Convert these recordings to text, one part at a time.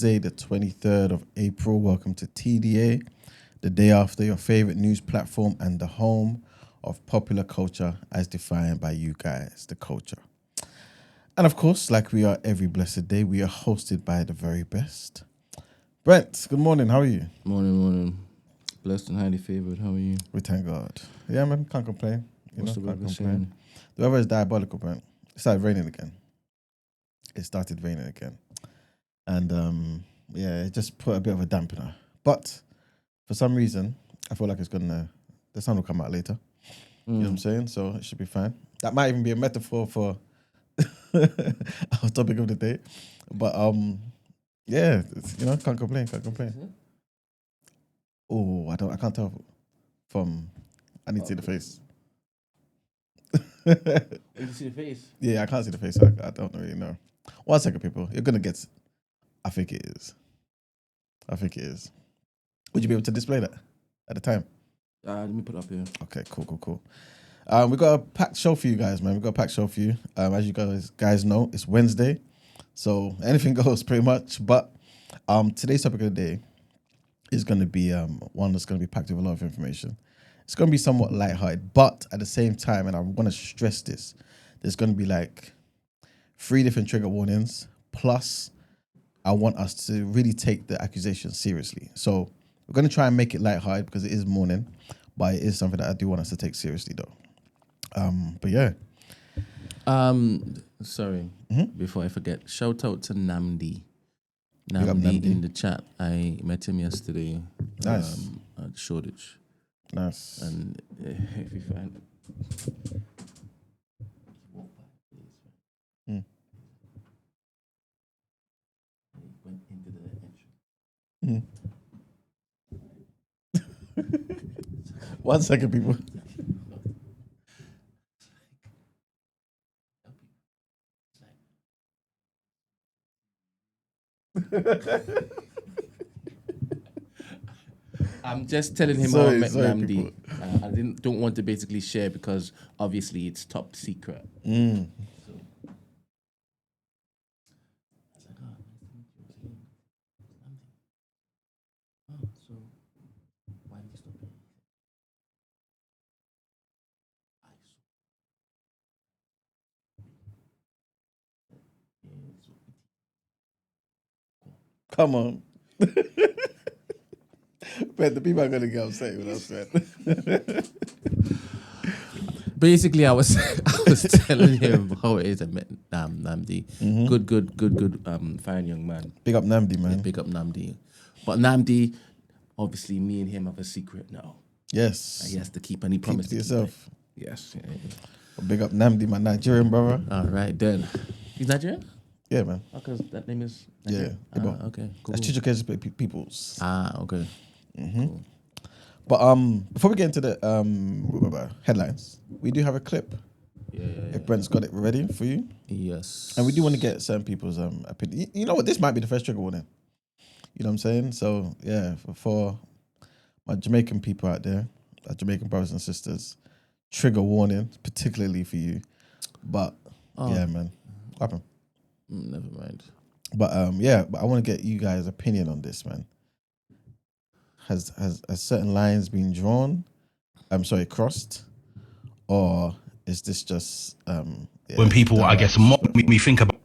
Wednesday, the 23rd of April. Welcome to TDA, the day after your favorite news platform and the home of popular culture as defined by you guys, the culture. And of course, like we are every blessed day, we are hosted by the very best. Brent, good morning. How are you? Morning. Blessed and highly favored. How are you? We thank God. Yeah, man, can't complain. What's the can't weather complain. saying? The weather is diabolical, Brent. It started raining again. And it just put a bit of a dampener. But for some reason, I feel like the sun will come out later. You know what I'm saying? So it should be fine. That might even be a metaphor for our topic of the day. But can't complain. Oh, I can't tell from. I need to see the face. You can see the face. Yeah, I can't see the face. So I don't really know. 1 second, people. You're gonna get. I think it is. Would you be able to display that at the time? Let me put it up here. Okay, cool. We got a packed show for you guys, man. As you guys know, it's Wednesday, so anything goes pretty much. But today's topic of the day is going to be one that's going to be packed with a lot of information. It's going to be somewhat lighthearted, but at the same time, and I want to stress this, there's going to be like 3 different trigger warnings. Plus, I want us to really take the accusation seriously. So we're going to try and make it lighthearted because it is morning, but it is something that I do want us to take seriously, though. But yeah. Sorry. Before I forget, shout out to Namdi. Big up Namdi Namdi. in the chat. I met him yesterday. Nice. At Shoreditch. Nice. And if you find went into the entrance. 1 second, people. I'm just telling him how I met Namdi. I don't want to basically share because obviously it's top secret. So, I was like, so why did you stop here? Come on. But the people are going to get upset with us, man. Basically, I was telling him how it is I met Namdi. Good, fine young man. Big up Namdi, man. Big up Namdi. But Namdi, obviously, me and him have a secret now. Yes. He has to keep, and he promised to to keep yourself. it. Yes. Big up Namdi, my Nigerian brother. All right, then. He's Nigerian? Yeah, man. Because that name is Yeah. Nigerian? Okay, cool. That's Chichuke's peoples. Okay. Cool. But before we get into the headlines, we do have a clip. Yeah. If Brent's got it ready for you. Yes. And we do want to get certain people's opinion. You know what? This might be the first trigger warning. You know what I'm saying? So, yeah, for my Jamaican people out there, our Jamaican brothers and sisters, trigger warning, particularly for you. But, yeah, man. What happened? Never mind. But, but I want to get you guys' opinion on this, man. Has certain lines been drawn? Crossed? Or is this just... when people, I guess, mock me think about...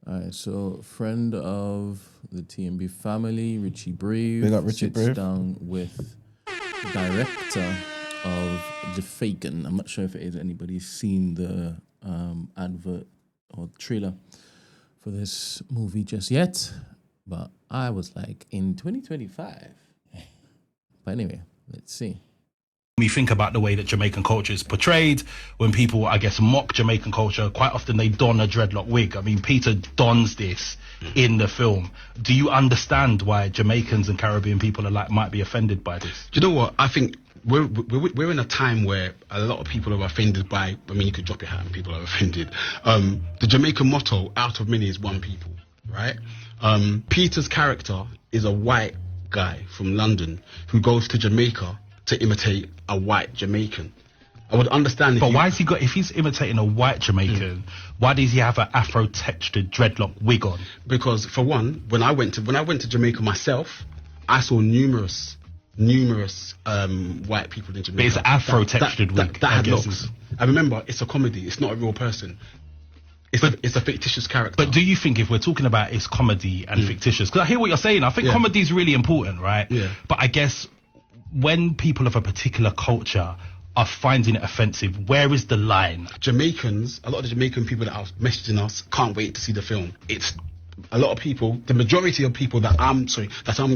All right, so friend of the TMB family, Richie Brave, Big up Richie sits Brave. down with the director of The Faken. I'm not sure if anybody's seen the advert or trailer for this movie just yet, but I was like, in 2025. But anyway, let's see. We think about the way that Jamaican culture is portrayed. When people, I guess, mock Jamaican culture, quite often they don a dreadlock wig. I mean, Peter dons this in the film. Do you understand why Jamaicans and Caribbean people might be offended by this? Do you know what? I think we're in a time where a lot of people are offended by, I mean, you could drop your hat and people are offended. The Jamaican motto, out of many is one people, right? Peter's character is a white guy from London who goes to Jamaica to imitate a white Jamaican. I would understand. But why has he got? If he's imitating a white Jamaican, why does he have an Afro textured dreadlock wig on? Because for one, when I went to Jamaica myself, I saw numerous white people in Jamaica. But it's Afro textured wig. That had locks. And remember, it's a comedy. It's not a real person. It's a fictitious character. But do you think if we're talking about it's comedy and fictitious, because I hear what you're saying, I think comedy is really important, right? Yeah. But I guess when people of a particular culture are finding it offensive, where is the line? Jamaicans, a lot of the Jamaican people that are messaging us can't wait to see the film. It's a lot of people, the majority of people that I'm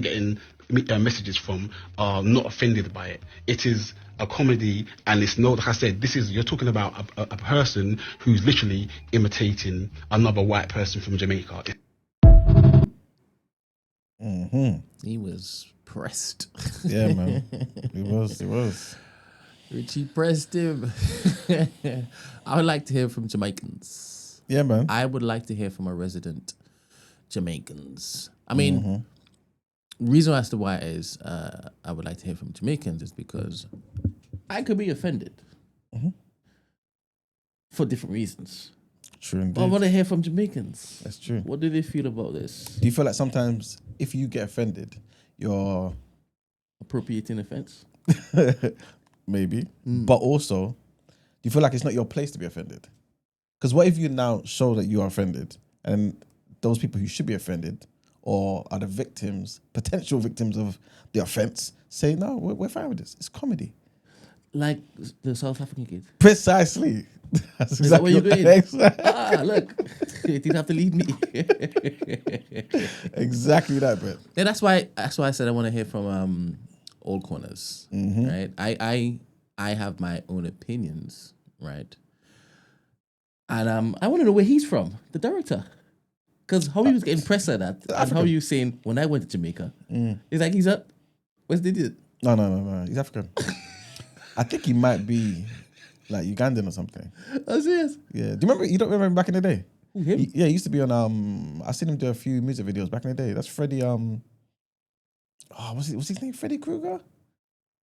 getting messages from are not offended by it. It is a comedy, and it's not, like I said, you're talking about a person who's literally imitating another white person from Jamaica. He was pressed. Yeah, man. He was. Richie pressed him. I would like to hear from Jamaicans. Yeah, man. I would like to hear from our resident Jamaicans. I mean, reason as to why is I would like to hear from Jamaicans is because I could be offended for different reasons. True indeed. But I want to hear from Jamaicans. That's true. What do they feel about this? Do you feel like sometimes if you get offended, you're Appropriating offense? maybe, but also, do you feel like it's not your place to be offended? Because what if you now show that you are offended, and those people who should be offended or are the victims, potential victims of the offense, say, no, we're fine with this. It's comedy. Like the South African kid. Precisely. That's Is that where you're going? Exactly. Look, you didn't have to lead me. Exactly that, Brent. Yeah, that's why I said I want to hear from all corners, right? I have my own opinions, right? And I want to know where he's from, the director, because how he was getting press at that, and how you saying when I went to Jamaica, it's like he's up. Where's the idiot? No. He's African. I think he might be like Ugandan or something. Oh, serious? Yeah. Do you remember? You don't remember him back in the day? Who, him? He used to be on. I seen him do a few music videos back in the day. That's Freddie. What's his name? Freddie Krueger.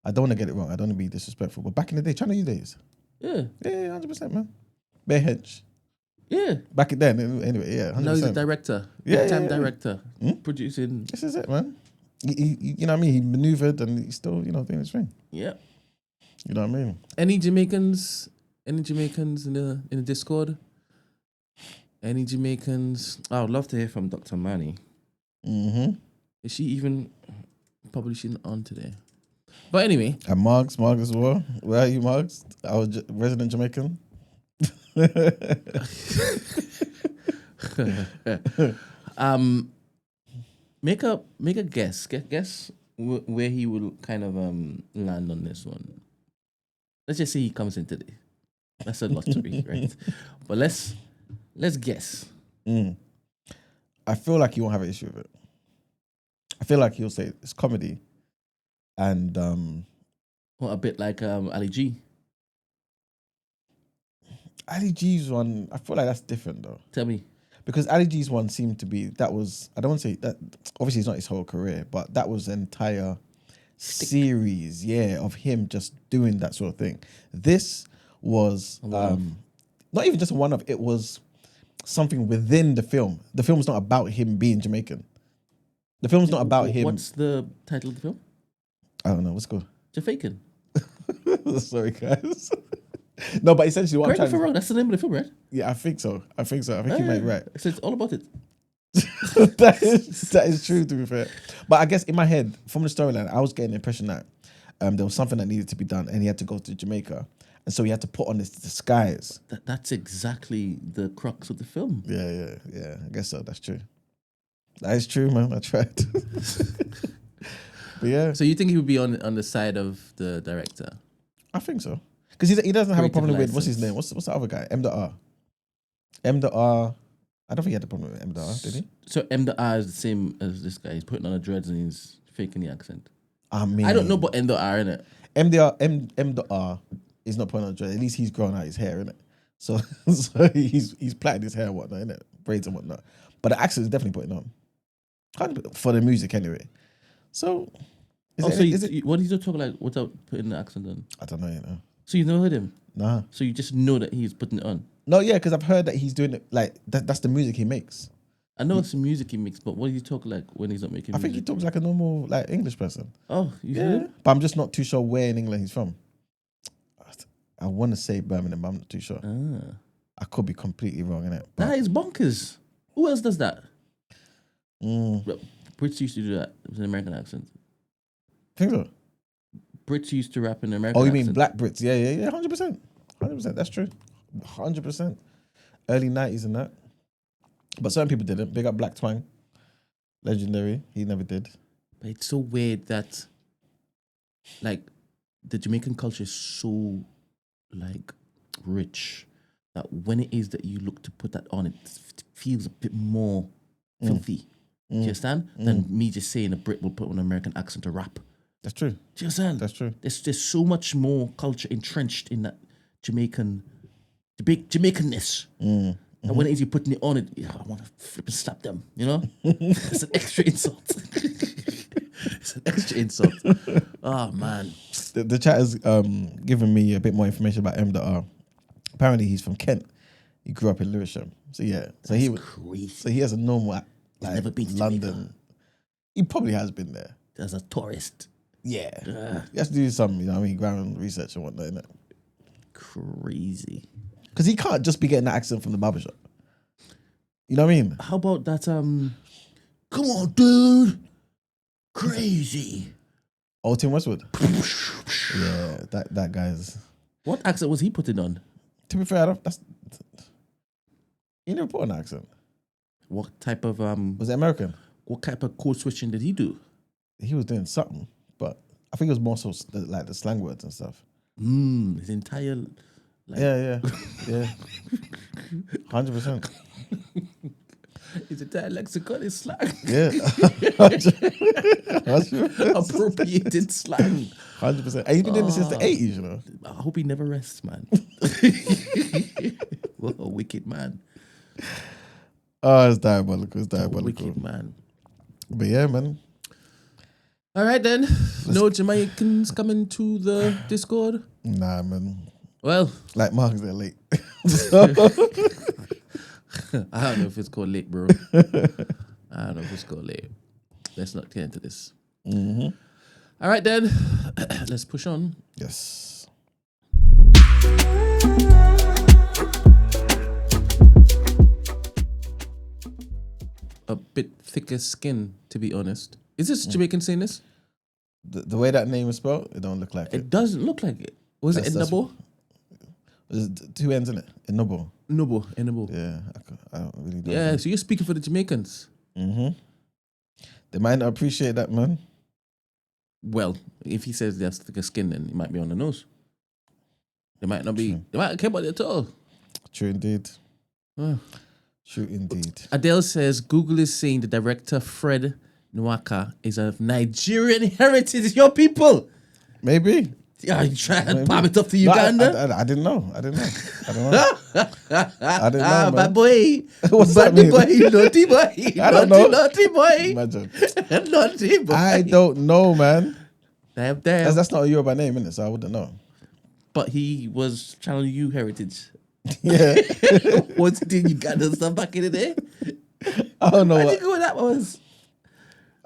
I don't want to get it wrong. I don't want to be disrespectful. But back in the day, Channel U days. Yeah. Yeah, 100%, man. Bare hench. Yeah. Back then, anyway. Yeah, 100%. Now he's a director. Yeah, Big-time yeah. director. Producing. This is it, man. He, you know what I mean? He maneuvered and he's still, doing his thing. Yeah. You know what I mean? Any Jamaicans in the Discord? Any Jamaicans? I would love to hear from Dr. Manny. Mm-hmm. Is she even publishing on today? But anyway. And Margs as well. Where are you, Margs? Our resident Jamaican. Make a guess. Guess where he will kind of land on this one. Let's just say he comes in today. That's a lottery, right? But let's guess. I feel like he won't have an issue with it. I feel like he'll say it's comedy, and Well, a bit like Ali G. Ali G's one. I feel like that's different though, Tell me. because Ali G's one seemed to be I don't want to say that. Obviously, it's not his whole career, but that was an entire series, of him just doing that sort of thing. This was not even just a one-off. It was something within the film. The film's not about him being Jamaican. The film's not about him. What's the title of the film? I don't know. What's it called? Jamaican. Sorry, guys. No, but essentially what Correct me I'm if trying I'm wrong. That's the name of the film, right? Yeah, I think so. I think you might be right. So it's all about it. that is true, to be fair. But I guess in my head, from the storyline, I was getting the impression that there was something that needed to be done, and he had to go to Jamaica, and so he had to put on this disguise. That's exactly the crux of the film. Yeah. I guess so. That's true. That is true, man. I tried. But yeah, So you think he would be on the side of the director? I think so. Because he doesn't have a Creative problem with what's his license. name? What's the other guy? M.R. M.R. I don't think he had a problem with M.R. Did he? So M.R. is the same as this guy. He's putting on a dreads and he's faking the accent. I mean, I don't know about M.R. in it. M.R. is not putting on dread. At least he's grown out his hair, innit? So he's plaited his hair and whatnot, innit? Braids and whatnot. But the accent is definitely putting on. 100% for the music anyway. So is it? What did he talk like without putting the accent on? I don't know, So you never heard him? Nah. So you just know that he's putting it on. No, yeah, because I've heard that he's doing it like that's the music he makes. I know it's the music he makes, but what do you talk like when he's not making I music? think he talks like a normal like English person. Oh, you Yeah, heard? but I'm just not too sure where in England he's from. I want to say Birmingham, but I'm not too sure. Ah. I could be completely wrong in it. That is bonkers. Who else does that? Mm, Brits used to do that with an American accent. think so. Brits used to rap in an American Oh, you accent. mean Black Brits? Yeah, 100%. 100%. That's true. 100%. Early 90s and that. But certain people didn't. Big up Black Twang. Legendary. He never did. But it's so weird that, like, the Jamaican culture is so, like, rich that when it is that you look to put that on, it feels a bit more filthy. Do you understand? Than me just saying a Brit will put on an American accent to rap. That's true. Do you understand? That's true. There's so much more culture entrenched in that Jamaicanness. And when it is you're putting it on, I want to flip and slap them, you know? It's an extra insult. It's an extra insult. Oh, man. The chat has given me a bit more information about M.R. Apparently, he's from Kent. He grew up in Lewisham. So, yeah. So he Crazy. So he has a normal, like, never been to London. Jamaica. He probably has been there. As a tourist. Yeah. He has to do some, ground research and whatnot, innit? Crazy. Because he can't just be getting that accent from the barbershop. You know what I mean? How about that, come on, dude. Crazy. Old Tim Westwood. Yeah, that guy's. What accent was he putting on? To be fair, he never put on an accent. What type of Was it American? what type of code switching did he do? He was doing something, but I think it was more so like the slang words and stuff. His entire Yeah. 100%. his entire lexicon is slang. Yeah. 100%. Appropriated slang. 100%. And he's been doing this since the 80s, you know. I hope he never rests, man. What a wicked man. Oh, it's diabolical. It's A diabolical. wicked man. But yeah, man. All right then. No Jamaicans coming to the Discord. Nah, man. Well, Like Mark's there late. I don't know if it's called late, bro. I don't know if it's called late. Let's not get into this. All right then. Let's push on. Yes. A bit thicker skin, to be honest. Is this Jamaican saying this? The way that name is spelled, it don't look like it. It doesn't look like it. Was it That's- Enabo? There's 2 ends in it. In Nobo. Nobo, Enabo. Yeah, I don't really know. Yeah, so you're speaking for the Jamaicans. They might not appreciate that, man. Well, if he says they have thicker skin, then it might be on the nose. They might not be. They might not care about it at all. True indeed. Uh. True indeed. Adele says Google is saying the director Fred Nwaka is of Nigerian heritage. Your people. Maybe. Yeah, you try and Maybe. palm it up to No, Uganda. I didn't know. I didn't know, Bad man. boy. What's Bad that mean? boy. Naughty boy. I don't know. Naughty boy. Imagine. Naughty boy. I don't know, man. Damn. That's not a Yoruba name, innit? So I wouldn't know. But he was Channel U heritage. Yeah. What's did Uganda stuff back in the day? I don't know. I What, think what that was.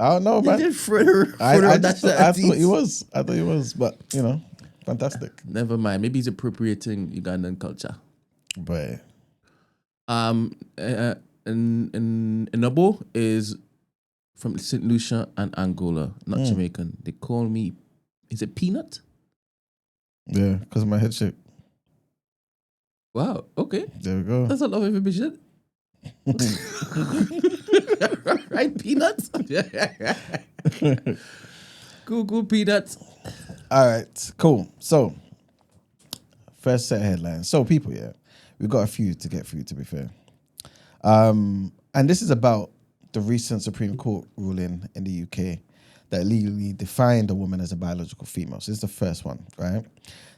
I don't know, They man. did further I national thought he anthems. was. I thought he was. But, fantastic. Never mind. Maybe he's appropriating Ugandan culture. But Nabo is from St. Lucia and Angola, not Jamaican. They call me, is it Peanut? yeah, because of my head shape. Wow, okay. There we go. That's a lot of information. Right, Peanuts? Google Peanuts. All right, cool. So, first set of headlines. So, people, we've got a few to get through, to be fair. And this is about the recent Supreme Court ruling in the UK that legally defined a woman as a biological female. So, this is the first one, right?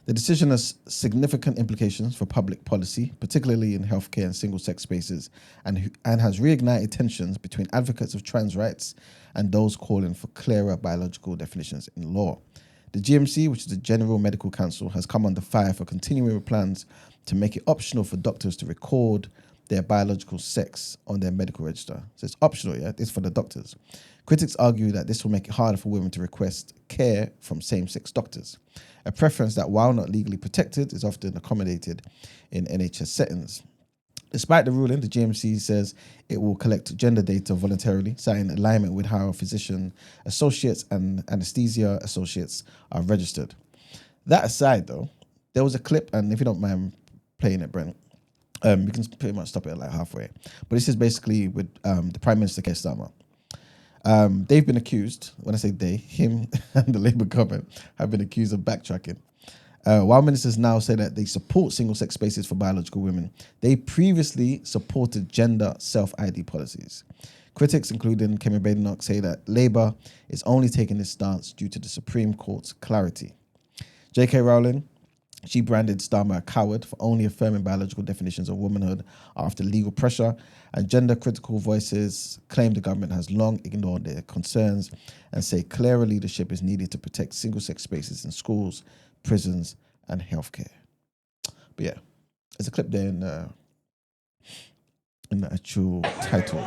The decision has significant implications for public policy, particularly in healthcare and single-sex spaces, and has reignited tensions between advocates of trans rights and those calling for clearer biological definitions in law. The GMC, which is the General Medical Council, has come under fire for continuing with plans to make it optional for doctors to record their biological sex on their medical register. So it's optional, yeah? It's for the doctors. Critics argue that this will make it harder for women to request care from same-sex doctors, a preference that, while not legally protected, is often accommodated in NHS settings. Despite the ruling, the GMC says it will collect gender data voluntarily, citing alignment with how physician associates and anesthesia associates are registered. That aside, though, there was a clip, and if you don't mind playing it, Brent, you can pretty much stop it at like halfway. But this is basically with the Prime Minister, Keir Starmer. They've been accused, when I say they, him and the Labour government have been accused of backtracking. While ministers now say that they support single-sex spaces for biological women, they previously supported gender self-ID policies. Critics, including Kemi Badenoch, say that Labour is only taking this stance due to the Supreme Court's clarity. J.K. Rowling, she branded Starmer a coward for only affirming biological definitions of womanhood after legal pressure, and gender-critical voices claim the government has long ignored their concerns and say clearer leadership is needed to protect single-sex spaces in schools, prisons, and healthcare. But yeah, there's a clip there in the actual title.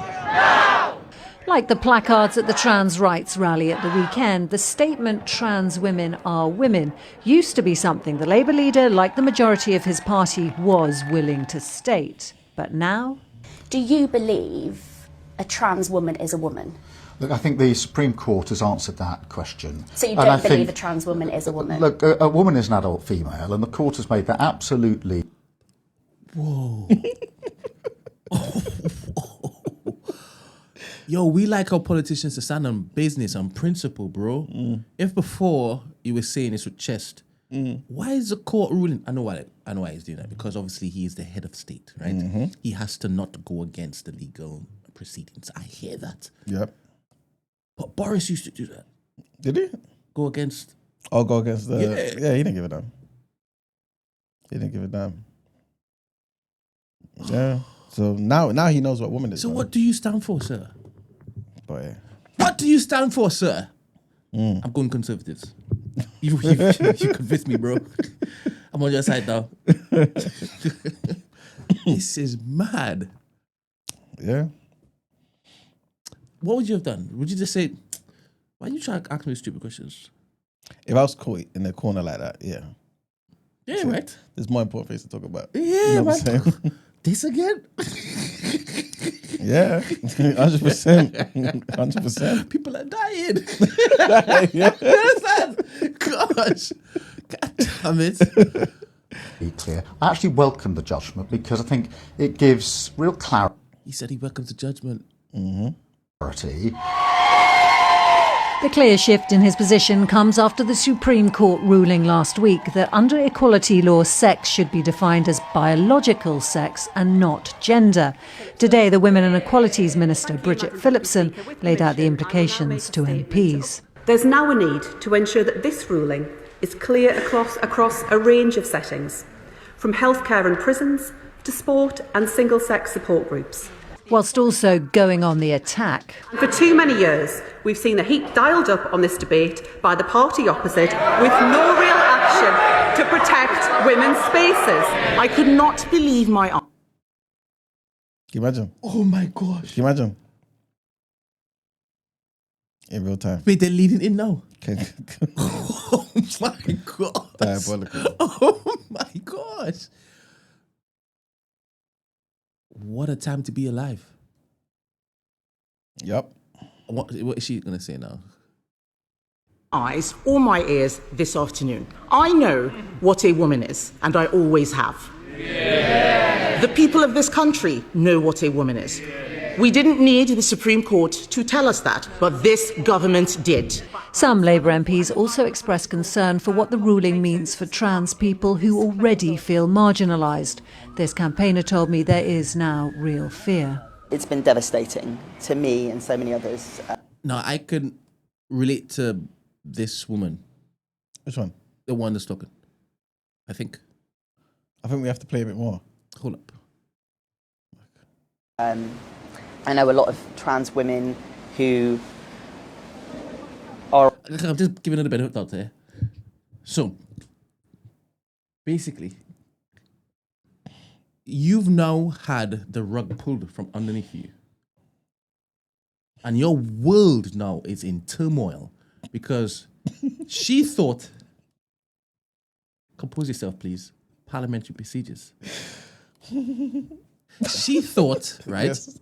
Like the placards at the trans rights rally at the weekend, the statement "trans women are women" used to be something the Labour leader, like the majority of his party, was willing to state. But now? Do you believe a trans woman is a woman? Look, I think the Supreme Court has answered that question. So you don't believe a trans woman is a woman? Look, a woman is an adult female, and the court has made that absolutely... Whoa. Yo, we like our politicians to stand on business, on principle, bro. If before you were saying this with chest, why is the court ruling? I know why he's doing that, because obviously he is the head of state, right? Mm-hmm. He has to not go against the legal proceedings. I hear that. Yep. But Boris used to do that. Did he? Go against the... Yeah, he didn't give a damn. Yeah. So now he knows what woman is. So what do you stand for, sir? Boy. What do you stand for, sir? I'm going conservatives. You convinced me, bro. I'm on your side now. This is mad. Yeah. What would you have done? Would you just say, why are you trying to ask me stupid questions? If I was caught in the corner like that, yeah. Yeah, So right. There's more important things to talk about. Yeah, you know what I'm saying? This again? Yeah, 100%. 100%. People are dying. Yeah. You understand? Gosh. God damn it. Be clear. I actually welcome the judgment because I think it gives real clarity. He said he welcomes the judgment. The clear shift in his position comes after the Supreme Court ruling last week that under equality law, sex should be defined as biological sex and not gender. Today, the Women and Equalities Minister, Bridget Phillipson, laid out the implications to MPs. There's now a need to ensure that this ruling is clear across a range of settings, from healthcare and prisons to sport and single-sex support groups. Whilst also going on the attack. For too many years, we've seen the heat dialed up on this debate by the party opposite with no real action to protect women's spaces. I could not believe my eyes. Can you imagine? Oh my gosh. Can you imagine? In real time. Wait, they're leading in now. Okay. Oh my god. Diabolical. Oh my gosh. What a time to be alive. Yep. What is she going to say now? Eyes or my ears this afternoon. I know what a woman is, and I always have. Yeah. The people of this country know what a woman is. We didn't need the Supreme Court to tell us that, but this government did. Some Labour MPs also expressed concern for what the ruling means for trans people who already feel marginalised. This campaigner told me there is now real fear. It's been devastating to me and so many others. Now, I can relate to this woman. Which one? The one that's talking. I think we have to play a bit more. Hold up. I know a lot of trans women who are... I'm just giving it a benefit out there. So, basically, you've now had the rug pulled from underneath you. And your world now is in turmoil because she thought, compose yourself, please, parliamentary procedures. She thought, right, Yes.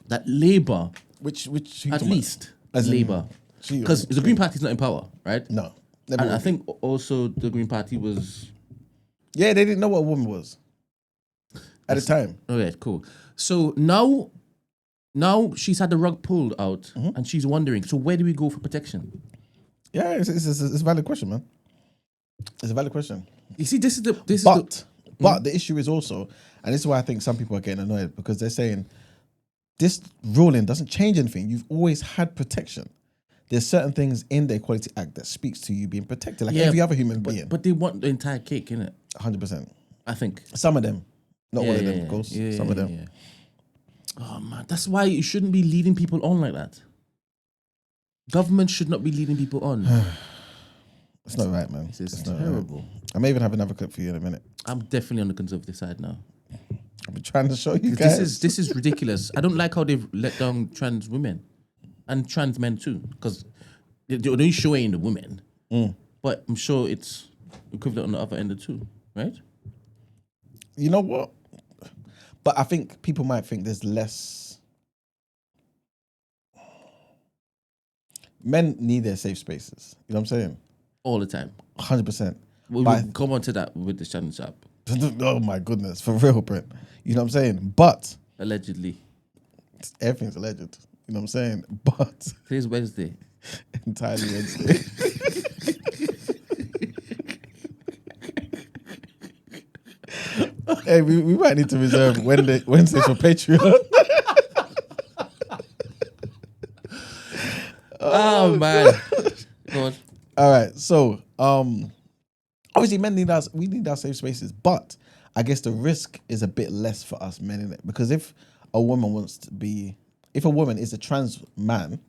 that Labour, Which at least As in Labour, she- because the Green Party's not in power, right? No. And I think also the Green Party was... Yeah, they didn't know what a woman was at the time. Okay, cool. So now she's had the rug pulled out and she's wondering, so where do we go for protection? Yeah, it's a valid question, man. It's a valid question. You see, this is the But the issue is also, and this is why I think some people are getting annoyed, because they're saying this ruling doesn't change anything. You've always had protection. There's certain things in the Equality Act that speaks to you being protected, like every other human being. But they want the entire cake, innit? 100%. I think. Some of them. Not all of them, of course. Some of them. Yeah. Oh man, that's why you shouldn't be leading people on like that. Government should not be leading people on. It's not right, man. This is It's not terrible. right. I may even have another clip for you in a minute. I'm definitely on the conservative side now. I've been trying to show you guys. This is ridiculous. I don't like how they've let down trans women and trans men too, because they're only showing the women, but I'm sure it's equivalent on the other end too, right? You know what? But I think people might think there's less. Men need their safe spaces. You know what I'm saying? All the time. 100%. We'll come on to that with the Shannon Sharpe. Oh my goodness, for real, Brent. You know what I'm saying? But Allegedly. everything's alleged. You know what I'm saying? But Today's Wednesday. entirely Wednesday. Hey, we might need to reserve Wednesday for Patreon. Oh man. Go on. All right, so obviously men need us. We need our safe spaces, but I guess the risk is a bit less for us men in it, because if a woman is a trans man,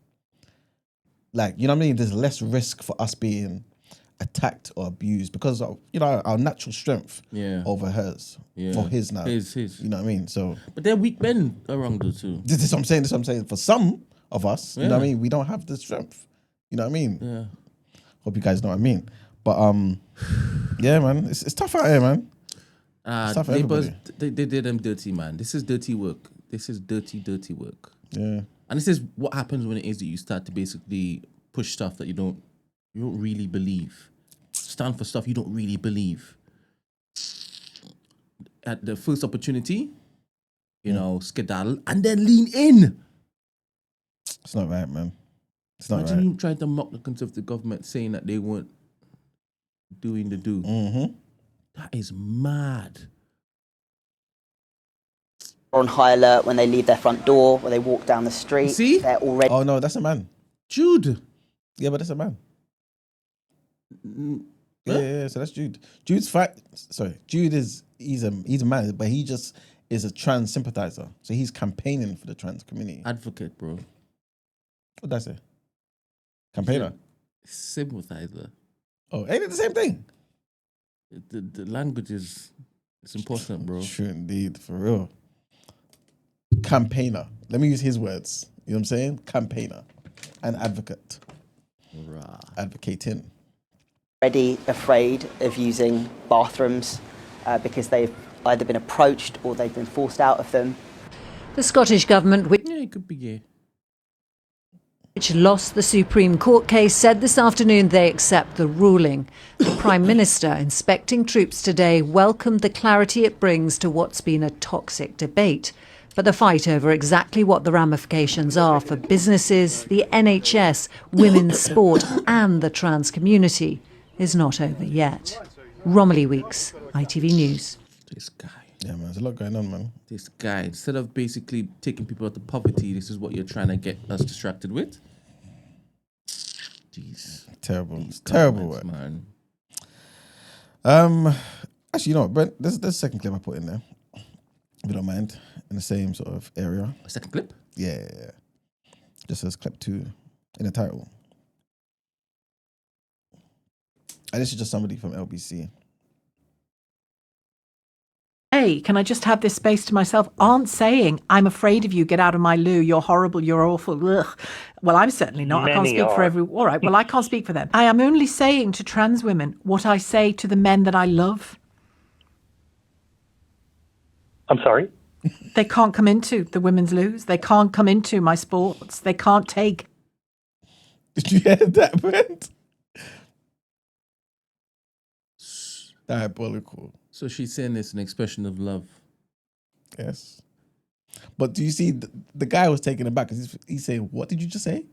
like, you know what I mean, there's less risk for us being attacked or abused because of, you know, our natural strength over hers for his now. His. You know what I mean? So, but there are weak men around though too. this is what I'm saying. For some of us, you know what I mean, we don't have the strength. You know what I mean? Yeah. Hope you guys know what I mean. But yeah, man, it's tough out here, man. It's tough for everybody. They did them dirty, man. This is dirty work. This is dirty work. Yeah. And this is what happens when it is that you start to basically push stuff that you don't really believe. Stand for stuff you don't really believe. At the first opportunity, you know, skedaddle and then lean in. It's not right, man. It's not Imagine right. you trying to mock the Conservative government saying that they weren't doing the do. Mm-hmm. That is mad. On high alert when they leave their front door, when they walk down the street. See? They're already... Oh no, that's a man. Jude. Yeah, but that's a man. Yeah. So that's Jude. Jude's Jude he's a man, but he just is a trans sympathizer. So he's campaigning for the trans community. Advocate, bro. What did I say? Campaigner. Sympathizer. Oh, ain't it the same thing? The language is important, bro. True indeed, for real. Campaigner. Let me use his words. You know what I'm saying? Campaigner. An advocate. Rah. Advocating. already afraid of using bathrooms because they've either been approached or they've been forced out of them. The Scottish Government, which Yeah, it could be gay. lost the Supreme Court case, said this afternoon they accept the ruling. The Prime Minister, inspecting troops today, welcomed the clarity it brings to what's been a toxic debate. But the fight over exactly what the ramifications are for businesses, the NHS, women's sport and the trans community is not over yet. Romilly Weeks, ITV News. This guy. Yeah, man, there's a lot going on, man. This guy, instead of basically taking people out of poverty, this is what you're trying to get us distracted with. Jeez. Terrible. It's terrible work. Man. Actually, you know what, Brent, there's a second clip I put in there, if you don't mind, in the same sort of area. A second clip? Yeah. Just as clip 2 in the title. And this is just somebody from LBC. Hey, can I just have this space to myself? Aren't saying, I'm afraid of you, get out of my loo, you're horrible, you're awful. Ugh. Well, I'm certainly not. I can't Many speak for are. every. All right, well, I can't speak for them. I am only saying to trans women what I say to the men that I love. I'm sorry? They can't come into the women's loos. They can't come into my sports. They can't take. Did you hear that, Brent? Diabolical. So she's saying it's an expression of love. Yes. But do you see, the guy was taken aback because he's saying, what did you just say?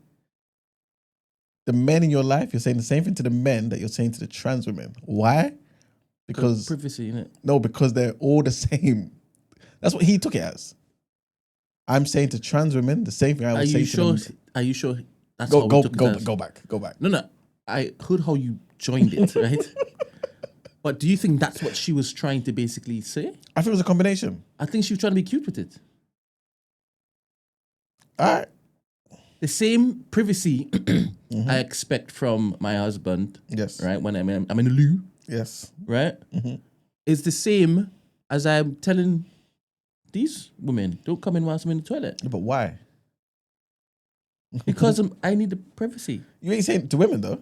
The men in your life, you're saying the same thing to the men that you're saying to the trans women. Why? Because privacy, innit? No, because they're all the same. That's what he took it as. I'm saying to trans women the same thing I would say to them. Are you sure that's Go how go we took go it as? go back. Go back. No. I heard how you joined it, right? But do you think that's what she was trying to basically say? I think it was a combination. I think she was trying to be cute with it. All right. The same privacy I expect from my husband. Yes. Right? When I'm in the loo. Yes. Right? Is the same as I'm telling these women, don't come in whilst I'm in the toilet. But why? Because I need the privacy. You ain't saying it to women though.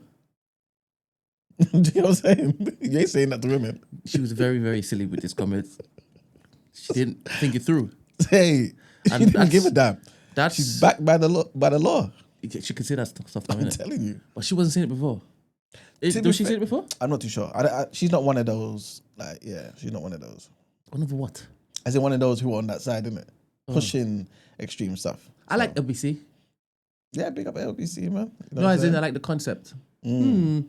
Do you know what I'm saying? You ain't saying that to women. She was very, very silly with this comment. She didn't think it through. Hey, she didn't give a damn. She's backed by the law. She could say that stuff. I'm telling you. But she wasn't saying it before. Did she say it before? I'm not too sure. She's not one of those. She's not one of those. One of what? As in one of those who are on that side, isn't it? Pushing extreme stuff. I like LBC. Yeah, big up LBC, man. You know No, as in I like the concept. The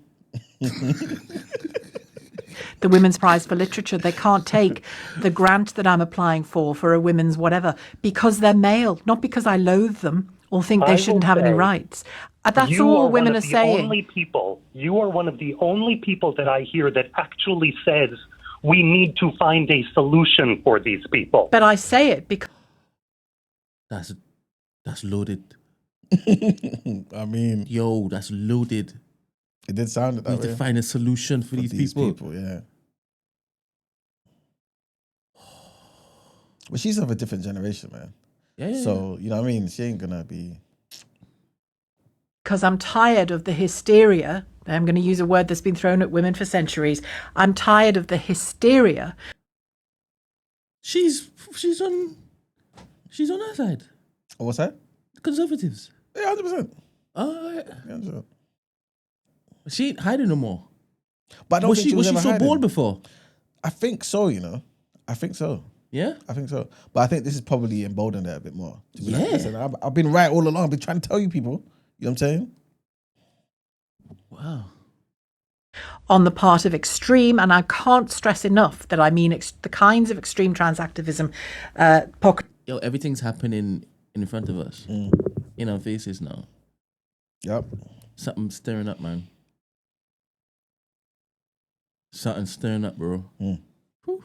Women's Prize for Literature, they can't take the grant that I'm applying for a women's whatever, because they're male, not because I loathe them or think they shouldn't have any rights. That's all women are saying. You are one of the only people that I hear that actually says we need to find a solution for these people. But I say it because... That's loaded. I mean... Yo, that's loaded. It did sound that way. We need to find a solution for these people. Yeah. But she's of a different generation, man. Yeah. So, you know what I mean? She ain't gonna be... Because I'm tired of the hysteria. I'm going to use a word that's been thrown at women for centuries. I'm tired of the hysteria. She's on our side. Oh, what's that? The Conservatives. Yeah, 100%. Yeah, 100%. She ain't hiding no more. But I don't think was she ever so hiding. bold before? I think so, you know. I think so. Yeah? I think so. But I think this is probably emboldened her a bit more. To be like, Yeah. listen, I've been right all along. I've been trying to tell you people. You know what I'm saying? Wow. On the part of extreme, and I can't stress enough that I mean the kinds of extreme trans activism. Yo, everything's happening in front of us. In our faces now. Yep. Something's stirring up, man. Something's stirring up, bro. Whew.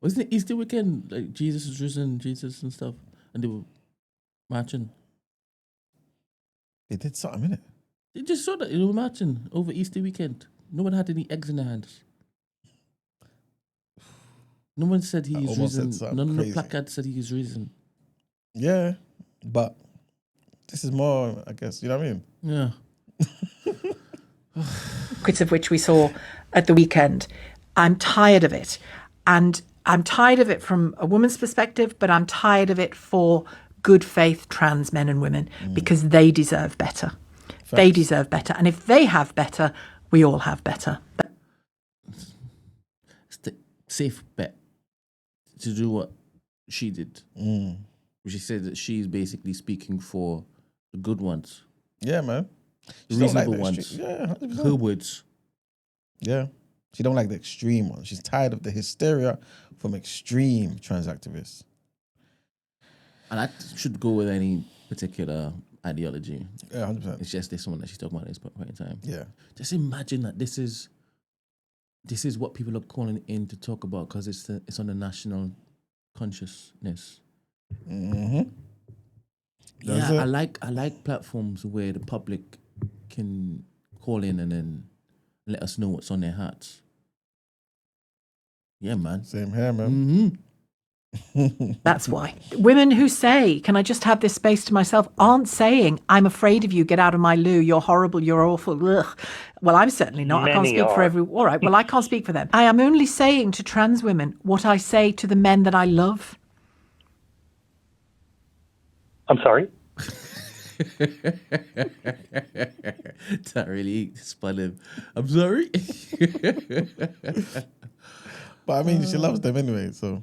Wasn't it Easter weekend? Like Jesus is risen, Jesus and stuff. And they were marching. They did something, innit? They just saw that they were marching over Easter weekend. No one had any eggs in their hands. No one said he is risen. None of the placards said he is risen. Yeah, but this is more, I guess, you know what I mean? Yeah. Bits of which we saw at the weekend. I'm tired of it. And I'm tired of it from a woman's perspective, but I'm tired of it for good faith trans men and women because they deserve better. Facts. They deserve better. And if they have better, we all have better. It's the safe bet to do what she did. She said that she's basically speaking for the good ones. Yeah, man. The reasonable ones. Yeah, 100%. Her words. Yeah. She don't like the extreme ones. She's tired of the hysteria from extreme trans activists. And that should go with any particular ideology. Yeah, 100%. It's just this one that she's talking about at this point in time. Yeah. Just imagine that this is what people are calling in to talk about because it's on the national consciousness. That's it. I like platforms where the public can call in and then let us know what's on their hearts. Yeah, man. Same here, man. That's why. Women who say, can I just have this space to myself, aren't saying, I'm afraid of you, get out of my loo, you're horrible, you're awful. Ugh. Well, I'm certainly not. I can't Many speak for are. every... All right, well, I can't speak for them. I am only saying to trans women what I say to the men that I love. I'm sorry? That really spun him. I'm sorry. But I mean, she loves them anyway, so,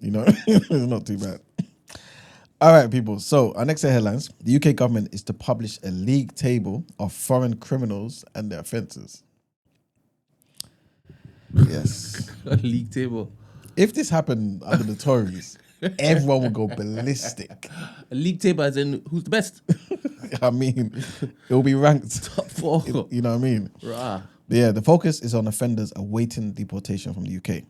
you know, it's not too bad. All right, people. So our next set of headlines. The UK government is to publish a league table of foreign criminals and their offences. Yes. A league table. If this happened under the Tories, everyone would go ballistic. A league table as in who's the best? I mean, it will be ranked. Top 4. You know what I mean? Rah. Yeah, the focus is on offenders awaiting deportation from the UK.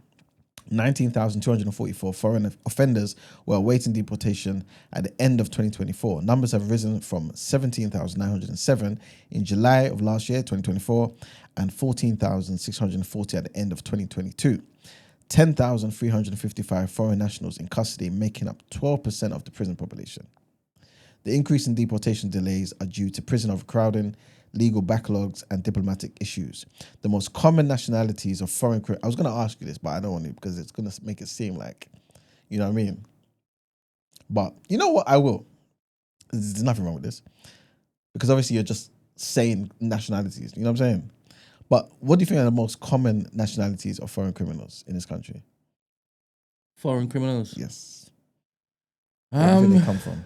19,244 foreign offenders were awaiting deportation at the end of 2024. Numbers have risen from 17,907 in July of last year, 2024, and 14,640 at the end of 2022. 10,355 foreign nationals in custody, making up 12% of the prison population. The increase in deportation delays are due to prison overcrowding, legal backlogs, and diplomatic issues. The most common nationalities of foreign... I was going to ask you this, but I don't want to because it's going to make it seem like, you know what I mean? But you know what? I will. There's nothing wrong with this. Because obviously you're just saying nationalities. You know what I'm saying? But what do you think are the most common nationalities of foreign criminals in this country? Foreign criminals? Yes. Where do you think they come from?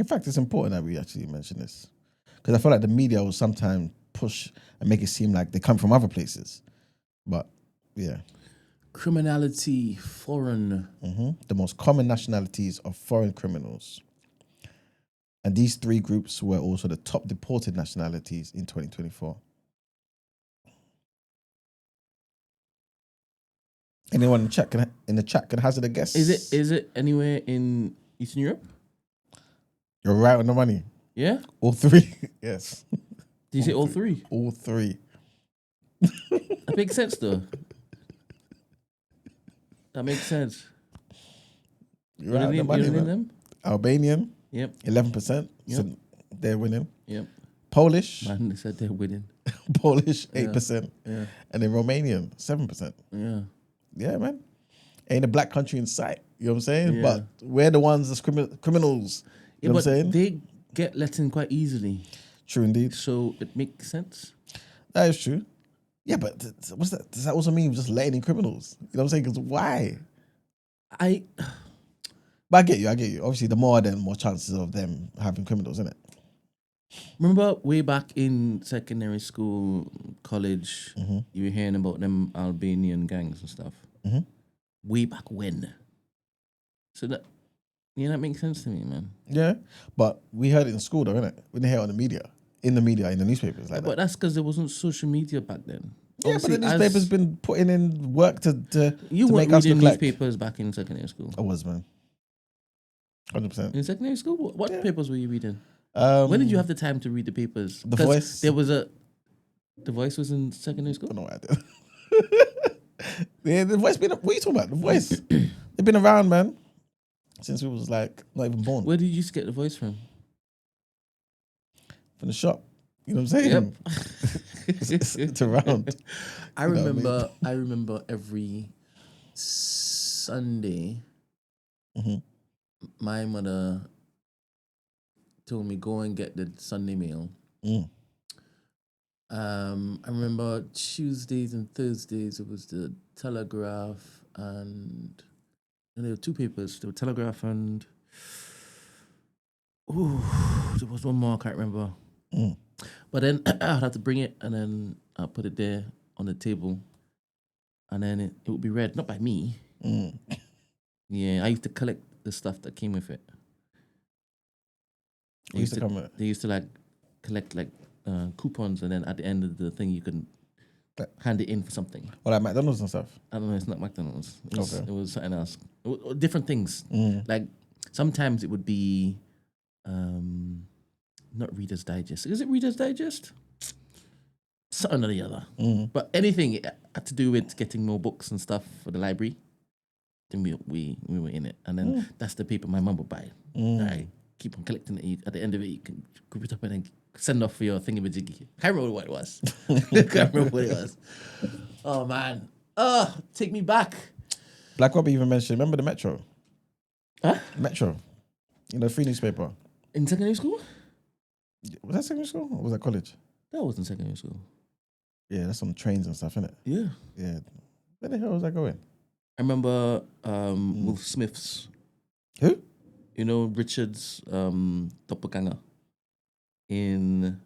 In fact, it's important that we actually mention this because I feel like the media will sometimes push and make it seem like they come from other places. But yeah. Criminality, foreign. The most common nationalities of foreign criminals. And these three groups were also the top deported nationalities in 2024. Anyone in the chat can hazard a guess? Is it anywhere in Eastern Europe? You're right on the money. Yeah? All three. Yes. Did you say all three? All three. That makes sense though. That makes sense. You're right on the money, man. Them? Albanian. Yep. 11%. Yep. So they're winning. Yep. Polish. Man, they said they're winning. Polish, 8%. Yeah. And then Romanian, 7%. Yeah. Yeah, man. Ain't a black country in sight. You know what I'm saying? Yeah. But we're the ones that's criminals. You know what I'm saying? They get let in quite easily. True indeed. So it makes sense. That is true. Yeah, but what's that? Does that also mean just letting in criminals? You know what I'm saying? Because why? But I get you. Obviously, the more chances of them having criminals, isn't it? Remember way back in secondary school, college, you were hearing about them Albanian gangs and stuff. Way back when. So that makes sense to me, man. Yeah, but we heard it in school, though, innit? We didn't hear it on the media, in the newspapers, like that. But that's because there wasn't social media back then. Yeah, Obviously, but the newspaper's been putting in work to you to weren't make us reading look like... newspapers back in secondary school. I was, man. 100%. In secondary school, what papers were you reading? When did you have the time to read the papers? The Voice. There was The Voice was in secondary school. I don't know what I did. Yeah, The Voice. What are you talking about? The Voice. They've been around, man, since we was like not even born. Where did you get The Voice from? From the shop. You know what I'm saying? Yep. it's around. I remember every Sunday, my mother told me go and get the Sunday mail. I remember Tuesdays and Thursdays it was the Telegraph and there were two papers. There were Telegraph and there was one more I can't remember. But then I'd have to bring it and then I'll put it there on the table and then it would be read, not by me. Yeah, I used to collect the stuff that came with it. They used to like collect like coupons and then at the end of the thing you can hand it in for something. Or like McDonald's and stuff? I don't know, it's not McDonald's. It was something else. Different things. Like sometimes it would be not Reader's Digest. Is it Reader's Digest? Something or the other. Mm. But anything to do with getting more books and stuff for the library, then we were in it. And then that's the paper my mum would buy. I keep on collecting it. At the end of it, you can group it up and then send off for your thingamajiggy. Can't remember what it was. Can't remember what it was. Oh, man. Oh, take me back. Black Robbie even mentioned, remember the Metro? Huh? Metro. You know, free newspaper. In secondary school? Was that secondary school or was that college? That was in secondary school. Yeah, that's on trains and stuff, innit? Yeah. Yeah. Where the hell was that going? I remember Will Smith's. Who? You know, Richard's doppelganger in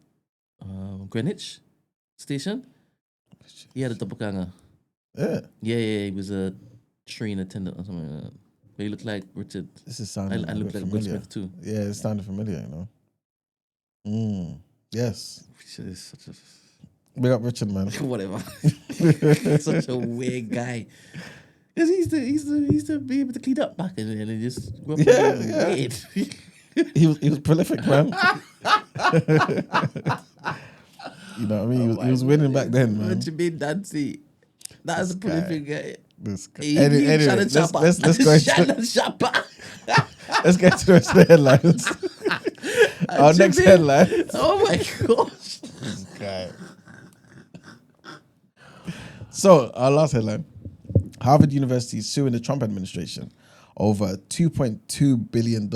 Greenwich Station. He had a doppelganger. Yeah. Yeah, he was a train attendant or something like that. But he looked like Richard. This is sounding I looked like Will Smith too. Yeah, it sounded familiar, you know. Yes. Richard is such a... Big up Richard, man. Whatever. Such a weird guy. Because he used to be able to clean up back and just weird. he was prolific, man. You know what I mean? He was winning back then, man. What you mean, Nancy? That's a prolific guy. This guy. Anyway, Shannon Sharpe. let's go Shannon Sharpe. Let's get to the rest of the headlines. Our next headline. Oh my gosh. This guy. So, our last headline. Harvard University is suing the Trump administration over a $2.2 billion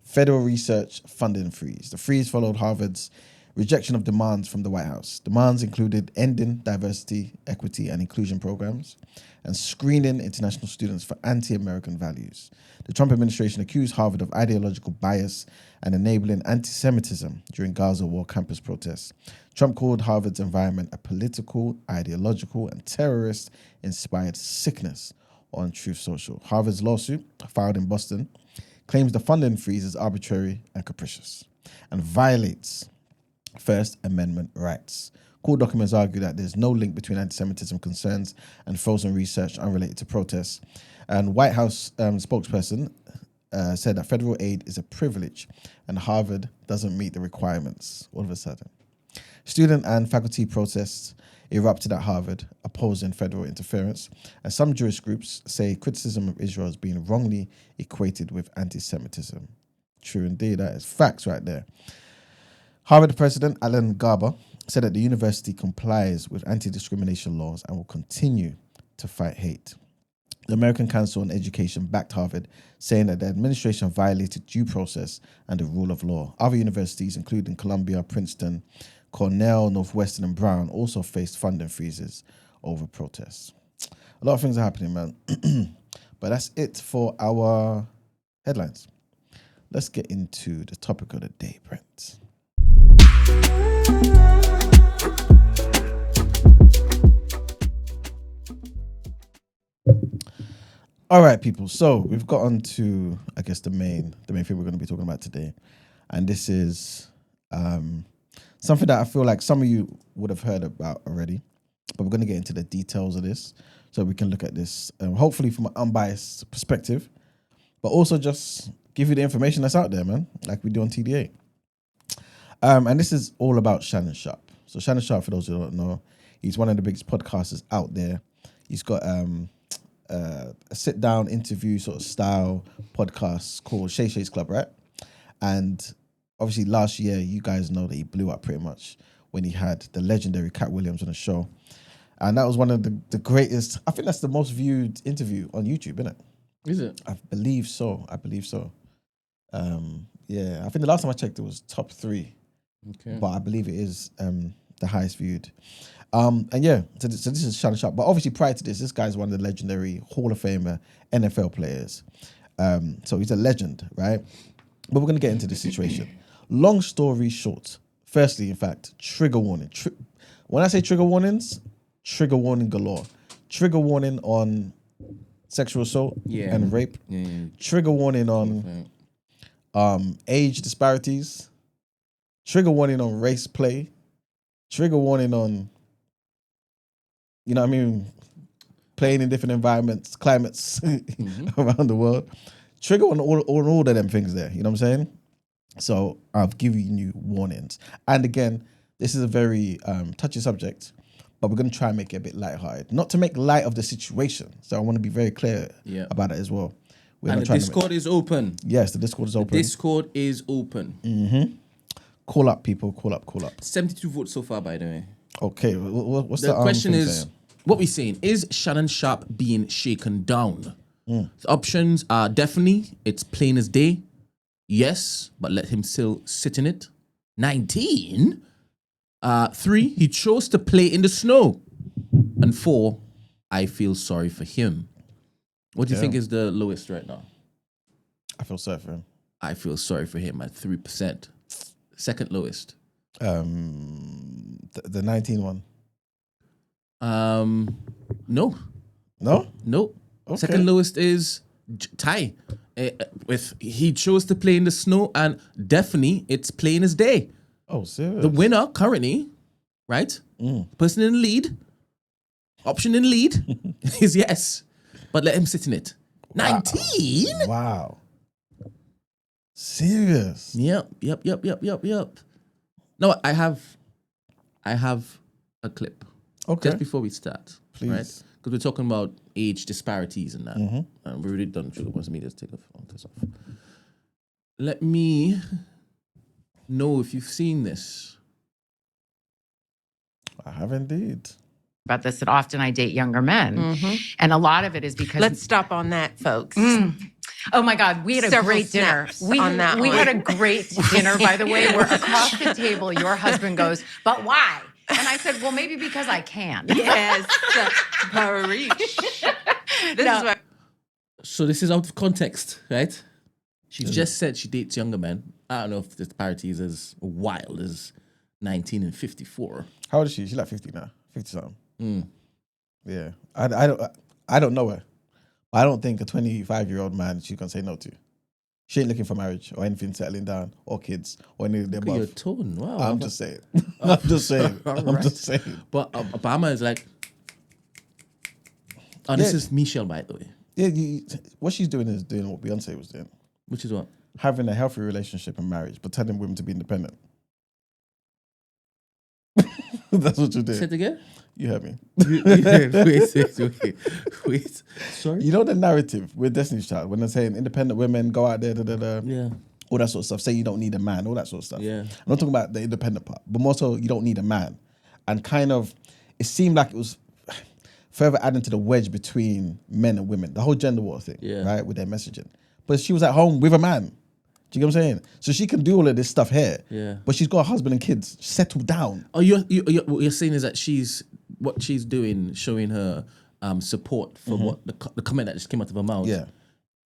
federal research funding freeze. The freeze followed Harvard's rejection of demands from the White House. Demands included ending diversity, equity, and inclusion programs and screening international students for anti-American values. The Trump administration accused Harvard of ideological bias and enabling anti-Semitism during Gaza war campus protests. Trump called Harvard's environment a political, ideological, and terrorist-inspired sickness on Truth Social. Harvard's lawsuit, filed in Boston, claims the funding freeze is arbitrary and capricious and violates First Amendment rights. Court documents argue that there's no link between anti-Semitism concerns and frozen research unrelated to protests. And White House spokesperson said that federal aid is a privilege and Harvard doesn't meet the requirements all of a sudden. Student and faculty protests erupted at Harvard, opposing federal interference, and some Jewish groups say criticism of Israel is being wrongly equated with anti-Semitism. True indeed, that is facts right there. Harvard President Alan Garber said that the university complies with anti-discrimination laws and will continue to fight hate. The American Council on Education backed Harvard, saying that the administration violated due process and the rule of law. Other universities, including Columbia, Princeton, Cornell, Northwestern, and Brown, also faced funding freezes over protests. A lot of things are happening, man. But that's it for our headlines. Let's get into the topic of the day, Brent. All right, people. So we've got on to, I guess, the main thing we're going to be talking about today, and this is something that I feel like some of you would have heard about already, but we're going to get into the details of this so we can look at this, hopefully from an unbiased perspective, but also just give you the information that's out there, man, like we do on TDA. And this is all about Shannon Sharpe. So Shannon Sharpe, for those who don't know, he's one of the biggest podcasters out there. He's got a sit-down interview sort of style podcast called Shay Shay's Club, right? And obviously last year, you guys know that he blew up pretty much when he had the legendary Cat Williams on the show. And that was one of the greatest, I think that's the most viewed interview on YouTube, isn't it? Is it? I believe so. Yeah, I think the last time I checked, it was top 3. Okay. But I believe it is the highest viewed. And yeah, so this is Shannon Sharpe. But obviously prior to this guy's one of the legendary Hall of Famer NFL players. So he's a legend, right? But we're going to get into the situation. Long story short, firstly, in fact, trigger warning. When I say trigger warnings, trigger warning galore. Trigger warning on sexual assault and rape. Yeah. Trigger warning on age disparities. Trigger warning on race play. Trigger warning on, you know what I mean, playing in different environments, climates around the world. Trigger on all of them things there, you know what I'm saying? So I've given you warnings. And again, this is a very touchy subject, but we're going to try and make it a bit lighthearted. Not to make light of the situation. So I want to be very clear about it as well. And the Discord is open. Yes, the Discord is open. Discord is open. Mm-hmm. Call up, people. Call up. 72 votes so far, by the way. Okay, what's the question is, saying? What we're saying, is Shannon Sharpe being shaken down? The options are definitely, it's plain as day. Yes, but let him still sit in it. 19. 3, he chose to play in the snow. And 4, I feel sorry for him. What do you think is the lowest right now? I feel sorry for him. I feel sorry for him at 3%. Second lowest. The 19 one. No. No? No. Okay. Second lowest is Ty. With he chose to play in the snow, and definitely it's plain as day. Oh, serious? The winner currently, right? Person in the lead, option in the lead is yes, but let him sit in it. 19. Wow. Serious? Yep. No, I have a clip. Okay. Just before we start, please, right? Because we're talking about age disparities and that. And we already done through the ones. Let me just take this off. Let me know if you've seen this. I have indeed. About this, that often I date younger men. And a lot of it is because... Let's stop on that, folks. Oh my God, we had a great dinner. We had a great dinner, by the way, where across the table, your husband goes, but why? And I said, well, maybe because I can. Yes, So this is out of context, right? She just said she dates younger men. I don't know if the disparity is as wild as 19 and 54. How old is she? She's like 50 now. 50 something. Yeah. I don't know her. I don't think a 25-year-old man she's going to say no to. She ain't looking for marriage or anything settling down or kids or any of the above. Your tone, wow. I'm just saying. I'm just saying. But Obama is like, this is Michelle, by the way. Yeah, what she's doing is doing what Beyonce was doing. Which is what? Having a healthy relationship and marriage, but telling women to be independent. That's what you're doing. Say it again? You heard me. Wait. Sorry? You know the narrative with Destiny's Child when they're saying independent women go out there, yeah, all that sort of stuff. Say you don't need a man, all that sort of stuff. Yeah. I'm not talking about the independent part, but more so you don't need a man. And kind of, it seemed like it was further adding to the wedge between men and women, the whole gender war thing, right, with their messaging. But she was at home with a man. Do you get what I'm saying? So she can do all of this stuff here, but she's got a husband and kids settled down. Oh, what you're saying is that what she's doing, showing her support for what the comment that just came out of her mouth,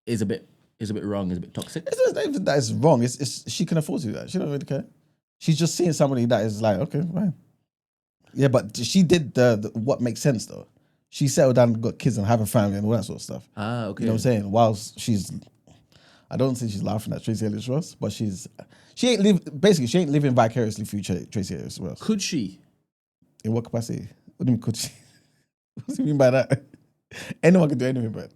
is a bit wrong, is a bit toxic. It's not even that it's wrong. It's she can afford to do that. She don't really care. She's just seeing somebody that is like, okay, fine. Yeah, but she did the what makes sense though. She settled down, got kids, and have a family and all that sort of stuff. Ah, okay. You know what I'm saying? Whilst I don't think she's laughing at Tracy Ellis Ross, but she ain't living vicariously through Tracy Ellis Ross. Could she? In what capacity? What do you mean could she? What do you mean by that? Anyone can do anything, but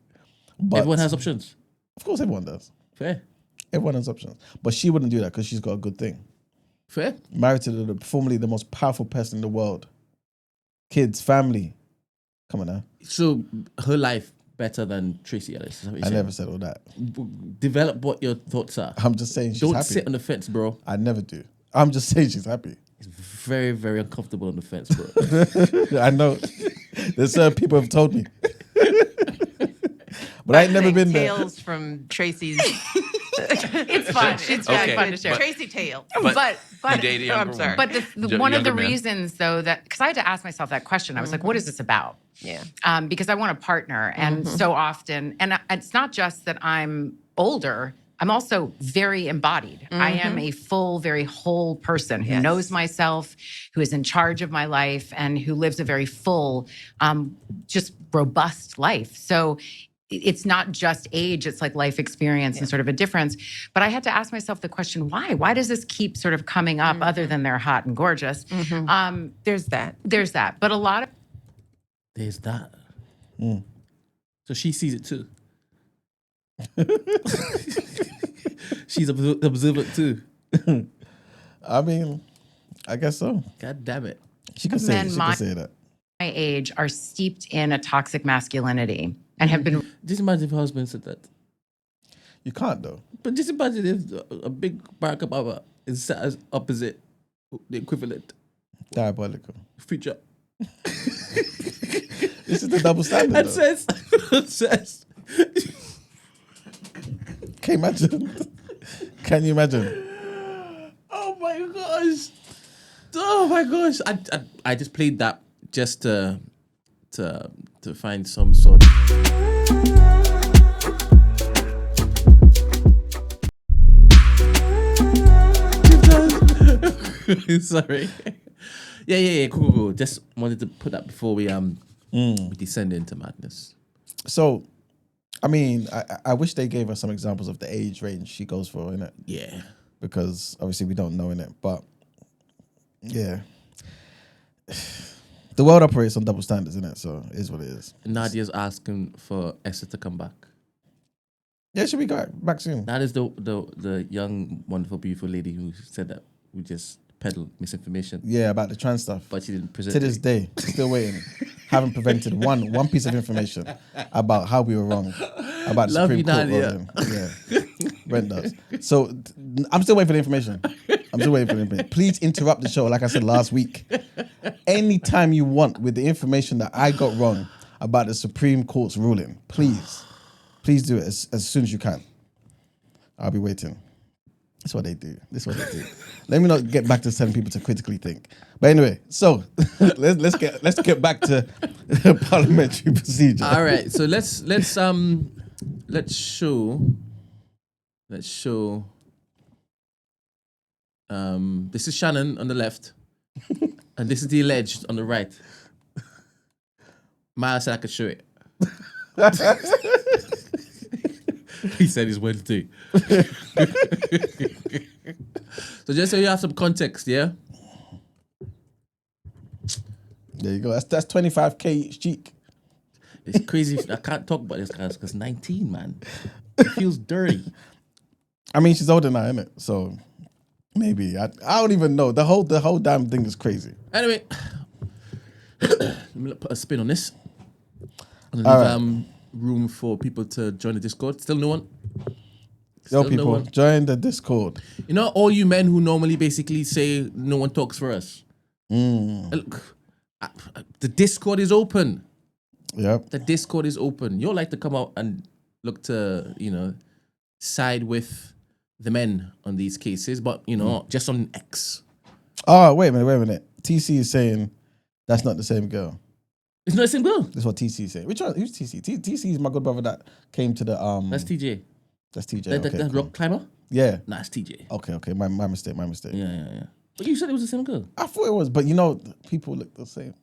everyone has options. Of course, everyone does. Fair. Everyone has options, but she wouldn't do that because she's got a good thing. Fair. Married to formerly the most powerful person in the world. Kids, family. Come on now. So her life better than Tracy Ellis. I never said all that. Develop what your thoughts are. I'm just saying she's happy. Don't sit on the fence, bro. I never do. I'm just saying she's happy. It's very, very uncomfortable on the fence, bro. I know. There's certain people have told me. But I ain't never been there. Tales from Tracy's. It's fun. It's really fun to share. Tracy tale. But you date a younger woman. But one of the reasons, though, that because I had to ask myself that question, I was like, what is this about? Yeah. Because I want a partner, and so often, and it's not just that I'm older. I'm also very embodied. I am a full, very whole person who knows myself, who is in charge of my life, and who lives a very full, just robust life. So it's not just age, it's like life experience and sort of a difference. But I had to ask myself the question, why? Why does this keep sort of coming up other than they're hot and gorgeous? There's that. There's that. But a lot of... There's that. So she sees it too. She's observant too. I mean, I guess so. God damn it. She could say it. She could say that. My age are steeped in a toxic masculinity and have been. Just imagine if her husband said that. You can't though. But just imagine if a big Barack Obama is sat as opposite the equivalent. Diabolical. Future. This is the double standard. It says. Can you imagine? Can you imagine? Oh my gosh. Oh my gosh. I just played that just to find some sort Sorry. Yeah. Cool. Just wanted to put that before we descend into madness. So, I mean, I wish they gave us some examples of the age range she goes for, innit? Yeah. Because obviously we don't know, innit? But yeah. The world operates on double standards, innit? So it is what it is. Nadia's asking for Esther to come back. Yeah, she'll be back soon. That is the young, wonderful, beautiful lady who said that we just peddled misinformation. Yeah, about the trans stuff. But she didn't present to this day, still waiting. Haven't prevented one piece of information about how we were wrong about the Love Supreme you, Court Nadia. ruling. Yeah, Brent does. So I'm still waiting for the information. Please interrupt the show, like I said last week. Anytime you want with the information that I got wrong about the Supreme Court's ruling, please do it as soon as you can. I'll be waiting. That's what they do. Let me not get back to telling people to critically think. But anyway, so let's get back to parliamentary procedure. All right, so let's show. This is Shannon on the left, and this is the alleged on the right. Miles said I could show it. He said he's Wednesday. So just so you have some context, yeah? There you go. That's 25K each cheek. It's crazy. I can't talk about this guys because 19, man. It feels dirty. I mean, she's older now, isn't it? So maybe I don't even know. The whole damn thing is crazy. Anyway, let me put a spin on this. And All leave room for people to join the Discord. Still no one. Yo, people, join the Discord. You know, all you men who normally basically say no one talks for us. Look, the Discord is open. Yep. The Discord is open. You'll like to come out and look to, side with the men on these cases, but, just on X. Oh, wait a minute. TC is saying that's not the same girl. It's not the same girl? That's what TC is saying. Which one? Who's TC? TC is my good brother that came to the... That's TJ. That's TJ. That rock climber? Yeah. Nah, it's TJ. Okay. My mistake. Yeah. But you said it was the same girl. I thought it was, but people look the same.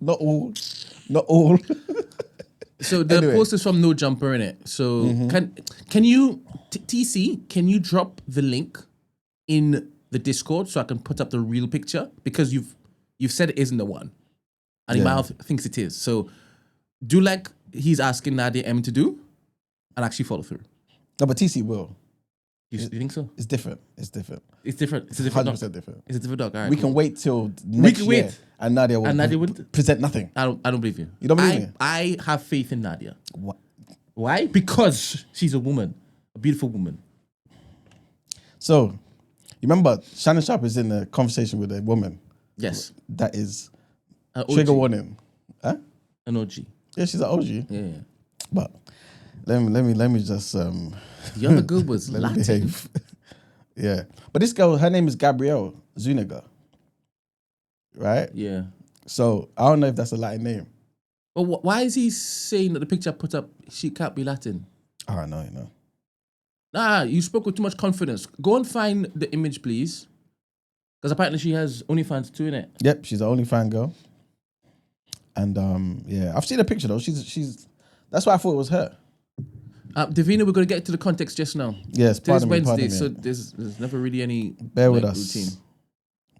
Not all. So the post is from No Jumper, innit? So can you TC? Can you drop the link in the Discord so I can put up the real picture because you've said it isn't the one, and Imal thinks it is. So do like he's asking Nadia M to do, and actually follow through. No, but TC will. You think so? It's different. It's a different dog. 100% different. It's a different dog. All right, we can wait till next year, and Nadia would present nothing. I don't believe you. You don't believe me? I have faith in Nadia. What? Why? Because she's a woman, a beautiful woman. So, you remember Shannon Sharpe is in a conversation with a woman. Yes. That is trigger warning. Huh? An OG. Yeah, she's an OG. Yeah. But let me just the other girl was Latin. Behave. Yeah. But this girl, her name is Gabrielle Zuniga. Right? Yeah. So I don't know if that's a Latin name. But why is he saying that the picture I put up, she can't be Latin? I don't know. Nah, you spoke with too much confidence. Go and find the image, please. Because apparently she has OnlyFans too, innit? Yep, she's an OnlyFans girl. And I've seen a picture though. She's that's why I thought it was her. Davina, we're going to get to the context just now. Yes, Today's pardon Wednesday, me. so there's never really any Bear with us. routine.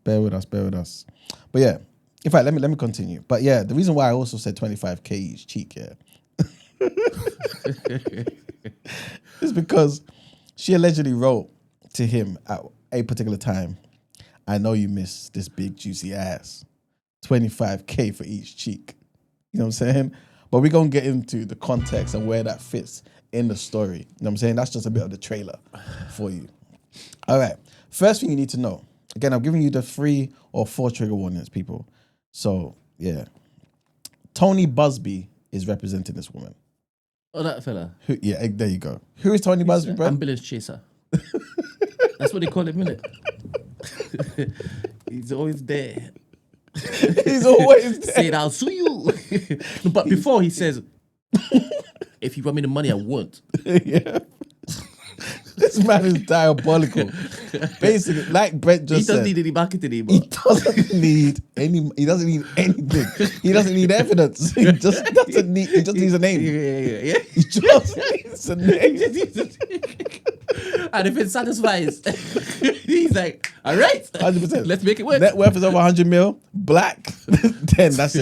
Bear with us. But yeah, in fact, let me continue. But yeah, the reason why I also said 25K each cheek, is because she allegedly wrote to him a particular time, I know you miss this big juicy ass. 25K for each cheek. You know what I'm saying? But we're going to get into the context and where that fits in the story. You know what I'm saying? That's just a bit of the trailer for you. All right. First thing you need to know. Again, I'm giving you the 3 or 4 trigger warnings, people. So, yeah. Tony Busby is representing this woman. Oh, that fella. Yeah, there you go. Who is Tony Busby, bro? Ambulance chaser. That's what they call him, innit? He's always there. He's always there. Said, I'll sue you. No, but before he says, if you want me the money, I won't. Yeah. This man is diabolical. Basically, like Brent just said. He doesn't need any marketing anymore. He doesn't need anything. He doesn't need evidence. He just needs a name. Yeah. He just needs a name. And if it satisfies, he's like, all right, 100%. Let's make it work. Net worth is over 100 mil. Black. Then that's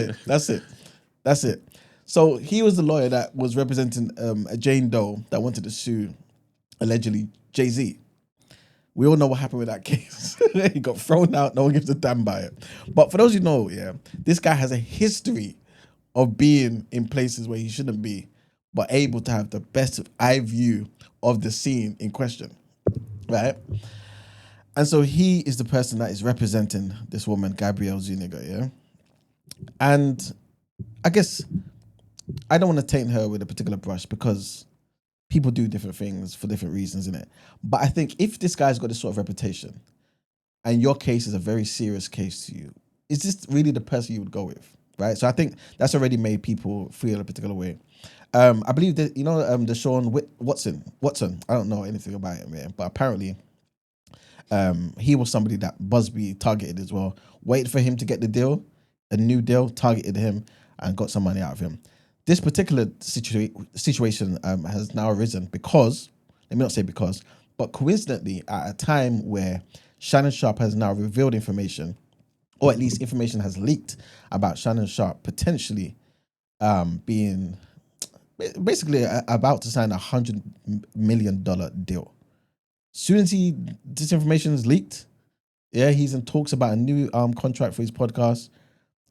it. So he was the lawyer that was representing a Jane Doe that wanted to sue, allegedly, Jay-Z. We all know what happened with that case. He got thrown out. No one gives a damn by it. But for those who know, yeah, this guy has a history of being in places where he shouldn't be, but able to have the best eye view of the scene in question, right? And so he is the person that is representing this woman, Gabrielle Zuniga, yeah? And I guess I don't want to taint her with a particular brush because people do different things for different reasons, innit? But I think if this guy's got this sort of reputation and your case is a very serious case to you, is this really the person you would go with, right? So I think that's already made people feel a particular way. I believe that, the Sean Watson. I don't know anything about him, man, but apparently he was somebody that Busby targeted as well. Waited for him to get the deal, a new deal, targeted him and got some money out of him. This particular situation has now arisen because, let me not say because, but coincidentally at a time where Shannon Sharpe has now revealed information, or at least information has leaked about Shannon Sharpe potentially being basically about to sign $100 million deal. Soon as this information is leaked, yeah, he's in talks about a new contract for his podcast.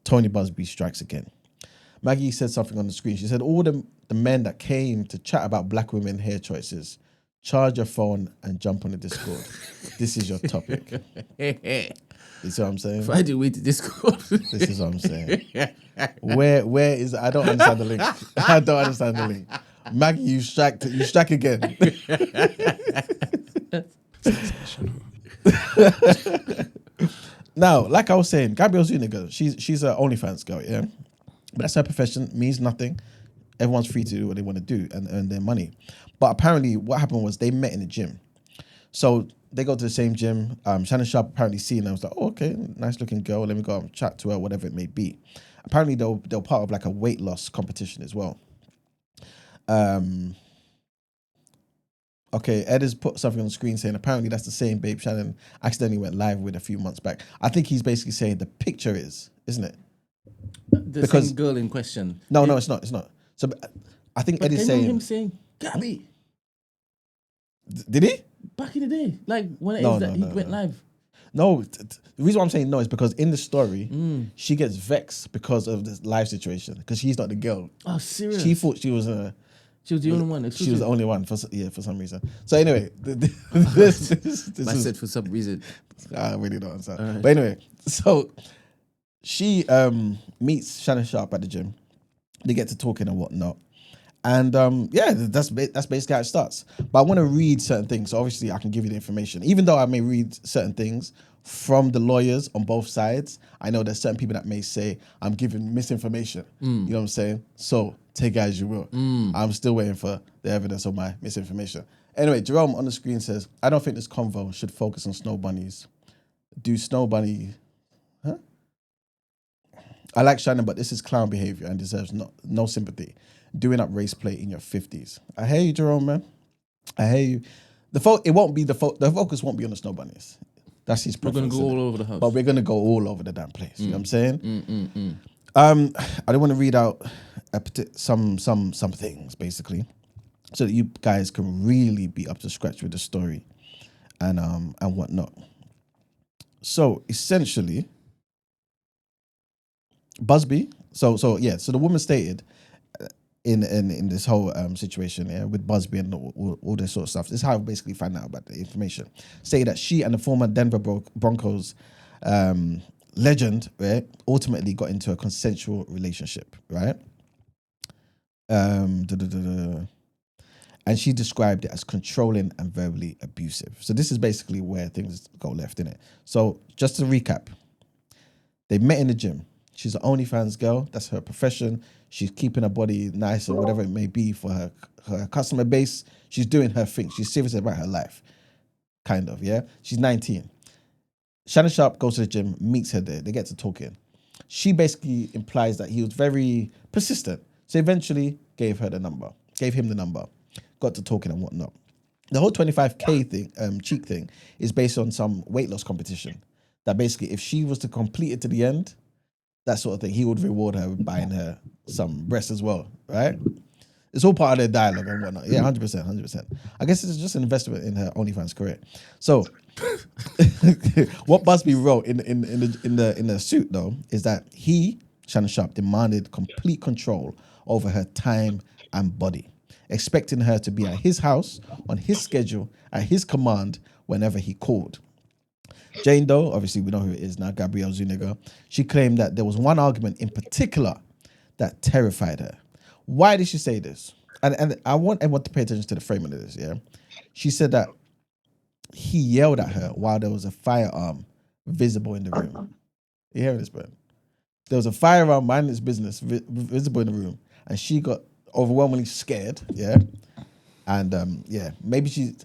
Tony Busby strikes again. Maggie said something on the screen. She said, all the men that came to chat about black women hair choices, charge your phone and jump on the Discord. This is your topic. You see what I'm saying? Find your way to Discord. This is what I'm saying. Where is, I don't understand the link. I don't understand the link. Maggie, you strike again. Now, like I was saying, Gabrielle Zuniga, she's an OnlyFans girl, yeah? But that's her profession, means nothing. Everyone's free to do what they want to do and earn their money. But apparently what happened was they met in the gym. So they go to the same gym. Shannon Sharpe apparently seen her and was like, oh, okay, nice looking girl. Let me go and chat to her, whatever it may be. Apparently they were part of like a weight loss competition as well. Okay, Ed has put something on the screen saying apparently that's the same babe Shannon accidentally went live with a few months back. I think he's basically saying the picture is, isn't it? The same girl in question. No, it's not. So I think Ed is saying him saying Gabby. Did he? Back in the day, like when he went live. No, the reason why I'm saying no is because in the story, she gets vexed because of this live situation because she's not the girl. Oh, serious? She thought she was the only one. She was the only one for some reason. So anyway, this I said for some reason. I really don't understand. Right. But anyway, so she meets Shannon Sharpe at the gym. They get to talking and whatnot. And that's basically how it starts. But I want to read certain things. So obviously I can give you the information. Even though I may read certain things from the lawyers on both sides, I know there's certain people that may say I'm giving misinformation. You know what I'm saying? So take it as you will. I'm still waiting for the evidence of my misinformation. Anyway, Jerome on the screen says, I don't think this convo should focus on snow bunnies. Do snow bunny... Huh? I like Shannon, but this is clown behavior and deserves no sympathy. Doing up race play in your 50s. I hear you, Jerome, man. I hear you. The focus won't be on the snow bunnies. That's his preference. We're going to go all over the house. But we're going to go all over the damn place. You know what I'm saying? I don't want to read out some things, basically, so that you guys can really be up to scratch with the story. and whatnot. So essentially, Busby. So the woman stated in this whole situation with Busby and all this sort of stuff. This is how I basically find out about the information. Say that she and the former Denver Broncos legend, right, ultimately got into a consensual relationship, right? And she described it as controlling and verbally abusive. So this is basically where things go left, innit? So just to recap, they met in the gym. She's an OnlyFans girl. That's her profession. She's keeping her body nice or whatever it may be for her customer base. She's doing her thing. She's serious about her life, kind of, yeah? She's 19. Shannon Sharpe goes to the gym, meets her there. They get to talking. She basically implies that he was very persistent. So eventually gave him the number, got to talking and whatnot. The whole 25K thing, cheek thing, is based on some weight loss competition. That basically, if she was to complete it to the end, that sort of thing, he would reward her with buying her some breasts as well, right? It's all part of their dialogue and whatnot. Yeah, 100%. I guess it's just an investment in her OnlyFans career. So, what Busby wrote in the suit though is that he, Shannon Sharpe, demanded complete control over her time and body, expecting her to be at his house on his schedule at his command whenever he called. Jane Doe, obviously we know who it is now, Gabrielle Zuniga, she claimed that there was one argument in particular that terrified her. Why did she say this? And I want everyone to pay attention to the framing of this, yeah? She said that he yelled at her while there was a firearm visible in the room. You hearing this, Brent? There was a firearm minding its business visible in the room, and she got overwhelmingly scared, yeah? And maybe she's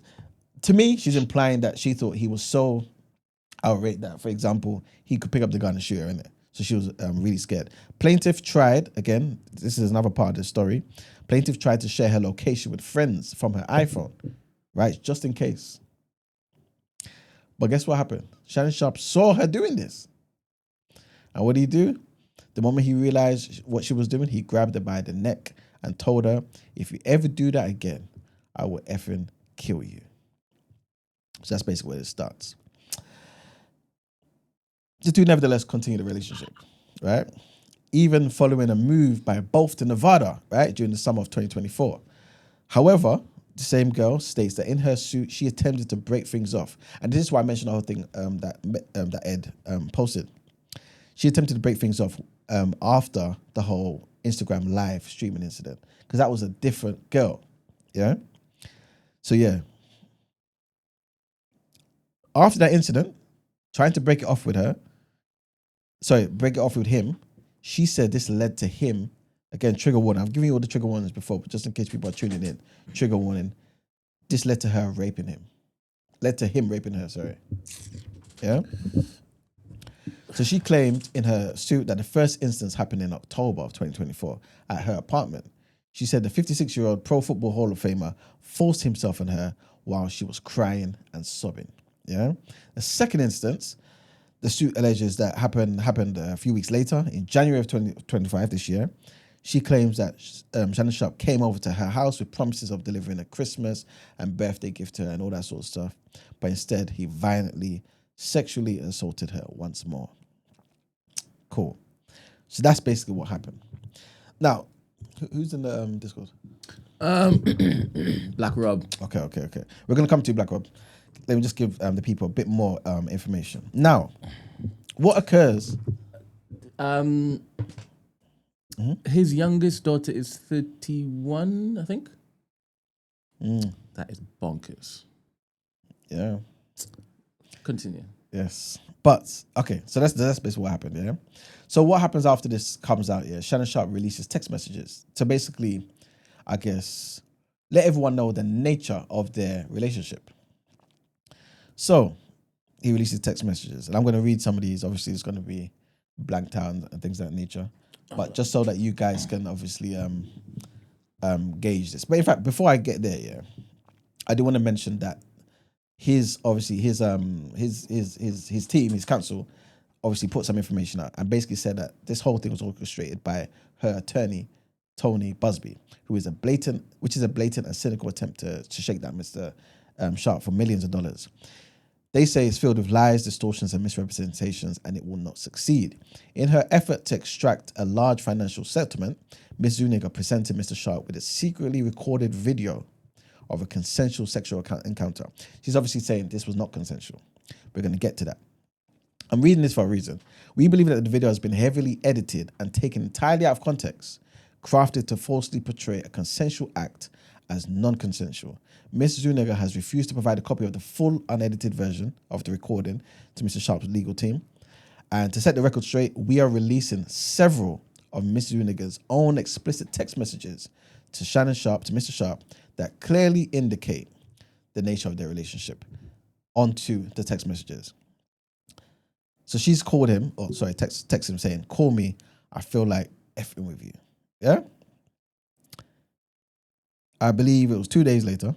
implying that she thought he was so outraged that, for example, he could pick up the gun and shoot her in it. So she was really scared. Plaintiff tried, again, this is another part of the story. Plaintiff tried to share her location with friends from her iPhone, right? Just in case. But guess what happened? Shannon Sharpe saw her doing this. And what did he do? The moment he realized what she was doing, he grabbed her by the neck and told her, if you ever do that again, I will effing kill you. So that's basically where it starts. The two nevertheless continue the relationship, right? Even following a move by both to Nevada, right, during the summer of 2024. However, the same girl states that in her suit, she attempted to break things off. And this is why I mentioned the whole thing that Ed posted. She attempted to break things off after the whole Instagram live streaming incident, because that was a different girl, yeah? So yeah. After that incident, trying to break it off with him, she said this led to him, again, trigger warning. I've given you all the trigger warnings before, but just in case people are tuning in, trigger warning. This led to her raping him. Led to him raping her, sorry. Yeah? So she claimed in her suit that the first instance happened in October of 2024 at her apartment. She said the 56-year-old Pro Football Hall of Famer forced himself on her while she was crying and sobbing. Yeah? The second instance, the suit alleges that happened a few weeks later, in January of 2025 this year. She claims that Shannon Sharpe came over to her house with promises of delivering a Christmas and birthday gift to her and all that sort of stuff. But instead, he violently, sexually assaulted her once more. Cool. So that's basically what happened. Now, who's in the Discord? Black Rob. Okay. We're going to come to Black Rob. Let me just give the people a bit more information. Now, what occurs? His youngest daughter is 31, I think. That is bonkers. Yeah. Continue. Yes. But, okay, so that's basically what happened, yeah? So what happens after this comes out, yeah? Shannon Sharpe releases text messages to basically, I guess, let everyone know the nature of their relationship. So he releases text messages, and I'm going to read some of these. Obviously, it's going to be blanked out and things of that nature, but just so that you guys can obviously gauge this. But in fact, before I get there, yeah, I do want to mention that his team, his counsel, obviously put some information out and basically said that this whole thing was orchestrated by her attorney, Tony Busby, which is a blatant and cynical attempt to shake down Mr. Sharpe for millions of dollars. They say it's filled with lies, distortions, and misrepresentations, and it will not succeed. In her effort to extract a large financial settlement, Ms. Zuniga presented Mr. Sharpe with a secretly recorded video of a consensual sexual encounter. She's obviously saying this was not consensual. We're going to get to that. I'm reading this for a reason. We believe that the video has been heavily edited and taken entirely out of context, crafted to falsely portray a consensual act as non-consensual. Ms. Zuniga has refused to provide a copy of the full unedited version of the recording to Mr. Sharpe's legal team. And to set the record straight, we are releasing several of Ms. Zuniga's own explicit text messages to Shannon Sharpe, to Mr. Sharpe, that clearly indicate the nature of their relationship onto the text messages. So she's called him, text him saying, call me, I feel like effing with you. Yeah? I believe it was 2 days later.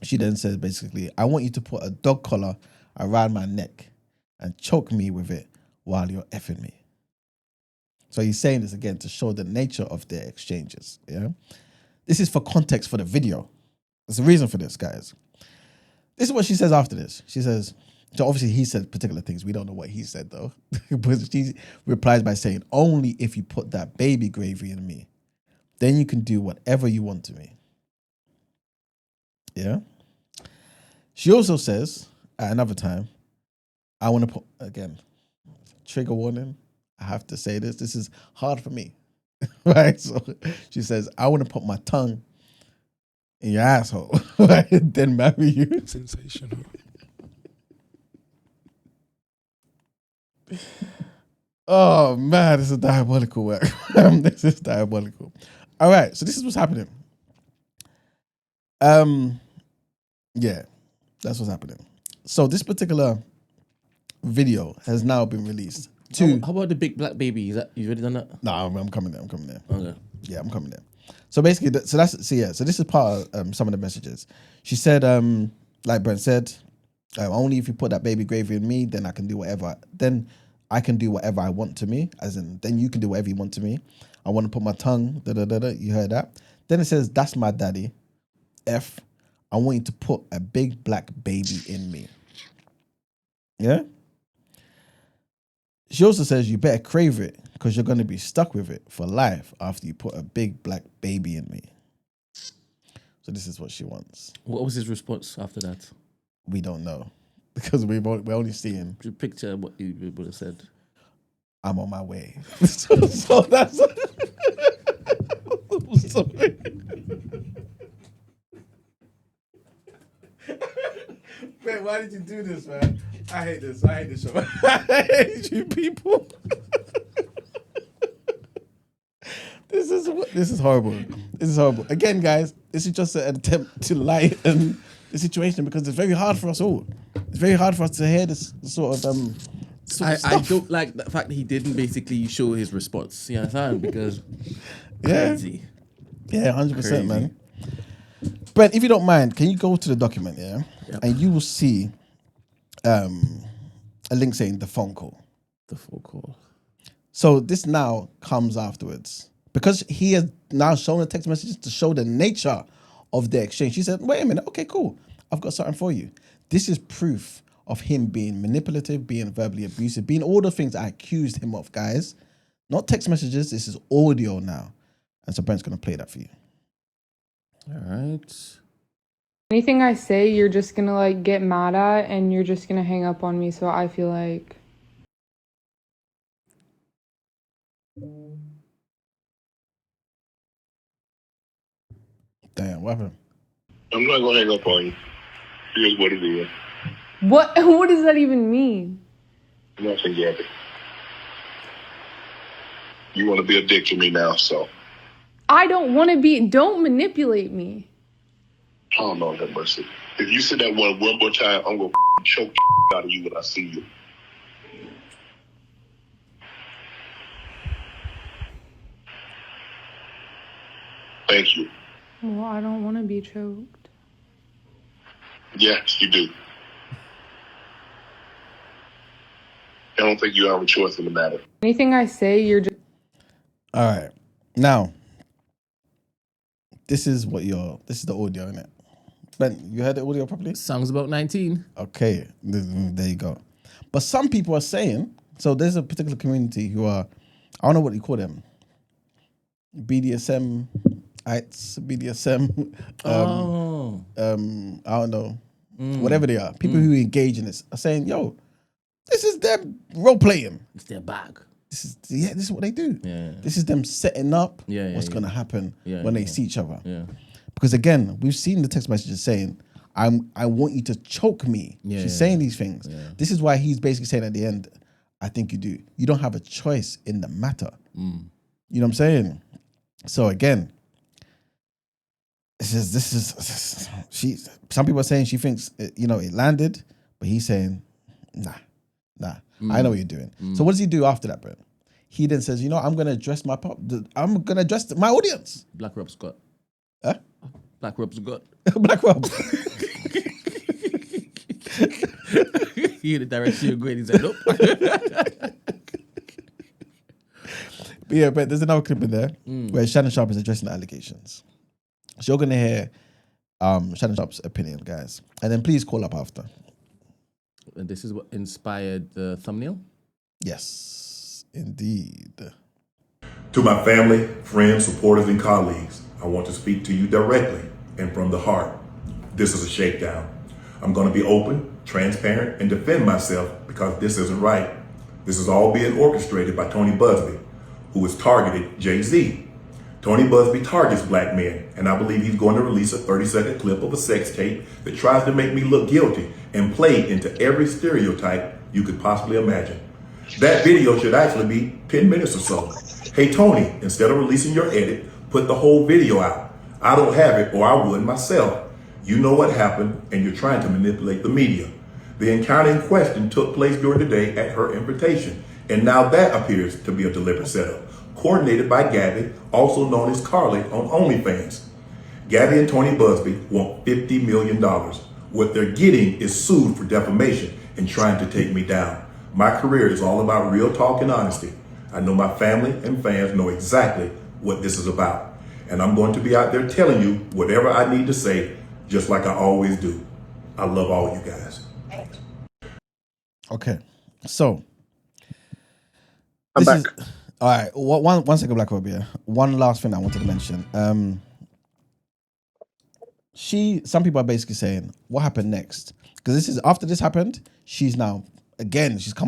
She then says basically, I want you to put a dog collar around my neck and choke me with it while you're effing me. So he's saying this again to show the nature of their exchanges. Yeah? This is for context for the video. There's a reason for this, guys. This is what she says after this. She says, so obviously he said particular things. We don't know what he said though. But she replies by saying, only if you put that baby gravy in me, then you can do whatever you want to me. Yeah. She also says at another time, I want to put, again, trigger warning. I have to say this. This is hard for me. Right? So she says, I want to put my tongue in your asshole. Right? Then marry you. Sensational. Oh man, this is diabolical work. This is diabolical. All right, so this is what's happening. Yeah, that's what's happening. So this particular video has now been released. How about the big black baby? Is that you already done that? No, I'm coming there. Okay. Yeah, I'm coming there. So basically, so this is part of some of the messages. She said, like Brent said, only if you put that baby gravy in me, then I can do whatever. Then I can do whatever I want to me, as in, then you can do whatever you want to me. I want to put my tongue, you heard that. Then it says, that's my daddy. F, I want you to put a big black baby in me. Yeah? She also says, you better crave it because you're going to be stuck with it for life after you put a big black baby in me. So this is what she wants. What was his response after that? We don't know because we're only seeing. Could you picture what he would have said? I'm on my way. so that's. Sorry. Man, why did you do this, man? I hate this. I hate this show. I hate you people. This is horrible. This is horrible. Again, guys, this is just an attempt to lighten the situation because it's very hard for us all. It's very hard for us to hear this sort of I don't like the fact that he didn't basically show his response. You understand? Because crazy. Yeah, 100%, man. Brent, if you don't mind, can you go to the document, yeah? Yep. And you will see a link saying the phone call. The phone call. So this now comes afterwards. Because he has now shown the text messages to show the nature of the exchange. She said, wait a minute, okay, cool. I've got something for you. This is proof of him being manipulative, being verbally abusive, being all the things I accused him of, guys. Not text messages, this is audio now. And so Brent's going to play that for you. All right. Anything I say, you're just going to like get mad at and you're just going to hang up on me. So I feel like... Damn, what happened? I'm not going to hang up on you. Here's what it is. What does that even mean? Nothing yet. You want to be a dick to me now, so. I don't want to be... Don't manipulate me. Oh, Lord have mercy. If you say that one more time, I'm going to choke out of you when I see you. Thank you. Well, I don't want to be choked. Yes, you do. I don't think you have a choice in the matter. Anything I say, you're just... All right. Now, this is the audio, innit? Brent, you heard the audio properly? Sounds about 19. Okay, there you go. But some people are saying, so there's a particular community who are, I don't know what you call them, BDSM, BDSM, I don't know, whatever they are. People who engage in this are saying, yo, this is them role playing. It's their bag. This is what they do. Yeah. This is them setting up what's going to happen when they see each other. Yeah. Because again, we've seen the text messages saying, I want you to choke me. She's saying these things. Yeah. This is why he's basically saying at the end, I think you do. You don't have a choice in the matter. You know what I'm saying? So again, this is some people are saying she thinks it landed, but he's saying, nah. I know what you're doing. So what does he do after that, Brent? He then says, I'm going to address my my audience. Black Rob Scott. Huh? Black Rob Scott. Black Rob. He had the direction you're going. He said, nope. But yeah, but there's another clip in there where Shannon Sharpe is addressing the allegations. So you're going to hear Shannon Sharpe's opinion, guys. And then please call up after. And this is what inspired the thumbnail? Yes, indeed. To my family, friends, supporters, and colleagues, I want to speak to you directly and from the heart. This is a shakedown. I'm going to be open, transparent, and defend myself because this isn't right. This is all being orchestrated by Tony Busby, who has targeted Jay-Z. Tony Busby targets black men, and I believe he's going to release a 30-second clip of a sex tape that tries to make me look guilty and play into every stereotype you could possibly imagine. That video should actually be 10 minutes or so. Hey Tony, instead of releasing your edit, put the whole video out. I don't have it, or I would myself. You know what happened, and you're trying to manipulate the media. The encounter in question took place during the day at her invitation, and now that appears to be a deliberate setup, coordinated by Gabby, also known as Carly on OnlyFans. Gabby and Tony Busby want $50 million. What they're getting is sued for defamation and trying to take me down. My career is all about real talk and honesty. I know my family and fans know exactly what this is about. And I'm going to be out there telling you whatever I need to say, just like I always do. I love all you guys. Okay, so I'm back. All right, one second, Black Rob, yeah. One last thing I wanted to mention. Some people are basically saying, what happened next? Because after this happened, she's come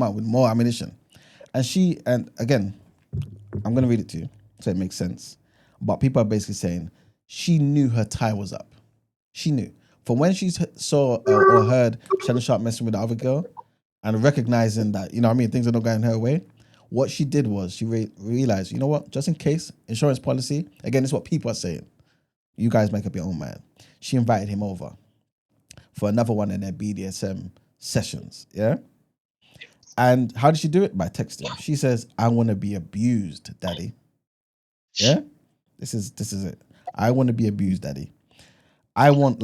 out with more ammunition. And again, I'm going to read it to you so it makes sense. But people are basically saying she knew her tie was up. She knew. From when she saw or heard Shannon Sharpe messing with the other girl and recognizing that, things are not going her way, what she did was she realized, you know what, just in case, insurance policy, again, it's what people are saying. You guys make up your own mind. She invited him over for another one in their BDSM sessions, yeah? And how did she do it? By texting. She says, I want to be abused, daddy. Yeah? This is it. I want to be abused, daddy. I want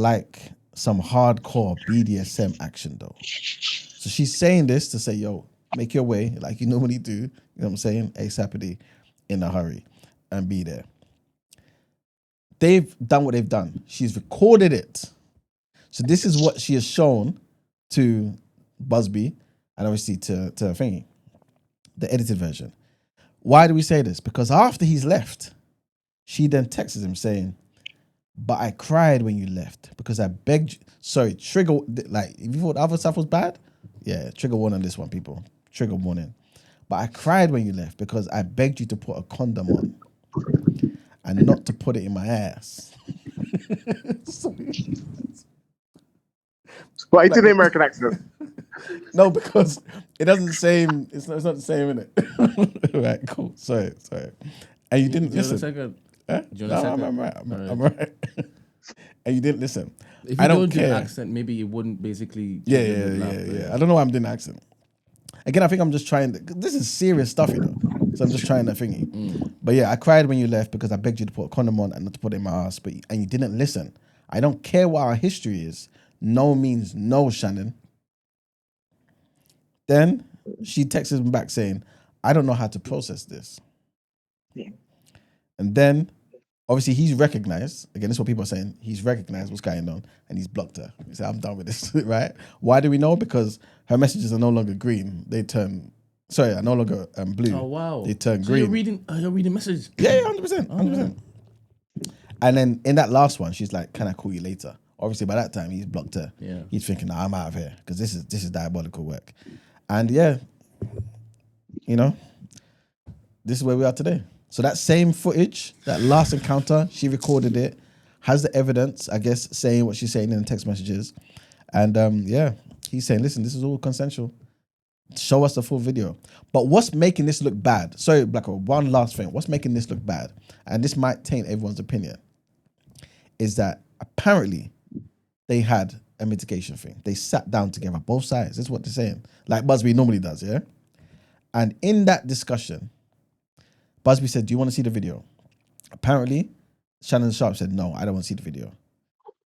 some hardcore BDSM action though. So she's saying this to say, yo, make your way like you normally do. You know what I'm saying? ASAPity, in a hurry, and be there. They've done what they've done. She's recorded it. So this is what she has shown to Busby and obviously to Thingy, the edited version. Why do we say this? Because after he's left, she then texts him saying, but I cried when you left because I begged you. Sorry, trigger, if you thought other stuff was bad, yeah, trigger warning on this one, people. Trigger warning. But I cried when you left because I begged you to put a condom on and not to put it in my ass. Why you do the American accent? No, because it doesn't seem, it's not the same, innit? Right, cool. Sorry. And you didn't listen. Huh? I'm right. And you didn't listen. If you don't do an accent, maybe it wouldn't basically. Yeah. I don't know why I'm doing an accent. Again, I think I'm just trying. This is serious stuff, So I'm just trying that thingy. But yeah, I cried when you left because I begged you to put a condom on and not to put it in my ass. And you didn't listen. I don't care what our history is. No means no, Shannon. Then she texts him back saying, I don't know how to process this. Yeah. And then Obviously, he's recognized. Again, this is what people are saying. He's recognized what's going on, and he's blocked her. He said, "I'm done with this." Right? Why do we know? Because her messages are no longer green. They turn. Sorry, are no longer blue. Oh wow! They turn So green. You're reading messages. Yeah, 100%. And then in that last one, she's like, "Can I call you later?" Obviously, by that time, he's blocked her. Yeah. He's thinking, "Nah, I'm out of here because this is diabolical work." And yeah, this is where we are today. So that same footage, that last encounter, she recorded it, has the evidence, I guess, saying what she's saying in the text messages. And he's saying, listen, this is all consensual. Show us the full video. But what's making this look bad? Sorry, Blacko, one last thing. What's making this look bad? And this might taint everyone's opinion. Is that apparently they had a mitigation thing. They sat down together, both sides. That's what they're saying. Like Busby normally does, yeah? And in that discussion, Busby said, do you want to see the video? Apparently, Shannon Sharpe said, no, I don't want to see the video.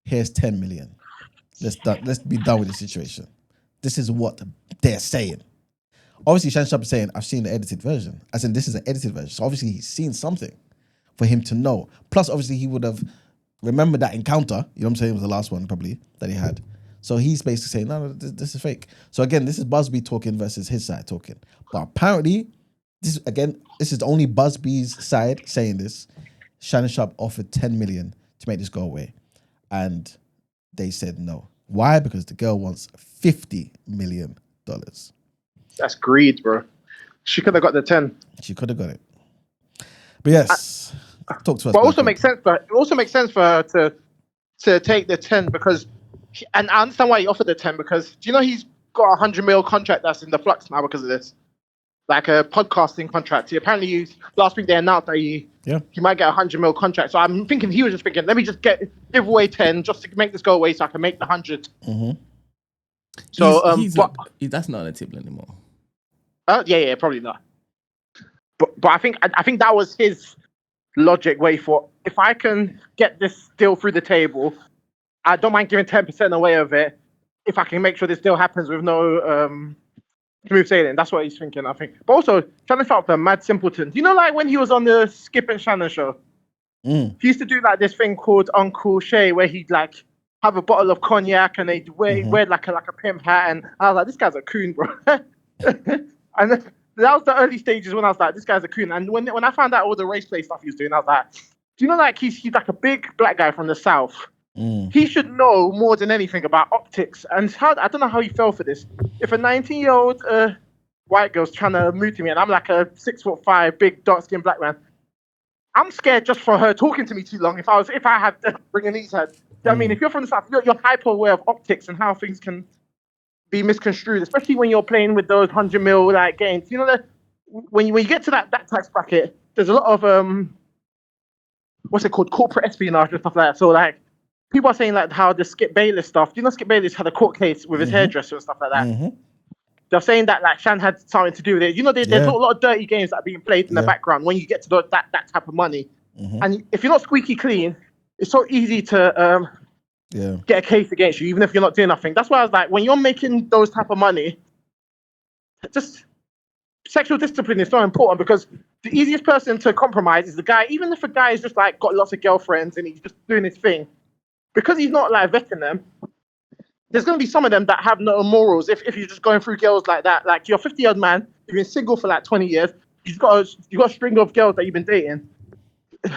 Here's 10 million. Let's be done with the situation. This is what they're saying. Obviously, Shannon Sharpe is saying, I've seen the edited version. I said, this is an edited version. So obviously, he's seen something for him to know. Plus, obviously, he would have remembered that encounter. You know what I'm saying? It was the last one, probably, that he had. So he's basically saying, no, this is fake. So again, this is Busby talking versus his side talking. But apparently, this is only Busby's side saying this. Shannon Sharpe offered 10 million to make this go away. And they said no. Why? Because the girl wants $50 million. That's greed, bro. She could have got the 10. She could have got it. But yes, talk to us. But also makes sense for her. It also makes sense for her to take the 10 because, and I understand why he offered the 10 because do you know he's got a $100 million contract that's in the flux now because of this, like a podcasting contract. Apparently, last week they announced that he might get a $100 million contract. So I'm thinking he was just thinking, let me just give away 10 just to make this go away so I can make the 100. Mm-hmm. So that's not on the table anymore. Yeah, probably not. But I think that was his logic way for if I can get this deal through the table, I don't mind giving 10% away of it if I can make sure this deal happens with no smooth sailing. That's what he's thinking, I think. But also, Shannon Sharpe, mad simpleton. You know, like when he was on the Skip and Shannon show, he used to do like this thing called Uncle Shay, where he'd like have a bottle of cognac and they'd wear like a pimp hat, and I was like, this guy's a coon, bro. And that was the early stages when I was like, this guy's a coon. And when I found out all the race play stuff he was doing, I was like, do you know, like he's like a big black guy from the South. He should know more than anything about optics. And I don't know how he fell for this. If a 19-year-old white girl's trying to move to me and I'm like a 6'5", big dark-skinned black man, I'm scared just for her talking to me too long. If I had to bring a niece head. I mean, if you're from the South, you're hyper aware of optics and how things can be misconstrued, especially when you're playing with those 100 mil like games. You know that when you get to that tax bracket, there's a lot of what's it called, corporate espionage and stuff like that. So like people are saying like how the Skip Bayless stuff. Do you know Skip Bayless had a court case with his hairdresser and stuff like that? They're saying that like Shan had something to do with it. You know, there's a lot of dirty games that are being played in the background when you get to that type of money. And if you're not squeaky clean, it's so easy to get a case against you, even if you're not doing nothing. That's why I was like, when you're making those type of money, just sexual discipline is so important because the easiest person to compromise is the guy, even if a guy is just like got lots of girlfriends and he's just doing his thing, because he's not like vetting them. There's going to be some of them that have no morals if you're just going through girls like that. Like you're a 50-year-old man, you've been single for like 20 years, you've got a string of girls that you've been dating.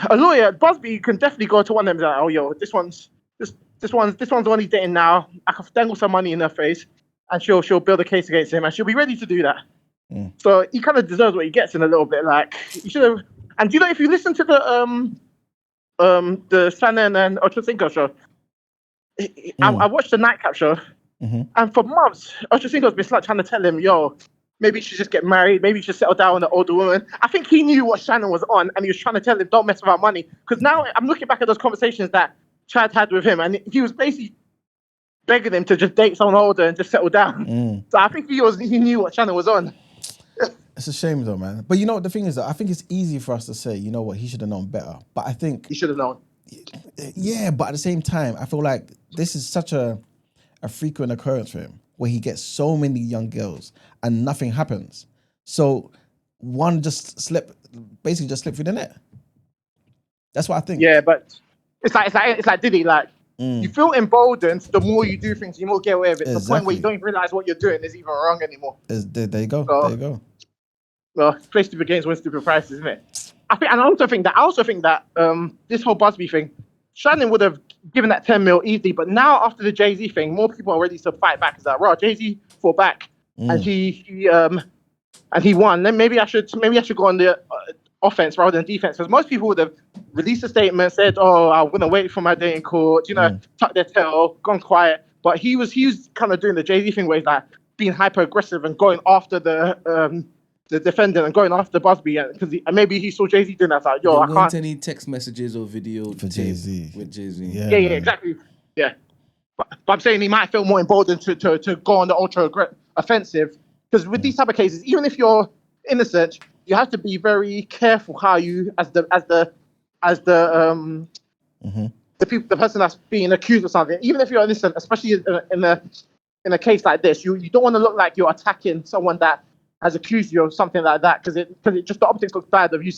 A lawyer, Busby, can definitely go to one of them and be like, oh, yo, this one's the one he's dating now. I can dangle some money in her face and she'll build a case against him and she'll be ready to do that. So he kind of deserves what he gets in a little bit. Like he should have. And you know, if you listen to the Shannon and Ochocinco show, I watched the Nightcap show, and for months Ochocinco's been trying to tell him, yo, maybe you should just get married, maybe you should settle down with an older woman. I think he knew what Shannon was on, and he was trying to tell him, don't mess with our money. Because now I'm looking back at those conversations that Chad had with him, and he was basically begging him to just date someone older and just settle down. So I think he knew what Shannon was on. It's a shame though, man. But you know what the thing is, though? I think it's easy for us to say, you know what, he should have known better. But I think he should have known. Yeah, but at the same time, I feel like this is such a frequent occurrence for him, where he gets so many young girls and nothing happens. So one basically just slipped through the net. That's what I think. Yeah, but it's like Diddy. Like you feel emboldened. The more you do things, you more get away with it. To the point where you don't even realize what you're doing is even wrong anymore. There you go. So, there you go. Well, play stupid games, win stupid prizes, isn't it? I also think that this whole Busby thing, Shannon would have given that 10 mil easily, but now after the Jay-Z thing, more people are ready to fight back. Is that right? Jay-Z fought back, and he won. Then maybe I should go on the offense rather than defense, because most people would have released a statement, said, "Oh, I'm gonna wait for my day in court," tuck their tail, gone quiet. But he was kind of doing the Jay-Z thing where he's like being hyper aggressive and going after the defendant and going after Busby, because maybe he saw Jay-Z doing that. Like, yo, There I can't. weren't any text messages or video for Jay-Z with Jay-Z. Yeah, exactly. Yeah, but I'm saying he might feel more emboldened to go on the ultra offensive, because with these type of cases, even if you're innocent, you have to be very careful how you, the person that's being accused of something, even if you're innocent, especially in a case like this, you don't want to look like you're attacking someone that has accused you of something like that, because it just the optics looks bad of you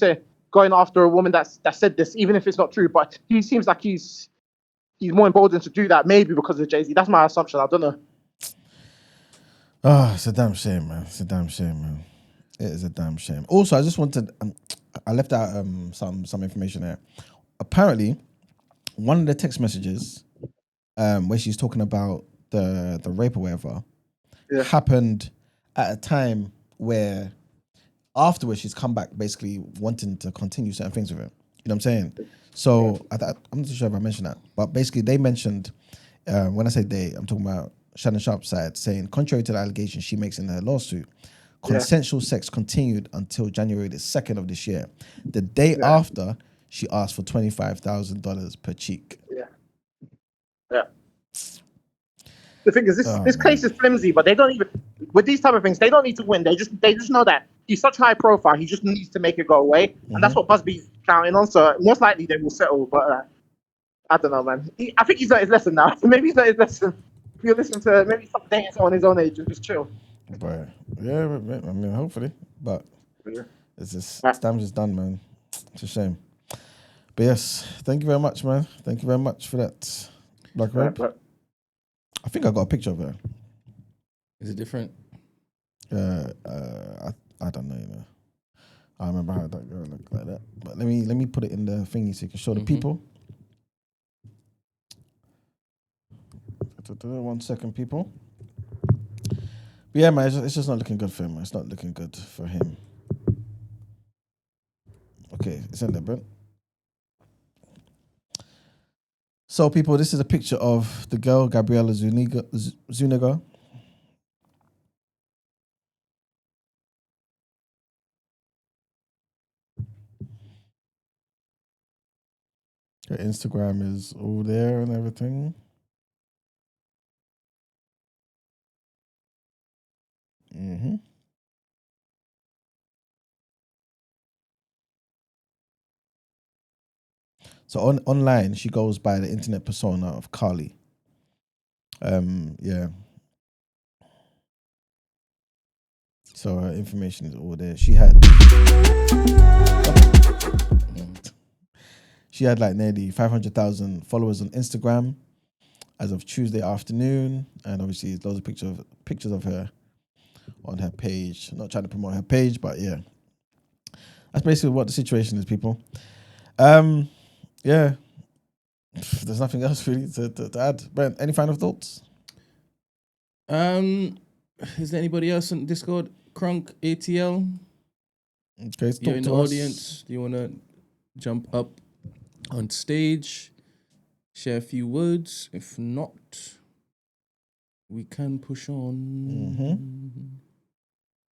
going after a woman that said this, even if it's not true. But he seems like he's more emboldened to do that, maybe because of Jay-Z. That's my assumption. I don't know. Oh, it's a damn shame, man. It is a damn shame. Also, I just wanted, I left out some information there. Apparently, one of the text messages where she's talking about the rape or whatever happened at a time where afterwards she's come back basically wanting to continue certain things with him. You know what I'm saying? So I'm not sure if I mentioned that, but basically they mentioned, when I say they, I'm talking about Shannon Sharpe's side, saying contrary to the allegations she makes in her lawsuit, consensual sex continued until January the 2nd of this year. The day after, she asked for $25,000 per cheek. Yeah. The thing is, this case is flimsy, but they don't even, with these type of things, they don't need to win. They just know that he's such high profile. He just needs to make it go away, and that's what Busby's counting on. So most likely they will settle. But I don't know, man. I think he's learned his lesson now. Maybe he's learned his lesson. If you listen to, maybe stop dating someone his own age and just chill. But yeah, I mean, hopefully, but it's just damage is done, man. It's a shame. But yes, thank you very much, man. Thank you very much for that, Black Rob. I think I got a picture of her. Is it different? I don't know, you know. I remember how that girl looked like that. But let me put it in the thingy so you can show the people. 1 second, people. But yeah, man, it's just not looking good for him. It's not looking good for him. Okay, it's in there, Brent. So, people, this is a picture of the girl, Gabriella Zuniga. Her Instagram is all there and everything. So online, she goes by the internet persona of Carly. Yeah. So her information is all there. She had like nearly 500,000 followers on Instagram as of Tuesday afternoon, and obviously there's loads of pictures of her on her page. I'm not trying to promote her page, but yeah, that's basically what the situation is, people. Yeah, there's nothing else really to add. Brent, any final thoughts? Is there anybody else on Discord? Crunk ATL. Okay, you're in the audience. Do you want to jump up on stage, share a few words? If not, we can push on.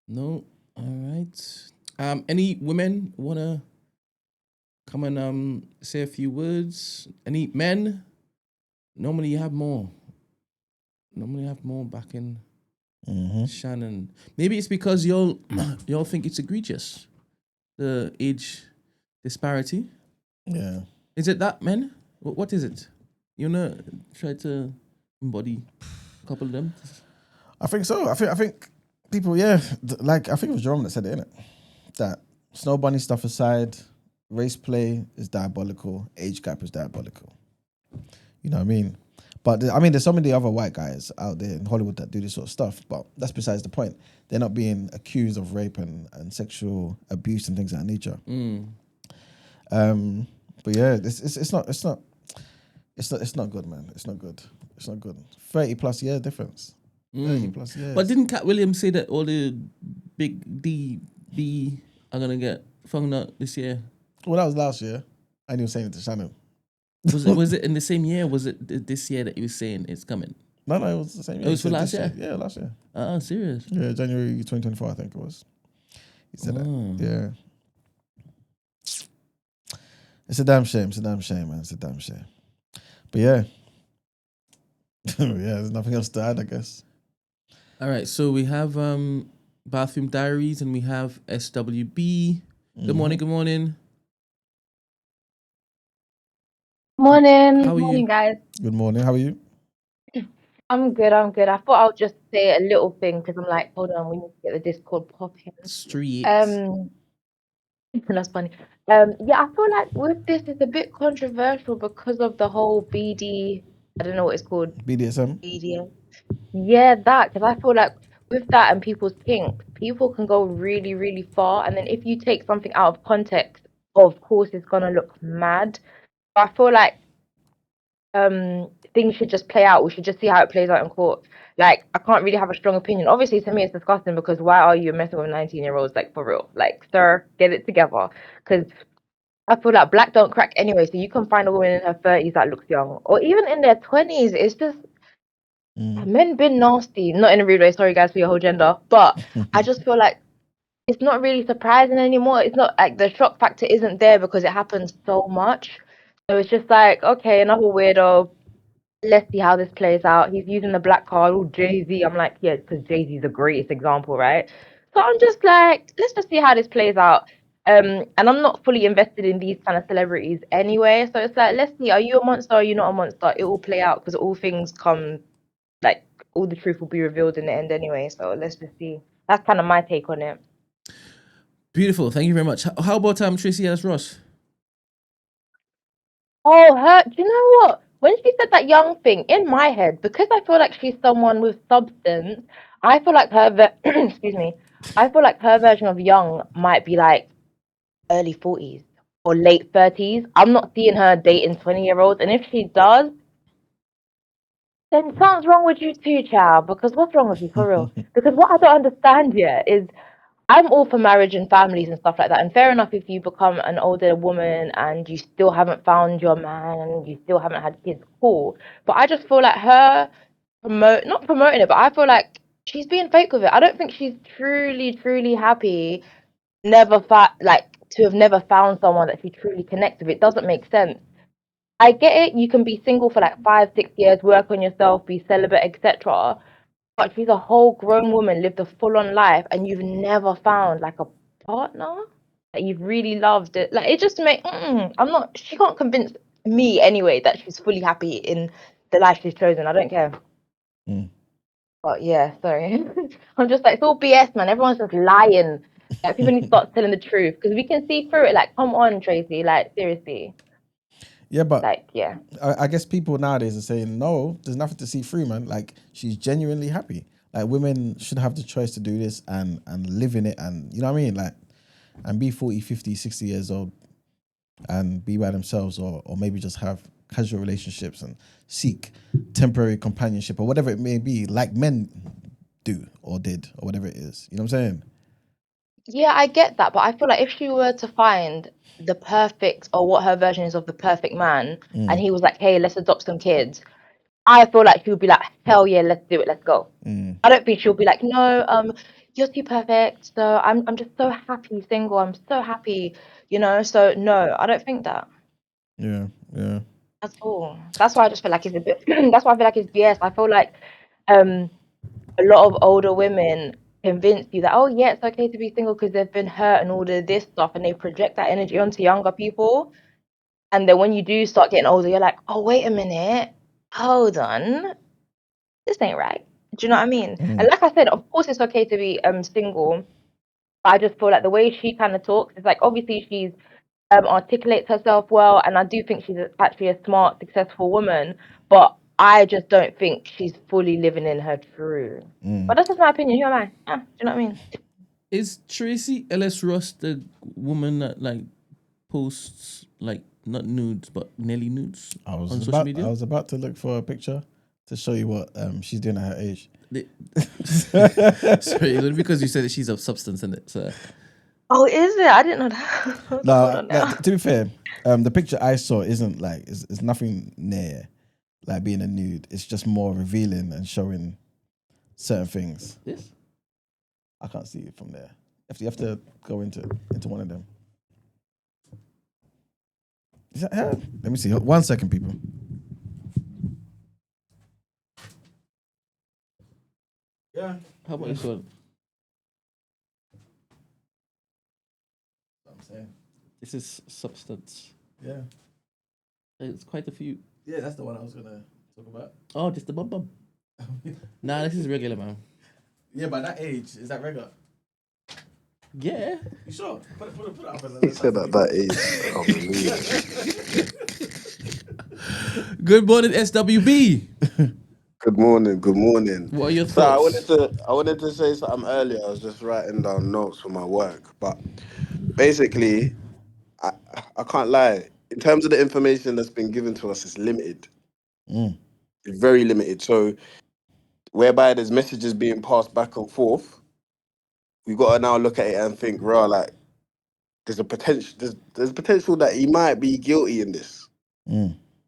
No, all right. Any women wanna come and say a few words? Any men? Normally you have more. Back in Shannon. Maybe it's because y'all think it's egregious, the age disparity. Yeah. Is it that, men? What is it? You wanna try to embody a couple of them? I think so. I think people, yeah, like I think it was Jerome that said it, innit? That Snow Bunny stuff aside, race play is diabolical. Age gap is diabolical. You know what I mean? But I mean, there's so many other white guys out there in Hollywood that do this sort of stuff. But that's besides the point. They're not being accused of rape and sexual abuse and things of that nature. But yeah, it's not good, man. It's not good. It's not good. 30+ year difference. 30+ years. But didn't Cat Williams say that all the big B are gonna get found out this year? Well, that was last year. I knew saying it to Shannon. Was it in the same year? Was it this year that he was saying it's coming? No, it was the same year. It was for last year? Yeah, last year. Oh, serious? Yeah, January 2024, I think it was. He said that. Yeah. It's a damn shame. It's a damn shame, man. It's a damn shame. But yeah. Yeah, there's nothing else to add, I guess. All right, so we have Bathroom Diaries and we have SWB. Good morning, good morning. Morning. How are Morning, you? guys. Good morning. How are you? I'm good. I'm good. I thought I'll just say a little thing because I'm like, hold on, we need to get the Discord popping. Streets. That's funny. Yeah, I feel like with this, it's a bit controversial because of the whole BD. I don't know what it's called. BDSM? BDM. Yeah, that. Because I feel like with that and people's kinks, people can go really, really far. And then if you take something out of context, of course, it's gonna look mad. But I feel like things should just play out. We should just see how it plays out in court. Like, I can't really have a strong opinion. Obviously, to me, it's disgusting because why are you messing with 19-year-olds? Like, for real. Like, sir, get it together. Because I feel like black don't crack anyway. So you can find a woman in her 30s that looks young, or even in their 20s. It's just men been nasty. Not in a rude way. Sorry, guys, for your whole gender. But I just feel like it's not really surprising anymore. It's not like the shock factor isn't there because it happens so much. So it's just like, okay, another weirdo. Let's see how this plays out. He's using the black card, oh Jay-Z. I'm like, yeah, because Jay-Z's the greatest example, right? So I'm just like, let's just see how this plays out. And I'm not fully invested in these kind of celebrities anyway. So it's like, let's see, are you a monster? Or are you not a monster? It will play out because all things come, like, all the truth will be revealed in the end anyway. So let's just see. That's kind of my take on it. Beautiful. Thank you very much. How about Tracy Ellis Ross? Oh, her. Do you know what? When she said that young thing, in my head, because I feel like she's someone with substance, I feel like excuse me, I feel like her version of young might be like early 40s or late 30s. I'm not seeing her dating 20-year-olds, and if she does, then something's wrong with you too, child. Because what's wrong with you, for real? Because what I don't understand here is I'm all for marriage and families and stuff like that. And fair enough if you become an older woman and you still haven't found your man and you still haven't had kids, cool. But I just feel like her not promoting it, but I feel like she's being fake with it. I don't think she's truly happy. To have never found someone that she truly connects with. It doesn't make sense. I get it. You can be single for like 5-6 years, work on yourself, be celibate, etc. But she's a whole grown woman, lived a full-on life, and you've never found like a partner that you've really loved. It like it just make. I'm not. She can't convince me anyway that she's fully happy in the life she's chosen. I don't care. But yeah, sorry. I'm just like it's all BS, man. Everyone's just lying. Like people need to start telling the truth because we can see through it. Like, come on, Tracy. Like seriously. Yeah, but like, yeah. I guess people nowadays are saying, no, there's nothing to see through, man. Like, she's genuinely happy. Like, women should have the choice to do this and live in it and, you know what I mean? Like, and be 40, 50, 60 years old and be by themselves or maybe just have casual relationships and seek temporary companionship or whatever it may be, like men do or did or whatever it is. You know what I'm saying? Yeah, I get that, but I feel like if she were to find the perfect or what her version is of the perfect man, and he was like, "Hey, let's adopt some kids," I feel like she would be like, "Hell yeah, let's do it, let's go." I don't think she'll be like, "No, you're too perfect, so I'm just so happy single. I'm so happy, you know." So no, I don't think that Yeah. at all. That's why I just feel like it's a bit. That's why I feel like it's BS. I feel like a lot of older women convince you that, oh yeah, it's okay to be single because they've been hurt and all of this stuff, and they project that energy onto younger people. And then when you do start getting older, you're like, oh wait a minute, hold on, this ain't right. Do you know what I mean? And like I said, of course it's okay to be single, but I just feel like the way she kind of talks, it's like obviously she's articulates herself well, and I do think she's actually a smart, successful woman. But I just don't think she's fully living in her truth. But that's just my opinion. Who am I? Do you know what I mean? Is Tracy Ellis Ross the woman that like posts like not nudes but nearly nudes on social media? I was about to look for a picture to show you what she's doing at her age. Sorry, it's only because you said that she's of substance in it. So Oh, is it? I didn't know that. What's going on now? To be fair, the picture I saw isn't like it's nothing near like being a nude. It's just more revealing and showing certain things. This? I can't see it from there. You have to go into one of them. Is that her? Let me see. 1 second, people. Yeah. How about this one? I'm saying. This is substance. Yeah. It's quite a few. Yeah, that's the one I was gonna talk about. Oh, just the bum bum. Nah, this is regular, man. Yeah, by that age, is that regular? Yeah. You sure? Put it up. He said at that age. Good morning, SWB. Good morning. Good morning. What are your So I thoughts? wanted to say something earlier. I was just writing down notes for my work, but basically, I can't lie. In terms of the information that's been given to us, it's limited. It's very limited. So whereby there's messages being passed back and forth, we got to now look at it and think, raw, like there's a potential. There's potential that he might be guilty in this.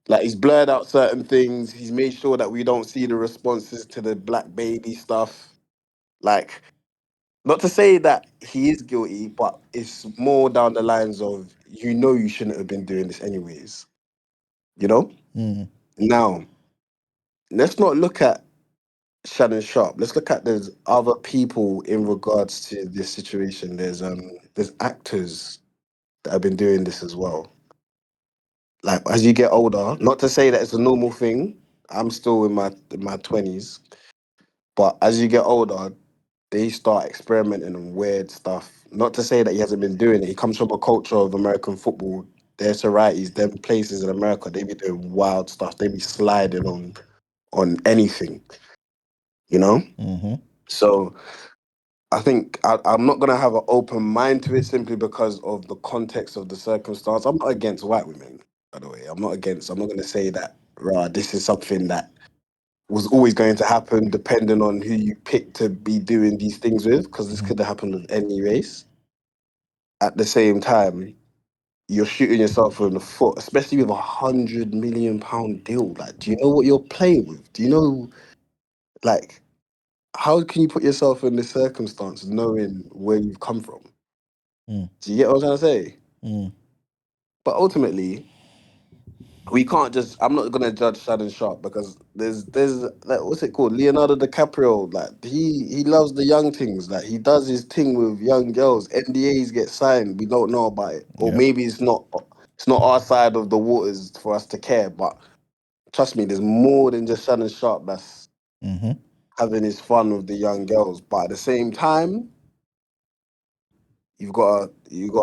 Like he's blurred out certain things. He's made sure that we don't see the responses to the black baby stuff. Like, not to say that he is guilty, but it's more down the lines of you shouldn't have been doing this anyways. You know. Now, let's not look at Shannon Sharpe. Let's look at there's other people in regards to this situation. There's actors that have been doing this as well. Like as you get older, not to say that it's a normal thing. I'm still in my 20s, but as you get older, they start experimenting on weird stuff. Not to say that he hasn't been doing it. He comes from a culture of American football. Their sororities, them places in America, they be doing wild stuff. They be sliding on anything, you know. So I think I'm not gonna have an open mind to it simply because of the context of the circumstance. I'm not against white women, by the way. I'm not gonna say that this is something that was always going to happen, depending on who you pick to be doing these things with, because this could have happened with any race. At the same time, you're shooting yourself in the foot, especially with £100 million deal. Like, do you know what you're playing with? Do you know, like, how can you put yourself in this circumstance knowing where you've come from? Do you get what I'm trying to say? But ultimately, we can't just. I'm not gonna judge Shannon Sharpe because there's like what's it called, Leonardo DiCaprio. Like he loves the young things. Like he does his thing with young girls. NDAs get signed. We don't know about it, or maybe it's not our side of the waters for us to care. But trust me, there's more than just Shannon Sharpe that's having his fun with the young girls. But at the same time, you gotta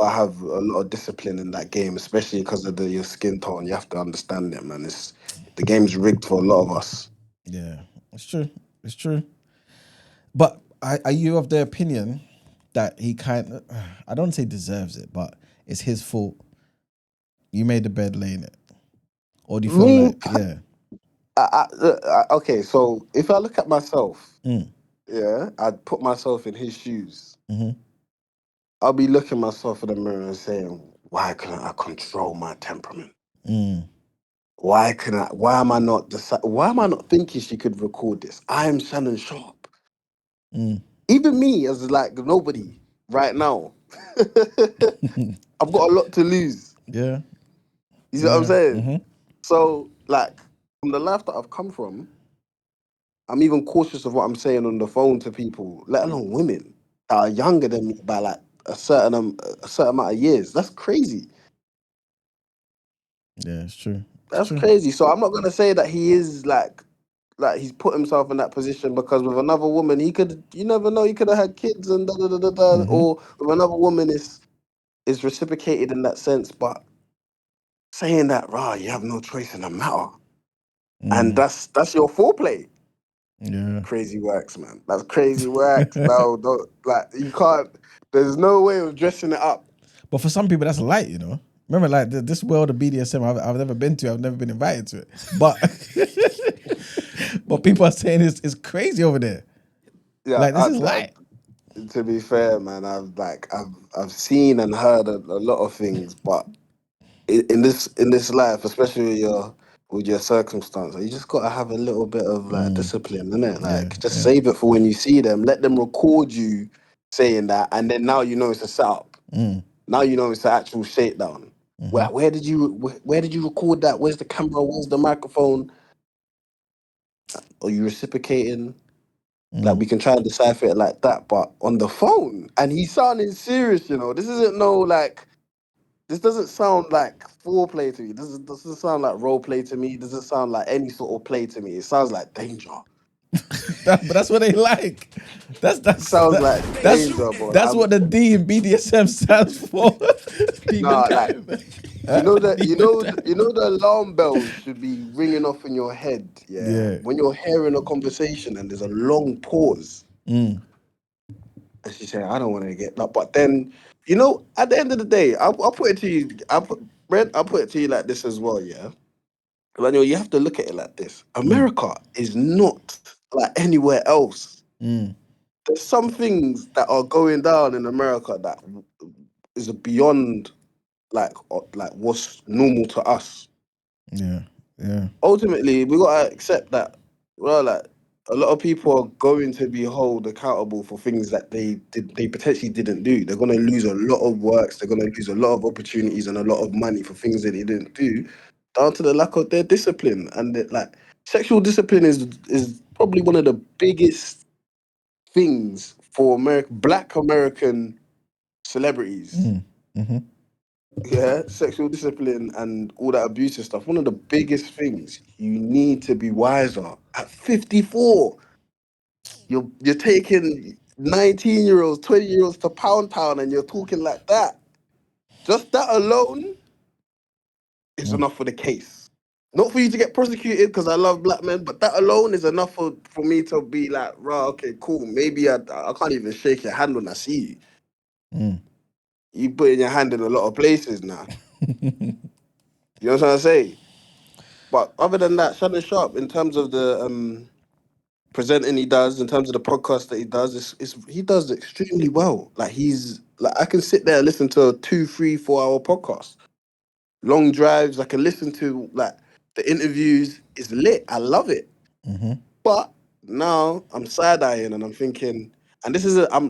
have a lot of discipline in that game, especially because of your skin tone. You have to understand it, man. The game's rigged for a lot of us. Yeah, it's true. It's true. But are you of the opinion that he I don't say deserves it, but it's his fault? You made the bed, laying it, or do you feel like Okay, so if I look at myself, I'd put myself in his shoes. I'll be looking myself in the mirror and saying, why couldn't I control my temperament? Why am I not thinking she could record this? I'm Shannon Sharpe. Even me as like nobody right now. I've got a lot to lose. Yeah. You see what I'm saying? So like from the life that I've come from, I'm even cautious of what I'm saying on the phone to people, let alone women that are younger than me by like a certain amount of years. That's crazy. Yeah, it's true. That's crazy. So I'm not gonna say that he is like he's put himself in that position because with another woman you never know, he could have had kids and or with another woman is reciprocated in that sense, but saying that, rah, you have no choice in the matter, and that's your foreplay. Yeah. Crazy works, man. That's crazy works. No, don't, like, you can't. There's no way of dressing it up. But for some people, that's light, you know. Remember, like this world of BDSM, I've never been to. I've never been invited to it. But but people are saying it's crazy over there. Yeah, Like this is light. to be fair, man, I've seen and heard a lot of things, but in this life, especially with your circumstance, you just gotta have a little bit of like discipline, innit? Like just save it for when you see them. Let them record you saying that, and then now you know it's a setup. Now you know it's an actual shakedown. Where did you record that? Where's the camera? Where's the microphone? Are you reciprocating? Like we can try and decipher it like that, but on the phone, and he's sounding serious. You know, this isn't no like. This doesn't sound like foreplay to me. This doesn't sound like role play to me. It doesn't sound like any sort of play to me. It sounds like danger. But that's what they like. Sounds like danger, bro. That's what the D in BDSM stands for. Demon Nah, like time. you know that you know the alarm bells should be ringing off in your head. Yeah, when you're hearing a conversation and there's a long pause, and she's saying, "I don't want to get that," but then you know, at the end of the day, I'll put it to you. Brent, I'll put it to you like this as well. Yeah. Manuel, you have to look at it like this. America is not like anywhere else. There's some things that are going down in America that is beyond like what's normal to us. Yeah. Ultimately, we gotta accept that. Well, like a lot of people are going to be held accountable for things that they potentially didn't do. They're gonna lose a lot of works. They're gonna lose a lot of opportunities and a lot of money for things that they didn't do, down to the lack of their discipline. And like sexual discipline is probably one of the biggest things for Black American celebrities. Yeah, sexual discipline and all that abusive stuff. One of the biggest things, you need to be wiser. At 54, you're taking 19-year-olds, 20-year-olds to Pound Town and you're talking like that. Just that alone is enough for the case. Not for you to get prosecuted because I love black men, but that alone is enough for me to be like, right, okay, cool. Maybe I can't even shake your hand when I see you. You putting your hand in a lot of places now. You know what I'm trying to say? But other than that, Shannon Sharpe, in terms of the presenting he does, in terms of the podcast that he does, he does extremely well. Like he's like I can sit there and listen to a 2, 3, 4 hour podcast. Long drives, I can listen to like the interviews. It's lit. I love it. But now I'm side eyeing and I'm thinking, and this is I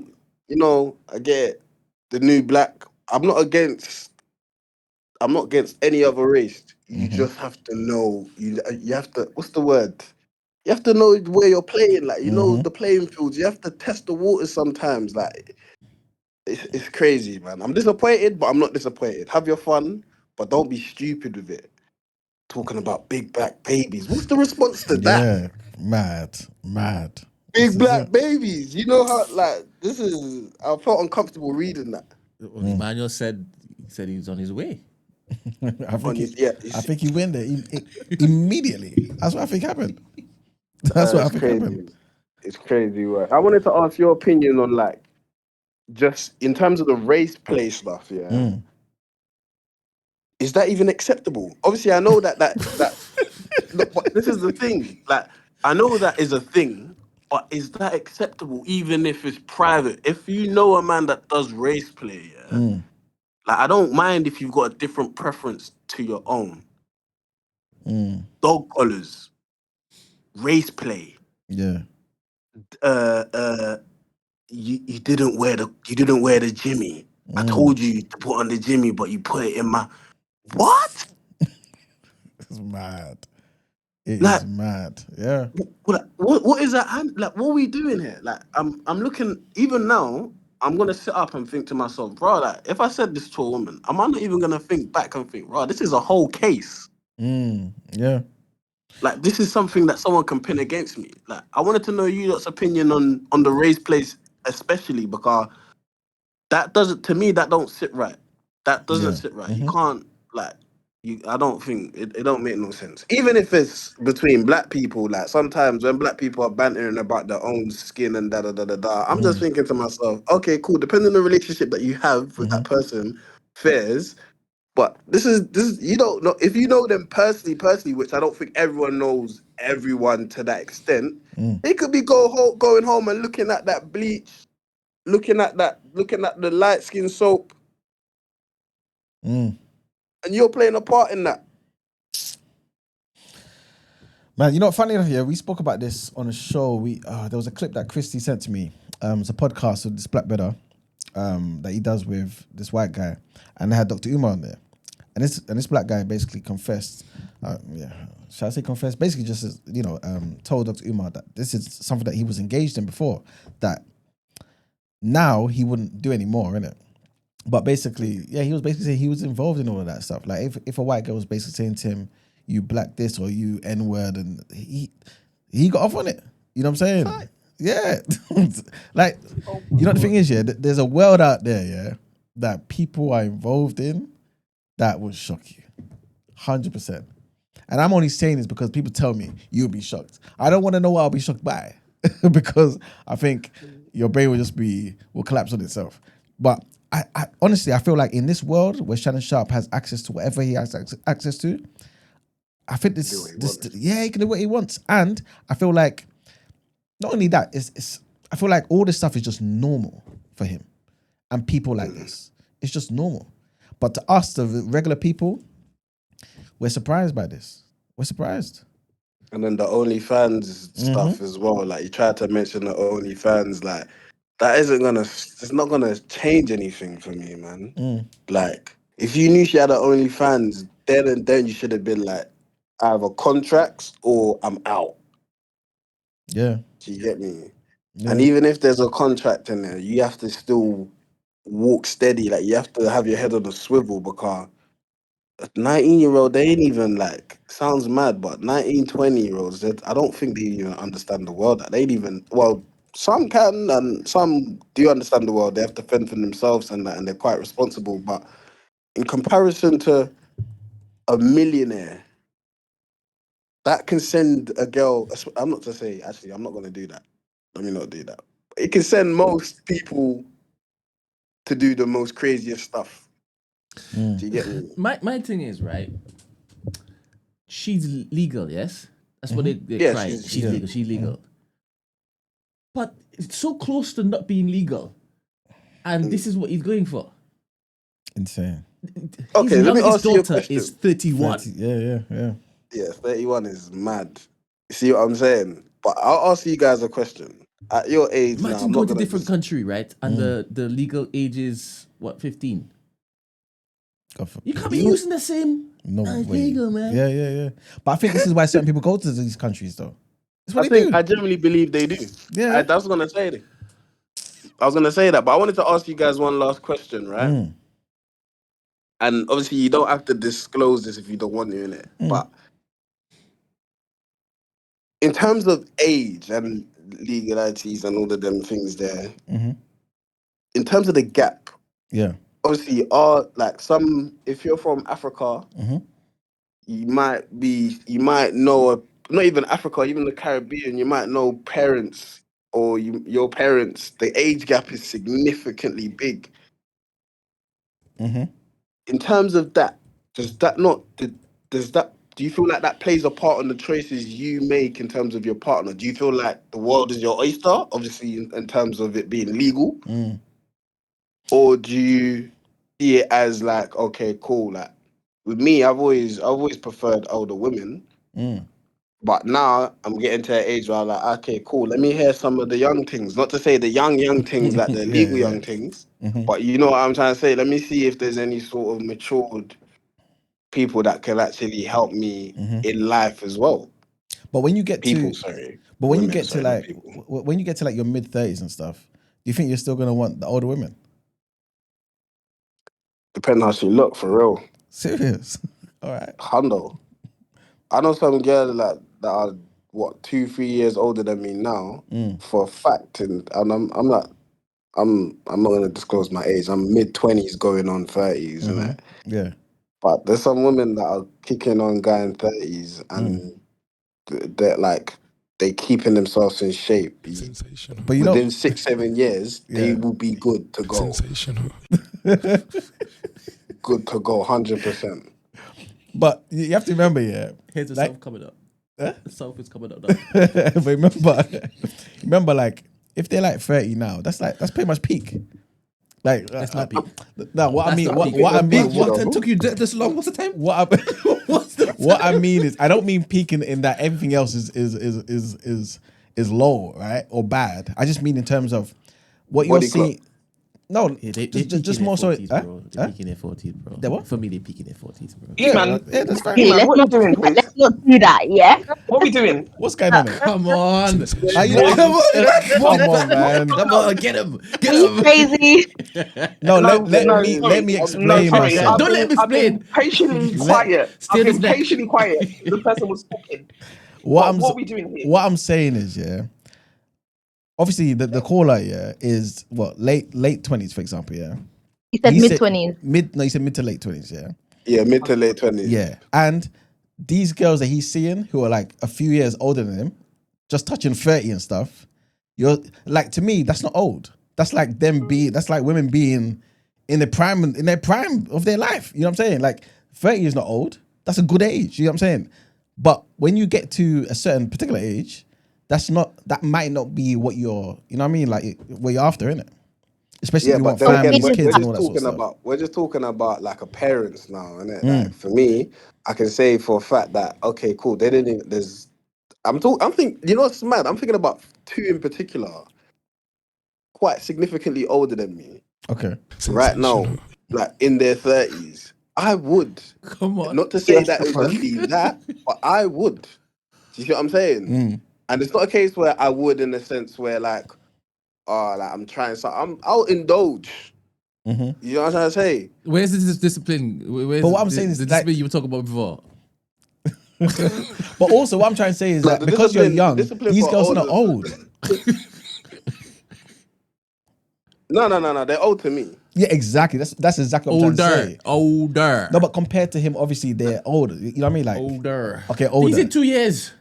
get the new black. I'm not against any other race. You just have to know. You have to. What's the word? You have to know where you're playing. Like you know the playing fields. You have to test the waters sometimes. Like it's crazy, man. I'm disappointed, but I'm not disappointed. Have your fun, but don't be stupid with it. Talking about big black babies. What's the response to that? Yeah. Mad. This Big is it. black babies. You know how like this is. I felt uncomfortable reading that. Well, Emmanuel said he was on his way. I think he went there immediately. That's what I think happened. That's what I It's think happened. crazy. It's crazy work. I wanted to ask your opinion on like just in terms of the race play stuff. Yeah, is that even acceptable? Obviously, I know that. Look, but this is the thing. Like, I know that is a thing, but is that acceptable even if it's private? If you know a man that does race play, yeah, like I don't mind if you've got a different preference to your own. Dog collars, race play. Yeah. You didn't wear the Jimmy. I told you to put on the Jimmy, but you put it in my what? It's mad. It Like is mad. Yeah. what is that? Like what are we doing here? Like I'm looking even now. I'm gonna sit up and think to myself, bro. Like if I said this to a woman, am I not even gonna think back and think, bro, this is a whole case. Yeah. Like this is something that someone can pin against me. Like I wanted to know you lot's opinion on the race place, especially because that doesn't to me that don't sit right. That doesn't Yeah. sit right. You can't like. I don't think it don't make no sense. Even if it's between black people, like sometimes when black people are bantering about their own skin and da da da da da, I'm just thinking to myself, okay, cool. Depending on the relationship that you have with that person, fairs. But this is you don't know if you know them personally, which I don't think everyone knows everyone to that extent. It could be going home and looking at that bleach, looking at the light skin soap, and you're playing a part in that. Man, you know what? Funny enough, yeah, we spoke about this on a show. There was a clip that Christy sent to me. It's a podcast with this black brother that he does with this white guy, and they had Dr. Umar on there, and this black guy basically confessed. Should I say confessed? Basically, just told Dr. Umar that this is something that he was engaged in before. That now he wouldn't do anymore, innit? But basically, yeah, he was basically saying he was involved in all of that stuff. Like if a white girl was basically saying to him, "You black this" or "You N-word," and he got off on it. You know what I'm saying? Yeah. Like, you know, the thing is, yeah, there's a world out there, yeah, that people are involved in that will shock you. 100%. And I'm only saying this because people tell me you'll be shocked. I don't want to know what I'll be shocked by because I think your brain will collapse on itself. But I honestly, I feel like in this world where Shannon Sharpe has access to whatever he has access to, I think he can do what he wants. And I feel like not only that, I feel like all this stuff is just normal for him and people like this. It's just normal. But to us, the regular people, we're surprised by this. We're surprised. And then the OnlyFans stuff as well. Like you tried to mention the OnlyFans, like it's not gonna change anything for me, man. Like if you knew she had an OnlyFans, then you should have been like either contracts or I'm out. Yeah. Do you get me? Yeah. And even if there's a contract in there, you have to still walk steady. Like you have to have your head on a swivel because a 19-year-old, they ain't even like, sounds mad, but 19, 20-year-olds, I don't think they even understand the world. They ain't even, well, some can and some do understand the world. They have to fend for themselves and that, and they're quite responsible. But in comparison to a millionaire, that can send a girl, I'm not going to do that. Let me not do that. It can send most people to do the most craziest stuff. Do you get me? My thing is, right, she's legal, yes? That's what they're Yeah, crying. She's legal. She's legal. But it's so close to not being legal. And this is what he's going for. Insane. Okay, let me ask you a daughter question. is 31. Yeah. Yeah, 31 is mad. You see what I'm saying? But I'll ask you guys a question. At your age now, Imagine I'm going not to a gonna different country, right? And the legal age is, what, 15? You can't be using the same. No It's way. legal, man. Yeah. But I think this is why certain people go to these countries, though. That's what they do. I genuinely believe they do. Yeah. I was gonna say that, but I wanted to ask you guys one last question, right? And obviously, you don't have to disclose this if you don't want to, innit? But in terms of age and legalities and all of them things there, in terms of the gap, Yeah. obviously, if you're from Africa, you might know, not even Africa, even the Caribbean, you might know parents or your parents, the age gap is significantly big. In terms of that, do you feel like that plays a part in the choices you make in terms of your partner? Do you feel like the world is your oyster, obviously in terms of it being legal? Or do you see it as like, okay, cool, like with me, I've always preferred older women. But now I'm getting to an age where I'm like, okay, cool, let me hear some of the young things. Not to say the young things, like the legal young things, but you know what I'm trying to say? Let me see if there's any sort of matured people that can actually help me in life as well. But when you get people, to, sorry, but when women, you get sorry, to not like, people. when you get to like your mid 30s and stuff, do you think you're still gonna want the older women? Depending how she look, for real. Serious? All right. Hundo. I know some girls like that are 2-3 years older than me now for a fact, and I'm like, I'm not gonna disclose my age. I'm mid-20s going on 30s, and that. Yeah. But there's some women that are kicking on going 30s, and they're like they keeping themselves in shape. But you know, Within 6-7 years, they Yeah. will be good to go. Sensational. Good to go, 100%. But you have to remember, yeah. Here's the like- self coming up. Huh? The self is coming up now. But remember, like if they're like 30 now, that's pretty much peak. Like That's not peak. No, what I That's mean, not what peak. I mean, What took you this long? What's the time? What I mean is, I don't mean peaking in that everything else is low, right, or bad. I just mean in terms of what you're Body clock. seeing. No, Yeah, they just more so. 40s, bro. They're peaking their 40s, bro. They what? For me, they peaking their 40s, bro. Yeah, that's fair. Hey, what are you doing, please? let's not do that, yeah? What are we doing? What's going on? Here? Come on. Are you like, come on, man. Come on, get him. Get Are you him. crazy? No, No, let me no, explain sorry. myself. Don't let him I've been explain. patiently Let- quiet. Steal I've his been neck. patiently quiet. The person was talking. What What are we doing here? What I'm saying is, yeah. Obviously, the caller, yeah, is what late 20s, for example, yeah. He said He mid 20s. He said mid to late 20s, yeah. Yeah, mid to late 20s. Yeah, and these girls that he's seeing who are like a few years older than him, just touching 30 and stuff. You're like, to me, that's not old. That's like that's like women being in their prime of their life. You know what I'm saying? Like 30 is not old. That's a good age. You know what I'm saying? But when you get to a certain particular age, that might not be what you're, you know what I mean? Like what you're after, innit? Especially if you want then again, families, we're kids, and all just that sort of talking stuff. about like a parents now, innit? Like for me, I can say for a fact that okay, cool. They didn't. Even, there's. I'm thinking. You know what's mad? I'm thinking about two in particular, quite significantly older than me. Okay. Right now, like in their 30s. I would. Come on. Not to say that it would just be that, but I would. Do you see what I'm saying? And it's not a case where I would in the sense where like I'm trying something. I'll indulge. You know what I'm trying to say? Where's this discipline? Where's But what I'm saying is, the like- discipline you were talking about before. But also, what I'm trying to say is Like, that the because you're discipline- young, discipline these for girls are not older- old. No. They're old to me. Yeah, exactly. That's exactly what I'm trying to say. Older. No, but compared to him, obviously they're older. You know what I mean? Like Older. Okay, older. He's in 2 years.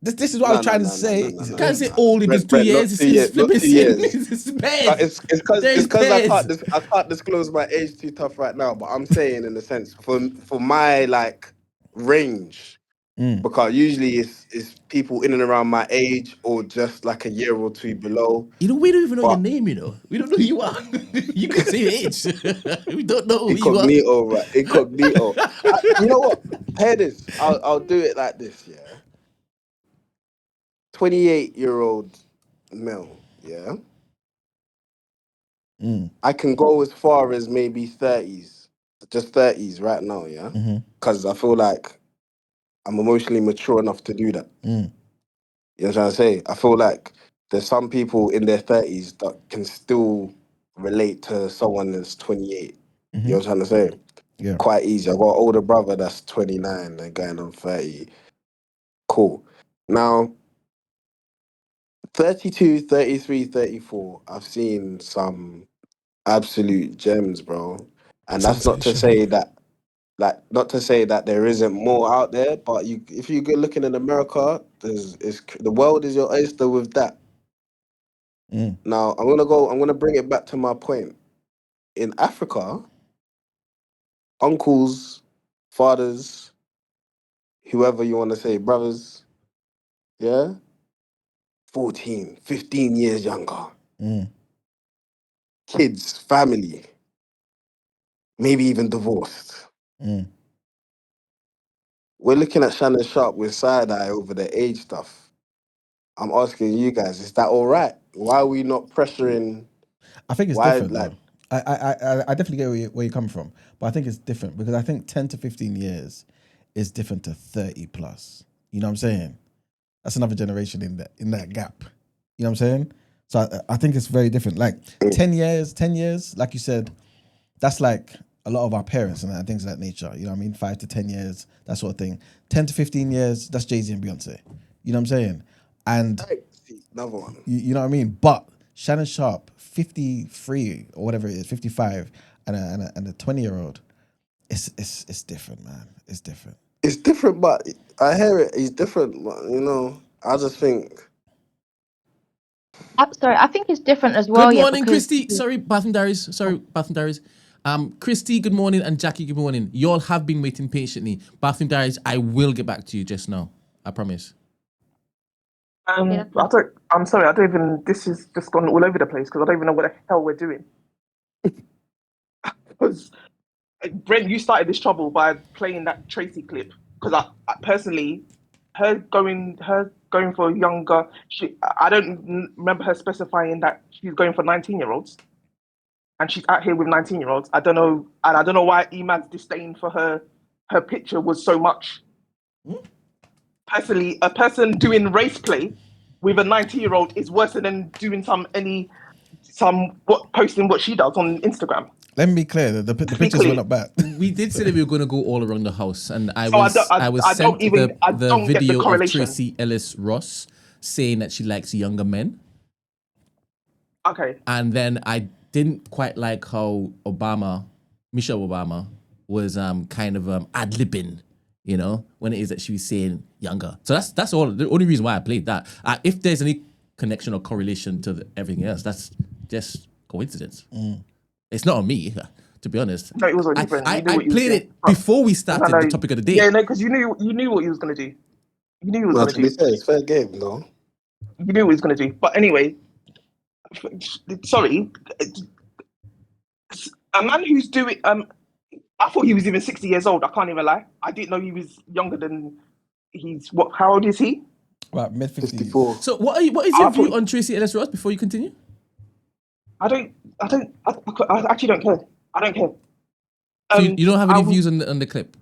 This is what I was trying to say. You can't say old if it's 2 Brent, not years. 2 years, not 2 years. It's bad. It's because I can't disclose my age too tough right now. But I'm saying in a sense for my like range, because usually it's people in and around my age or just like a year or two below. You know, we don't even know your name, you know. We don't know who you are. You can say your age. We don't know who you are. Incognito, right? Incognito. You know what? Hear this. I'll do it like this, yeah. 28-year-old male, yeah. I can go as far as maybe 30s, just 30s right now, yeah. Because I feel like I'm emotionally mature enough to do that. You know what I'm trying to say? I feel like there's some people in their 30s that can still relate to someone that's 28. You know what I'm trying to say? Yeah. Quite easy. I've got an older brother that's 29 and going on 30. Cool. Now, 32, 33, 34, I've seen some absolute gems, bro. And that's not to say that, not to say that there isn't more out there, but if you go looking in America, the world is your oyster with that. Now, I'm gonna bring it back to my point. In Africa, uncles, fathers, whoever you want to say, brothers, yeah, 14, 15 years younger. Kids, family, maybe even divorced. We're looking at Shannon Sharpe with side eye over the age stuff. I'm asking you guys, is that all right? Why are we not pressuring? I think it's Why, different. like, Though. I definitely get where you come from, but I think it's different because I think 10 to 15 years is different to 30 plus. You know what I'm saying? That's another generation in that gap. You know what I'm saying? So I think it's very different. Like 10 years, like you said, that's like a lot of our parents and things of that nature. You know what I mean? 5 to 10 years, that sort of thing. 10 to 15 years, that's Jay-Z and Beyonce. You know what I'm saying? And another one. you know what I mean? But Shannon Sharpe, 53 or whatever it is, 55, and a 20-year-old. It's different, man. It's different. It's different, but I hear it. He's different, but I just think. Sorry, I think it's different as well. Good Yeah, morning, because Christy. Sorry, Bathroom Diaries. Christy, good morning, and Jackie, good morning. You all have been waiting patiently. Bathroom Diaries, I will get back to you just now. I promise. I'm sorry, I don't even. This has just gone all over the place because I don't even know what the hell we're doing. Because Brent, you started this trouble by playing that Tracy clip. Because I personally, her going for younger. I don't remember her specifying that she's going for 19-year-olds, and she's out here with 19-year-olds. I don't know, and I don't know why Iman's disdain for her picture was so much. Personally, a person doing race play with a 19-year-old is worse than doing posting what she does on Instagram. Let me be clear. The pictures were not bad. We did say that we were going to go all around the house, and I So was sent the get video of correlation. Tracy Ellis Ross saying that she likes younger men. Okay. And then I didn't quite like how Michelle Obama, was kind of ad-libbing, when it is that she was saying younger. So that's all. The only reason why I played that. If there's any connection or correlation to everything else, that's just coincidence. It's not on me, to be honest. No, it was on you, Brent. I played it before we started the topic of the day. Yeah, no, because you knew what he was going to do. You knew what he was going to do. It's fair game, no? You knew what he was going to do. But anyway, sorry, a man who's doing. I thought he was even 60 years old. I can't even lie. I didn't know he was younger than. How old is he? Right, mid 54. So what is your view on Tracy Ellis Ross before you continue? I actually don't care. I don't care. So you don't have any views on the clip?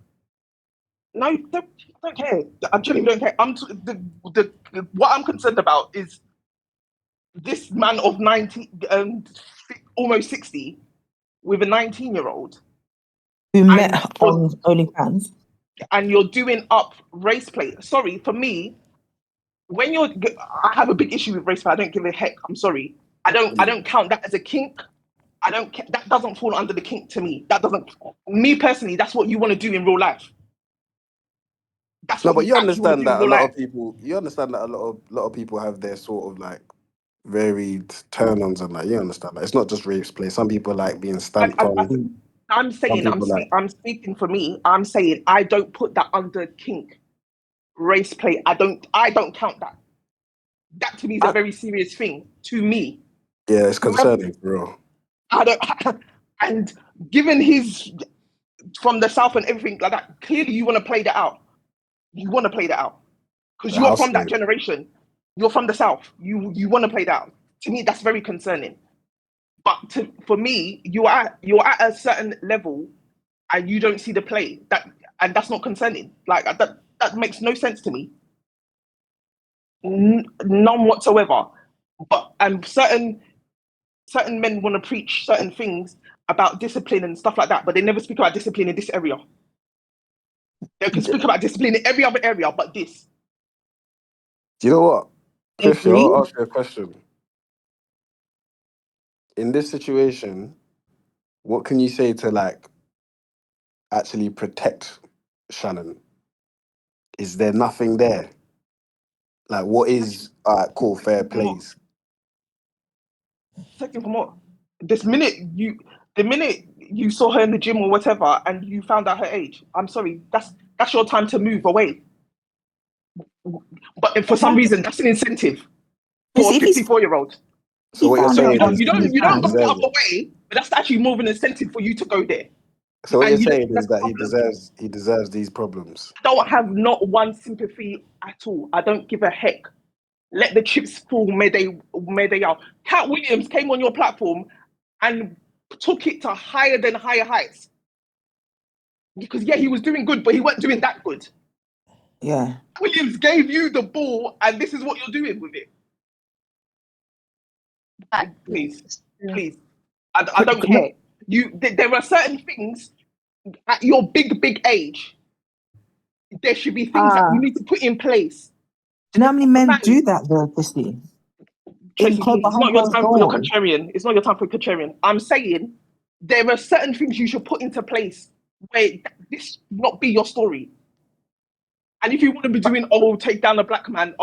No, I don't care. I genuinely don't care. What I'm concerned about is this man of 90, almost 60, with a 19-year-old. Who met on OnlyFans. And you're doing up race play. Sorry, for me, I have a big issue with race play. I don't give a heck. I'm sorry. I don't count that as a kink. That doesn't fall under the kink to me. Me personally, that's what you want to do in real life. But you understand that a lot of people. You understand that a lot of people have their sort of like varied turn-ons and that. You understand that it's not just race play. Some people like being stamped on. I'm speaking for me. I'm saying I don't put that under kink, race play. I don't count that. That to me is a very serious thing to me. Yeah, it's concerning, bro. And given he's from the South and everything like that, clearly you want to play that out. You want to play that out because you are from that generation. You're from the South. You want to play that out. To me, that's very concerning. But for me, you're at a certain level, and you don't see the play. And that's not concerning. Like that makes no sense to me. None whatsoever. But certain men want to preach certain things about discipline and stuff like that, but they never speak about discipline in this area. They can speak about discipline in every other area, but this. Do you know what, Christian? I'll ask you a question. In this situation, what can you say to like actually protect Shannon? Is there nothing there? Like, what is cool, fair plays? Second from what? The minute you saw her in the gym or whatever, and you found out her age, I'm sorry, that's your time to move away. But for some reason, that's an incentive for a 54-year-old. So what you're saying is you don't go the other way, but that's actually more of an incentive for you to go there. So what you're saying is that he deserves these problems. I don't have not one sympathy at all. I don't give a heck. Let the chips fall where they are. Cat Williams came on your platform and took it to higher than higher heights. Because he was doing good, but he wasn't doing that good. Yeah. Williams gave you the ball, and this is what you're doing with it. Please. I don't care. There are certain things at your big age. There should be things that you need to put in place. Do you know how many men do that though, Christy? Tracy, Club it's not your behind time for your closed doors. contrarian. It's not your time for contrarian. I'm saying there are certain things you should put into place where this not be your story. And if you want to be doing, take down a black man,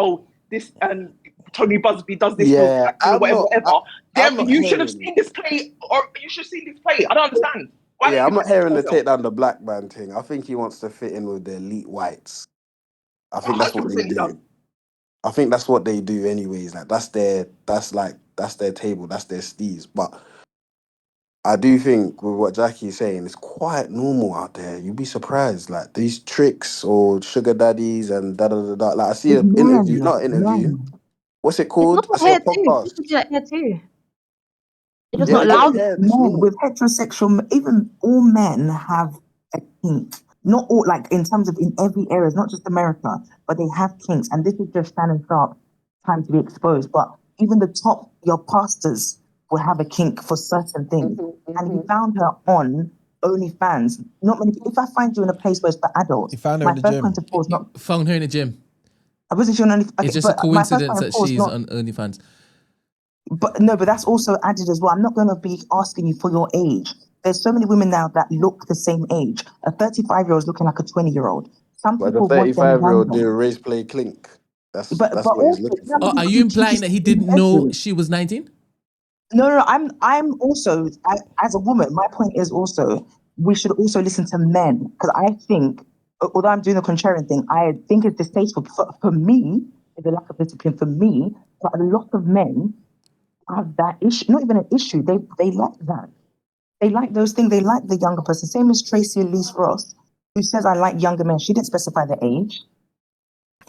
this and Tony Busby does this for Yeah, black women, whatever. I'm not You should have hearing. seen this play, or you should have seen this play. I don't understand. Why Yeah, don't I'm you not hearing the yourself? take down the black man thing. I think he wants to fit in with the elite whites. I think that's what they 100% he does. do. I think that's what they do anyways. Like that's their table, that's their steez. But I do think with what Jackie's saying, it's quite normal out there. You'd be surprised. Like these tricks or sugar daddies and da da da da. Like I see With an interview, men, not interview. What's it It's called? I not see a here too. podcast. People do that here too. They're just Yeah, not they do allowed. it here. It's men normal. with heterosexual, even all men have a kink. Not all, like in terms of in every area, it's not just America, but they have kinks. And this is just Shannon Sharpe time to be exposed. But even the top, your pastors will have a kink for certain things. And he found her on OnlyFans. Not many people. If I find you in a place where it's for adults, He found her in the first gym. point of call is not. Found her in the gym. I wasn't sure on only. Okay, It's just a but my first coincidence point of that call is she's not. on OnlyFans. But no, but that's also added as well. I'm not going to be asking you for your age. There's so many women now that look the same age. A 35-year-old is looking like a 20-year-old. Some Like a people want them 35-year-old doing random. race play clink. That's But what he's also, looking you know, for. Oh, are people you do cheeky implying that stuff he in the didn't know bedroom. she was 19? No. I'm also as a woman. My point is also we should also listen to men because I think, although I'm doing the contrarian thing, I think it's distasteful for me. The lack of discipline for me, but a lot of men have that issue. Not even an issue. They like that. They like those things. They like the younger person. Same as Tracy Elise Ross, who says, I like younger men. She didn't specify the age.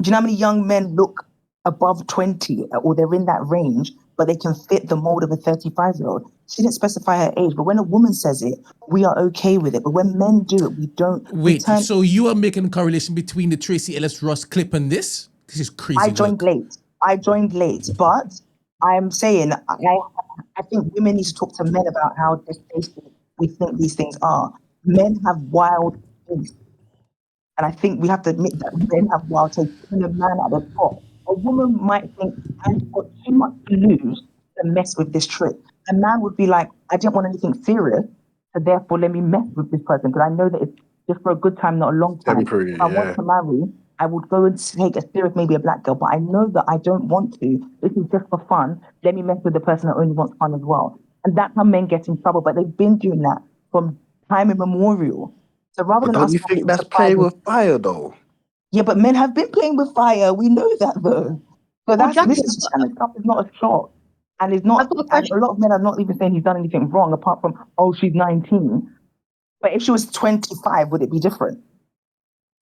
Do you know how many young men look above 20 or they're in that range, but they can fit the mold of a 35-year-old? She didn't specify her age, but when a woman says it, we are okay with it. But when men do it, we don't. Wait, so you are making a correlation between the Tracy Ellis Ross clip and this? This is crazy. I joined late, but I'm saying I think women need to talk to men about how distasteful we think these things are. Men have wild tastes. And I think we have to admit that men have wild tastes, even a man at the top. A woman might think, I've got too much to lose to mess with this trick. A man would be like, I didn't want anything serious, so therefore let me mess with this person because I know that it's just for a good time, not a long time. Temporary, If I want to marry, I would go and take a serious, maybe a black girl, but I know that I don't want to. This is just for fun. Let me mess with the person that only wants fun as well. And that's how men get in trouble, but they've been doing that from time immemorial. So rather But than don't us you think having that's to fight playing with fire though? yeah, but men have been playing with fire. We know that though. So that's Jackie, this is Shannon Sharpe is not a shock. And it's not and a lot of men are not even saying he's done anything wrong apart from, oh, she's 19. But if she was 25, would it be different?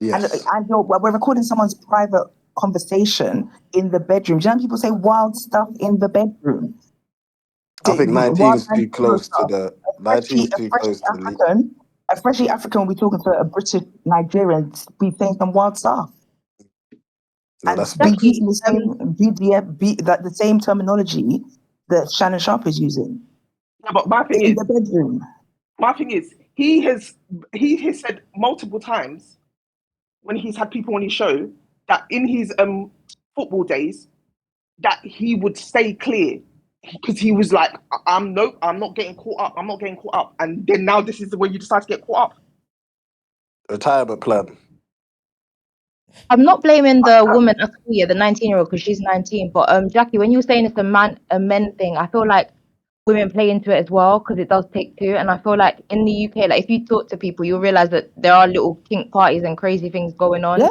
Yes. And we're recording someone's private conversation in the bedroom. Do you know how people say wild stuff in the bedroom? I think Wild 19's too close to stuff. the 19's too close to the lead. A freshly African will be talking to a British Nigerian, be saying some wild stuff. No, And that's be facts. using the same the same terminology that Shannon Sharpe is using. Yeah, but my thing in is, the bedroom. My thing is, he has said multiple times when he's had people on his show that in his football days that he would stay clear because he was like, I'm not getting caught up. I'm not getting caught up. And then now this is the way you decide to get caught up. Retirement plan. I'm not blaming the woman at all, yeah, the 19-year-old, because she's 19. But Jackie, when you were saying it's a men thing, I feel like women play into it as well because it does take two. And I feel like in the UK, like if you talk to people, you'll realize that there are little kink parties and crazy things going on. Yeah.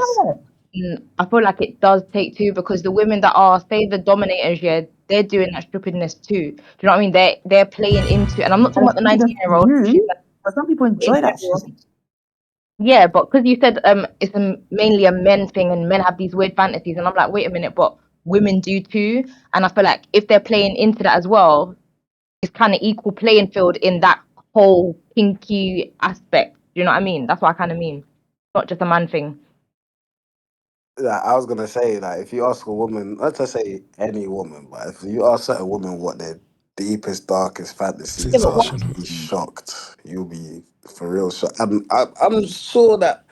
I feel like it does take two because the women that are, say, the dominators, yeah, they're doing that stupidness too. Do you know what I mean? They're playing into, and I'm not talking about the 19-year-old. But some people enjoy that shit. Yeah, but because you said it's mainly a men thing and men have these weird fantasies, and I'm like, wait a minute, but women do too. And I feel like if they're playing into that as well, it's kind of equal playing field in that whole kinky aspect. Do you know what I mean? That's what I kind of mean. Not just a man thing. Yeah, I was gonna say like if you ask a woman, not to say any woman, but if you ask a woman what their deepest, darkest fantasies are, you'll be shocked. You'll be for real shocked. I'm sure that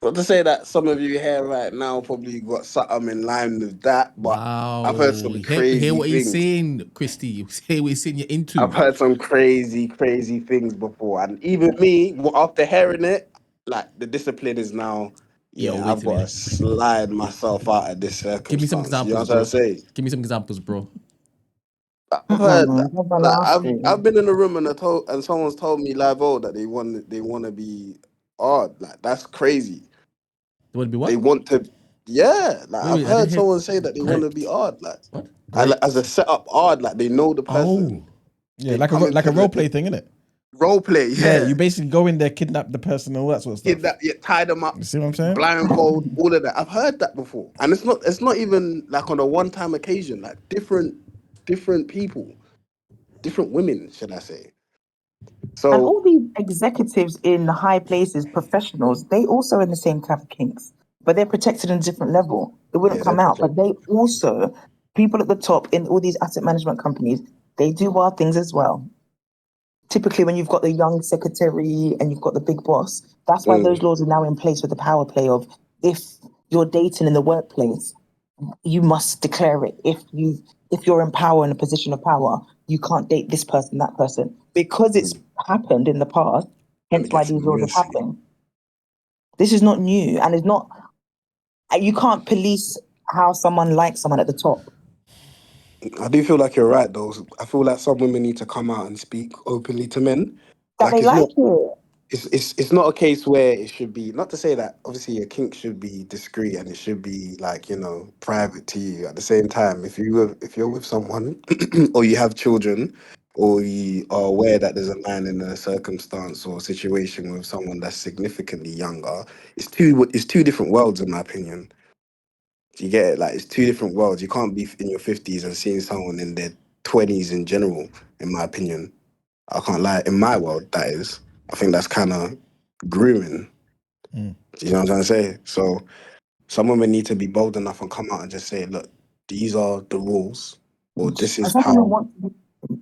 Not to say that some of you here right now probably got something in line with that, but I've heard some Hear crazy what he's things. saying, Christy. Hear what he's saying you're into. I've heard some crazy things before, and even me, after hearing it, like the discipline is now. Yeah, wait I've a got to minute. slide myself out of this circumstance. Give me some You know examples, what I'm bro. trying to say? Give me some examples, bro. I've heard that, I've been in a room and someone's told me live that they want to be odd. Like that's crazy. They want to be what? They want to, yeah. Like Wait, I've I didn't heard hear. someone say that they want to Correct. be odd. Like What? as a setup odd. Like they know the person. Yeah, They like come a into role play thing, innit? Role play, yeah. You basically go in there, kidnap the person, and all that sort of stuff. Tie them up. You see what I'm saying? Blindfold, all of that. I've heard that before, and it's not even like on a one-time occasion. Like different people, different women, should I say? So and all these executives in high places, professionals, they also in the same type of kinks, but they're protected on a different level. It wouldn't come out, but they also, people at the top in all these asset management companies, they do wild things as well. Typically, when you've got the young secretary and you've got the big boss, that's why those laws are now in place with the power play of if you're dating in the workplace, you must declare it. If you're in power, in a position of power, you can't date this person, that person, because it's happened in the past. Hence why these laws have happened. This is not new, and it's not. You can't police how someone likes someone at the top. I do feel like you're right, though. I feel like some women need to come out and speak openly to men. That they like it. It's not a case where it should be. Not to say that obviously your kink should be discreet and it should be like private to you. At the same time, if you're with someone or you have children or you are aware that there's a man in a circumstance or situation with someone that's significantly younger, it's two different worlds in my opinion. Do you get it? Like it's two different worlds. You can't be in your 50s and seeing someone in their 20s in general, in my opinion. I can't lie. In my world, that is. I think that's kind of grooming. Do you know what I'm trying to say? So some women need to be bold enough and come out and just say, look, these are the rules, or this is Some women how. want to be,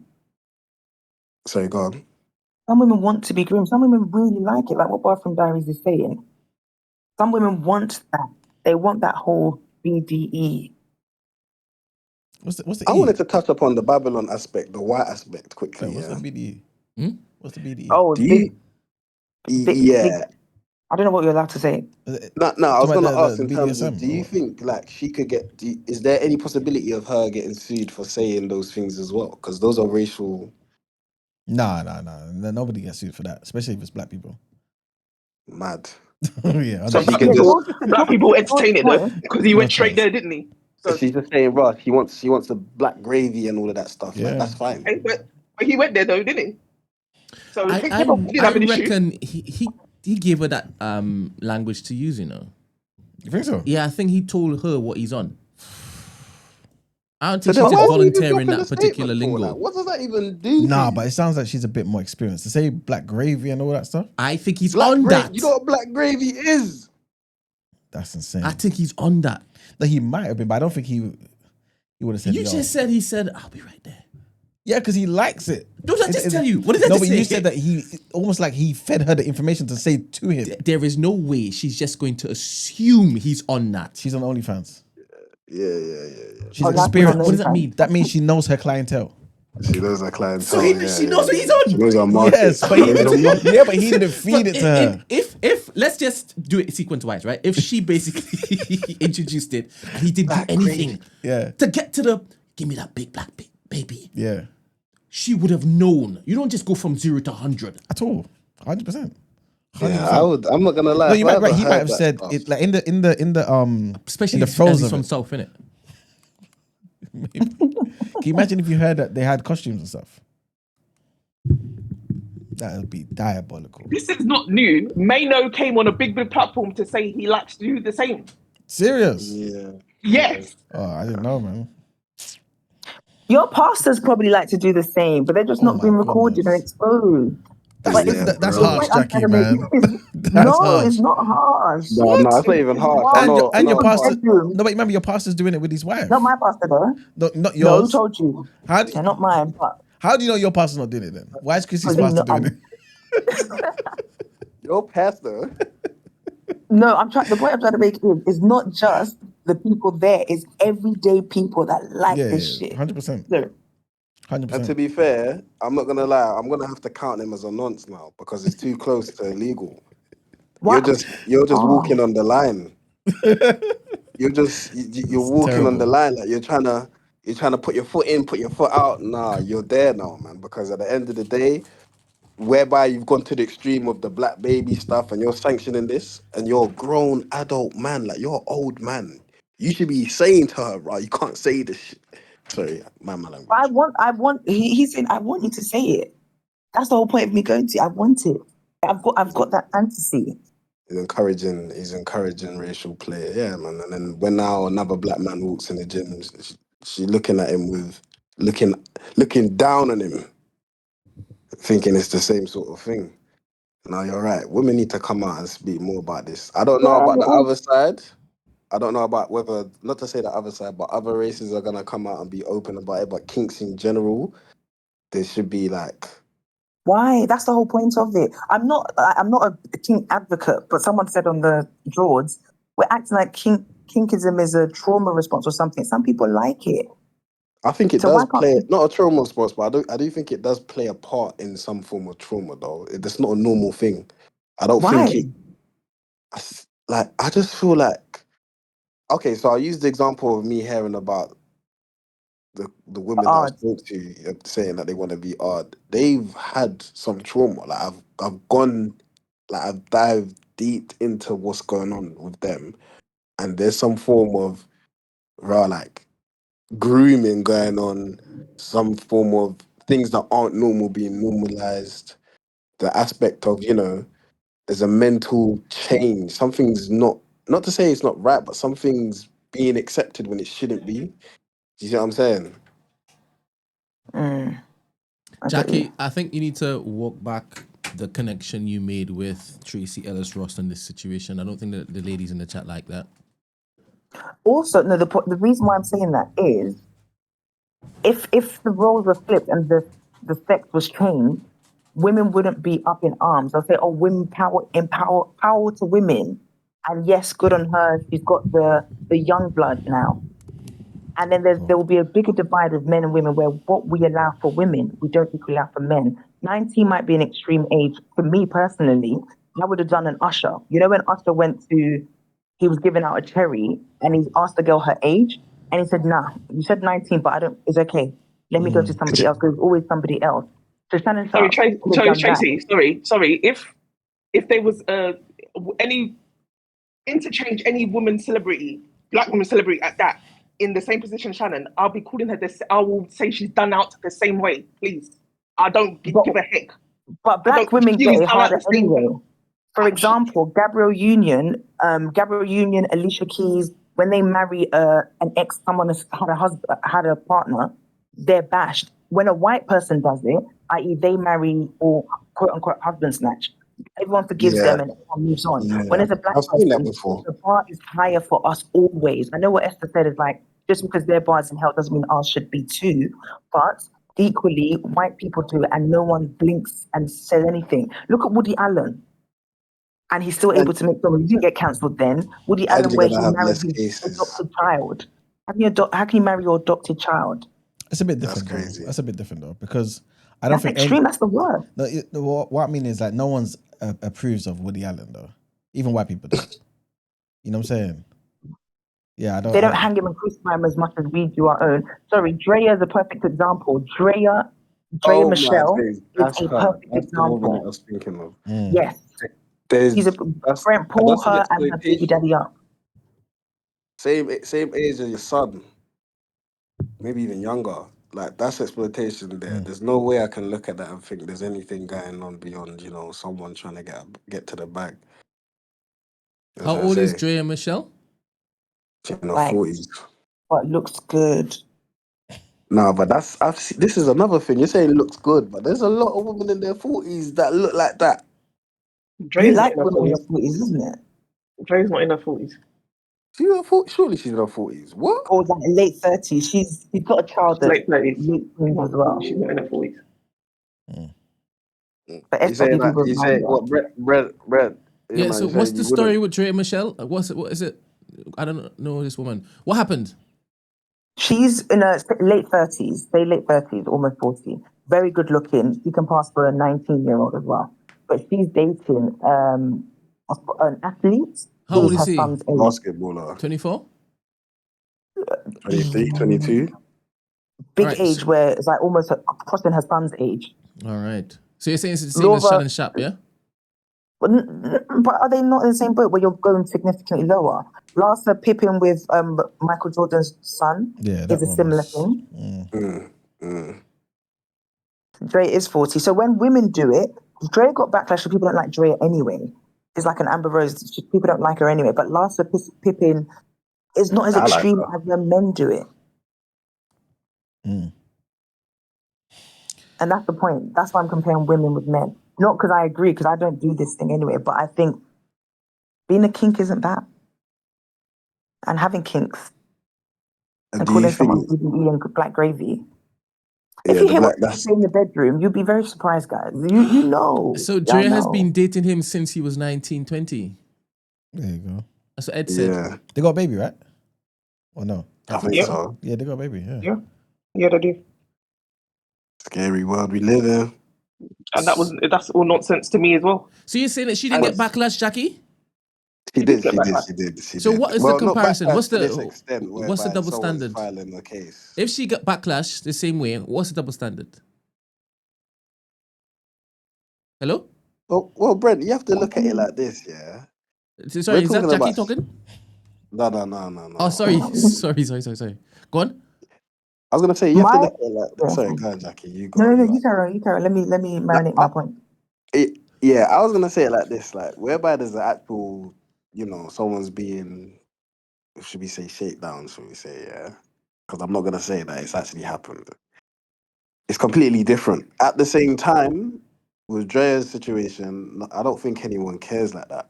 Sorry, go on. some women want to be groomed. Some women really like it, like what Bathroom Diaries is saying. Some women want that. They want that whole BDE. What's the I E? wanted to touch upon the Babylon aspect, the white aspect quickly. What's the BDE? What's the BDE? Oh, yeah. I don't know what you're allowed to say. No, I was going to ask the in terms of, BDSM, do you think like she could get, is there any possibility of her getting sued for saying those things as well? Because those are racial. Nah. Nobody gets sued for that, especially if it's black people. Mad. Yeah. So black people entertain it though, because he went straight there, didn't he? So she's just saying, Ross, she wants the black gravy and all of that stuff. Like, that's fine. Hey, but he went there though, didn't he? So he I didn't have an issue. reckon he gave her that language to use, You think so? Yeah, I think he told her what he's on. I don't So think then she's why just would you even volunteering drop in that a particular statement for lingo. that? What does that even do? Nah, but it sounds like she's a bit more experienced. To say black gravy and all that stuff. I think he's Black on gravy, that. you know what black gravy is? That's insane. I think he's on that. No, he might have been, but I don't think he would have said. You just said he said, "I'll be right there." Yeah, because he likes it. Don't I just tell you? What did I No, just but say? you said that he almost like he fed her the information to say to him. There is no way she's just going to assume he's on that. She's on OnlyFans. Yeah. She's experienced. What does that mean? That means she knows her clientele. She knows her clientele. So she knows what he's on. She knows her market. Yes, but but he didn't feed it to her. If let's just do it sequence wise, right? If she basically introduced it and he didn't do anything to get to the give me that big black baby. Yeah. She would have known. You don't just go from 0 to 100 at all. 100%. Yeah, I would. I'm not gonna lie. No, you might, I've he heard might have that said stuff. it like in the especially in the throes as he's of from it. South, innit? Can you imagine if you heard that they had costumes and stuff? That would be diabolical. This is not new. Mano came on a big platform to say he likes to do the same. Serious? Yeah. Yes. Oh, I didn't know, man. Your pastors probably like to do the same, but they're just not being recorded and exposed. That's harsh, Jackie, man. It's not harsh. No, it's not even harsh. And your pastor. No, but remember, your pastor's doing it with his wife. Not my pastor, though. No, not No, yours. who told you? They're not mine. But How do you know your pastor's not doing it then? Why is Chrissy's pastor doing it? Your pastor? No, I'm trying. The point I'm trying to make is not just the people there; it's everyday people that like this shit. 100%. So, 100%. And to be fair, I'm not gonna lie. I'm gonna have to count them as a nonce now because it's too close to illegal. what? You're just Oh. walking on the line. You're walking on the terrible. line like you're trying to put your foot in, put your foot out. Nah, you're there now, man. Because at the end of the day, whereby you've gone to the extreme of the black baby stuff and you're sanctioning this, and you're a grown adult man, like you're an old man. You should be saying to her, right? You can't say this shit. Sorry, my language. I want. He's saying, I want you to say it. That's the whole point of me going to. I want it. I've got that fantasy. He's encouraging racial play, yeah, man. And then when now another black man walks in the gym, she looking at him with looking down on him, thinking it's the same sort of thing. No, you're right. Women need to come out and speak more about this. I don't know about the other side. I don't know about whether, not to say the other side, but other races are gonna come out and be open about it. But kinks in general, there should be like. Why? That's the whole point of it. I'm not a kink advocate, but someone said on the Draws, we're acting like kinkism is a trauma response or something. Some people like it. I think it So does why can't play, not a trauma response, but I do think it does play a part in some form of trauma, though. It's not a normal thing. I don't Why? think I just feel like, okay, so I'll use the example of me hearing about the women that I spoke to saying that they want to be odd. They've had some trauma. Like I've gone, like I've dived deep into what's going on with them, and there's some form of like grooming going on, some form of things that aren't normal being normalized. The aspect of, there's a mental change. Something's not to say it's not right, but something's being accepted when it shouldn't be. Do you see what I'm saying? Jackie, I think you need to walk back the connection you made with Tracy Ellis Ross in this situation. I don't think that the ladies in the chat like that. Also, no, the reason why I'm saying that is if the roles were flipped and the sex was changed, women wouldn't be up in arms. They'll say, "Oh, women power to women," and yes, good on her. She's got the young blood now. And then there will be a bigger divide of men and women where what we allow for women, we don't equally allow for men. 19 might be an extreme age. For me personally, I would have done an Usher. You know when Usher he was giving out a cherry and he asked the girl her age and he said, "Nah, you said 19, but it's okay. Let me go to somebody else because there's always somebody else." So Shannon Sharpe Tracy. Sorry. If there was any interchange any woman celebrity, black woman celebrity at that, in the same position, Shannon, I'll be calling her this. I will say she's done out the same way, please. I don't give a heck. But black women get it harder anyway. For example, Gabrielle Union, Alicia Keys, when they marry an ex, someone has had a partner, they're bashed. When a white person does it, i.e., they marry or quote unquote husband snatch, everyone forgives them and everyone moves on. Yeah. When it's a black I've seen that person, before. the bar is higher for us always. I know what Esther said is like, just because their bar is in hell doesn't mean ours should be too. But equally, white people do it and no one blinks and says anything. Look at Woody Allen. And he's still able to make films. He didn't get cancelled then. Woody And Allen, you're where gonna he have married less his cases. adopted child. How can you marry your adopted child? It's a bit different. That's crazy. That's a bit different though, because I don't think extreme. That's the word. No, what I mean is like no one's approves of Woody Allen though. Even white people don't. You know what I'm saying? Yeah, They don't hang him and crucify him as much as we do our own. Sorry, Drea is a perfect example. Drea Oh Michelle my days, is that's a her. perfect That's the woman that I example. was thinking of. Yes. He's Brent, pull that's an her and her baby exploitation. daddy up. Same age as your son, maybe even younger. Like that's exploitation there. There's no way I can look at that and think there's anything going on beyond, someone trying to get to the bag. That's How what I old is say. Drea Michelle? She's in her Like, 40s. but looks good. No, but this is another thing. You're saying it looks good, but there's a lot of women in their 40s that look like that. You like women in your 40s, isn't it? Dre's not in her 40s. She's in her 40s. Surely she's in her 40s. What? Or like late 30s. She's got a child that's Late 30s. late teens as well. She's not in her 40s. But You say SWV that? was You say younger. what? Brent? Yeah. man, So so what's the you story wouldn't. with Dre and Michelle? What is it? I don't know this woman. What happened? She's in her late 30s, say late 30s, almost 40. Very good looking. She can pass for a 19-year-old as well. But she's dating an athlete How who old is is her he? son's age. Basketballer. 24. 23, 22. Big Alright, age where it's like almost crossing her son's age. All right. So you're saying it's the same as Laura, Shannon Sharpe, yeah? but are they not in the same boat where you're going significantly lower? Last Pippin with Michael Jordan's son Yeah, is that a one similar was. thing. Dre is 40. So when women do it, Dre got backlash because people don't like Dre anyway. It's like an Amber Rose. People don't like her anyway. But Last Pippin is not as I like extreme her. as when men do it. And that's the point. That's why I'm comparing women with men. Not because I agree, because I don't do this thing anyway. But I think being a kink isn't bad. And having kinks and Do you calling someone think? BDE and black gravy. If Yeah, you the hear black. what people That's say in the bedroom, you'd be very surprised, guys. You know. So Y'all Dre has know. been dating him since he was 19, 20. There you go. That's what Ed said. They got a baby, right? Or no? I think Yeah. so. Yeah, they got a baby. Yeah. Yeah, they do. Scary world we live in. And that's all nonsense to me as well. So you're saying that she didn't get backlash, Jackie? She did did, get she did, backlash. she did, she So did. what is the Well, not comparison? backlash to this extent, What's the whereby double someone's standard? filing a case. If she got backlash the same way, what's the double standard? Hello? Well, Brent, you have to look at it like this, yeah. Sorry, is that Jackie talking? No. Oh, sorry. Sorry. Go on. I was gonna say you have to look at it like. Sorry, go on, Jackie. You go. No, you carry on. You carry on. Let me marinate my point. Yeah, I was gonna say it like this, like whereby there's an actual, someone's being, should we say, shakedown? Should we say, yeah? Because I'm not gonna say that it's actually happened. It's completely different. At the same time, with Drea's situation, I don't think anyone cares like that.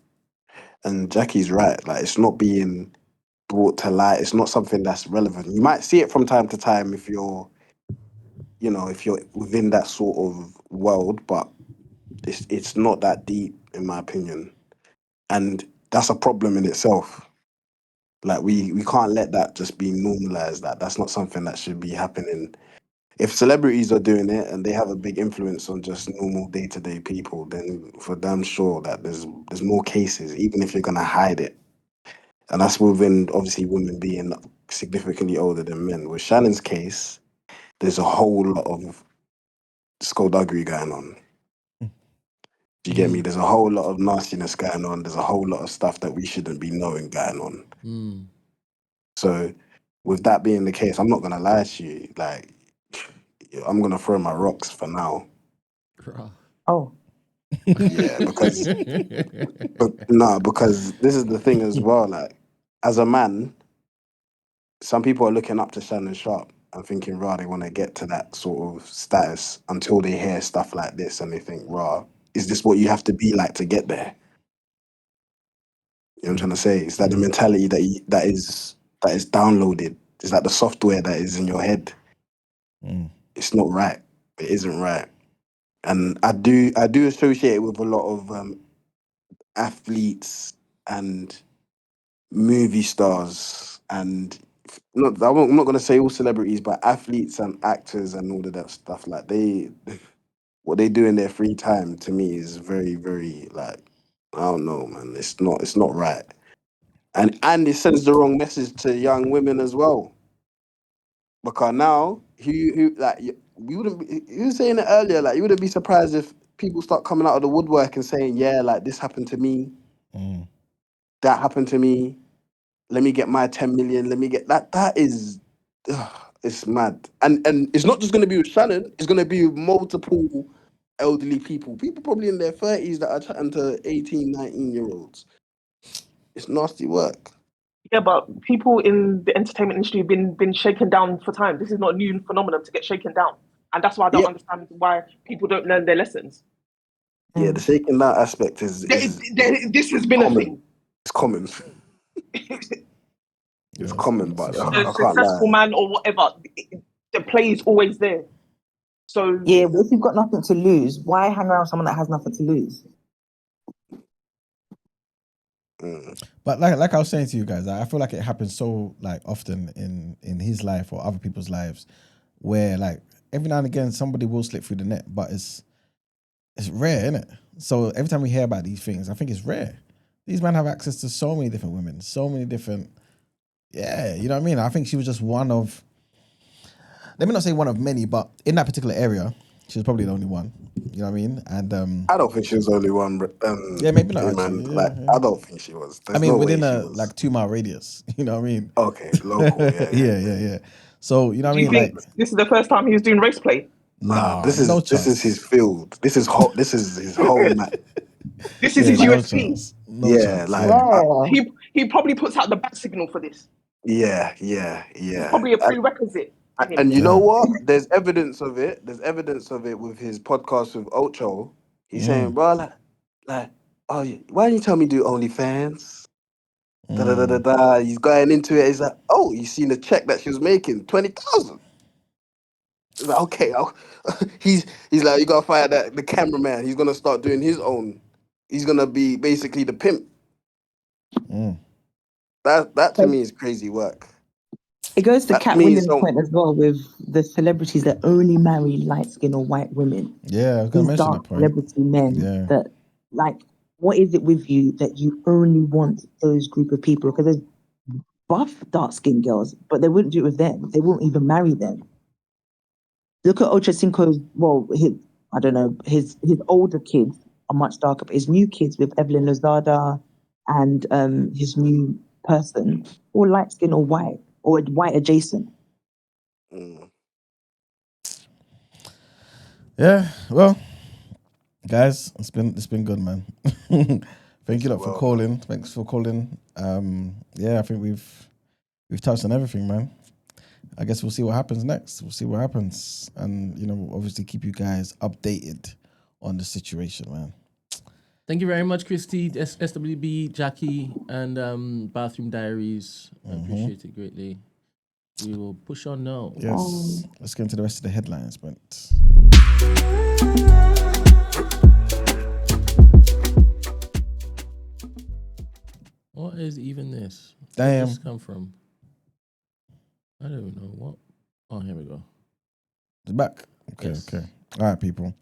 And Jackie's right. Like, it's not being brought to light. It's not something that's relevant. You might see it from time to time if you're, if you're within that sort of world, but it's not that deep, in my opinion. And that's a problem in itself. Like, we can't let that just be normalized. That's not something that should be happening. If celebrities are doing it and they have a big influence on just normal day-to-day people, then for damn sure that there's more cases, even if you're gonna hide it. And that's within obviously women being significantly older than men. With Shannon's case, there's a whole lot of skullduggery going on. Do you get me? There's a whole lot of nastiness going on. There's a whole lot of stuff that we shouldn't be knowing going on. So with that being the case, I'm not gonna lie to you, like, I'm gonna throw my rocks for now. Oh. Yeah, because because this is the thing as well. Like, as a man, some people are looking up to Shannon Sharpe and thinking, rah, they want to get to that sort of status until they hear stuff like this and they think, rah, is this what you have to be like to get there? You know what I'm trying to say? Is that the mentality that is downloaded? Is that the software that is in your head? It's not right. It isn't right. And I do associate it with a lot of athletes and movie stars, and I'm not going to say all celebrities, but athletes and actors and all of that stuff. Like, what they do in their free time, to me, is very, very, like, I don't know, man. It's not right, and it sends the wrong message to young women as well. Because now, who like we wouldn't be, you were saying it earlier, like, you wouldn't be surprised if people start coming out of the woodwork and saying, yeah, like, this happened to me, that happened to me. Let me get my 10 million. Let me get that. That is, it's mad. And it's not just going to be with Shannon. It's going to be with multiple elderly people. People probably in their 30s that are chatting to 18, 19-year-olds. It's nasty work. Yeah, but people in the entertainment industry have been shaken down for time. This is not a new phenomenon to get shaken down. And that's why I don't understand why people don't learn their lessons. Yeah, the shaking that aspect is This has been common. a thing. It's common. It's common, but I A can't successful lie. man or whatever, the play is always there. So Yeah, but if you've got nothing to lose, why hang around with someone that has nothing to lose? But like I was saying to you guys, I feel like it happens so like often in his life or other people's lives, where like every now and again somebody will slip through the net, but it's rare, isn't it? So every time we hear about these things, I think it's rare. These men have access to so many different women, so many different. Yeah, you know what I mean. I think she was just one of. Let me not say one of many, but in that particular area, she was probably the only one. You know what I mean? And I don't think she was the only one. yeah, maybe not Hey, actually. man, Yeah, like yeah. I don't think she was. I There's mean, no way within she a was. like 2 mile radius. You know what I mean? Okay, local. Yeah. So you know what I Do you mean? think Like, this is the first time he was doing race play? Nah, nah, this no is his chance. field. This is this is his home. This is Yeah, his no USP. chance. No Yeah, chance. like Yeah. He probably puts out the bat signal for this. yeah. It's probably a prerequisite for him. And you know what? There's evidence of it. There's evidence of it with his podcast with Ocho. He's saying, bro, like, oh, why didn't you tell me to do OnlyFans? Da da da da da. He's going into it. He's like, oh, you seen the check that she was making, 20,000. Like, okay, he's like, you gotta fire the cameraman. He's gonna start doing his own. He's gonna be basically the pimp. That to me is crazy work. It goes to That Cat to me is Williams' so. point as well with the celebrities that only marry light skin or white women. Yeah, I was gonna These mention that dark point. celebrity men Yeah. that, like, what is it with you that you only want those group of people? Because there's buff dark skinned girls, but they wouldn't do it with them. They won't even marry them. Look at Ocho Cinco's, well, I don't know, his older kids are much darker, but his new kids with Evelyn Lozada and his new person, all light skin or white adjacent. Yeah. Well, guys, it's been good, man. Thank you lot for calling. Thanks for calling. Yeah, I think we've touched on everything, man. I guess we'll see what happens next. We'll see what happens, and we'll obviously keep you guys updated on the situation, man. Thank you very much, Christy, SWB, Jackie, and Bathroom Diaries. I appreciate it greatly. We will push on now. Yes. Let's get into the rest of the headlines, Brent. What is even this? Damn. Where did this come from? I don't even know what. Oh, here we go. It's back. Okay, Yes. okay. All right, people.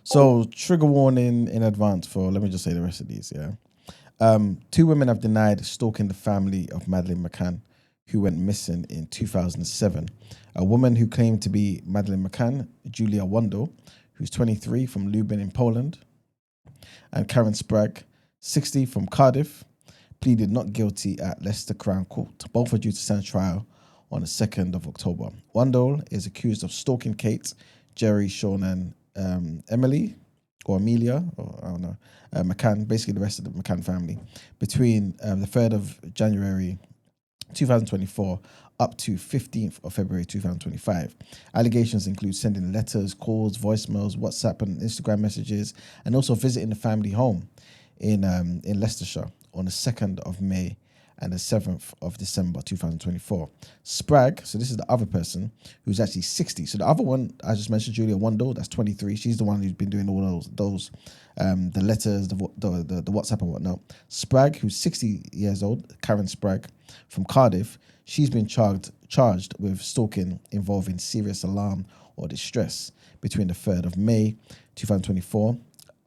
So trigger warning in advance for, let me just say the rest of these, yeah. 2 women have denied stalking the family of Madeleine McCann, who went missing in 2007. A woman who claimed to be Madeleine McCann, Julia Wandel, who's 23 from Lubin in Poland, and Karen Sprague, 60 from Cardiff, pleaded not guilty at Leicester Crown Court. Both are due to stand trial on the 2nd of October. Wandel is accused of stalking Kate, Jerry, Sean, and Emily, or Amelia, or I don't know, McCann, basically the rest of the McCann family, between the 3rd of January 2024 up to 15th of February 2025. Allegations include sending letters, calls, voicemails, WhatsApp and Instagram messages, and also visiting the family home in Leicestershire on the 2nd of May and the 7th of December 2024. Sprague, so this is the other person who's actually 60. So the other one, I just mentioned, Julia Wandel, that's 23. She's the one who's been doing all those the letters, the WhatsApp and whatnot. Sprague, who's 60 years old, Karen Sprague from Cardiff, she's been charged with stalking involving serious alarm or distress between the 3rd of May 2024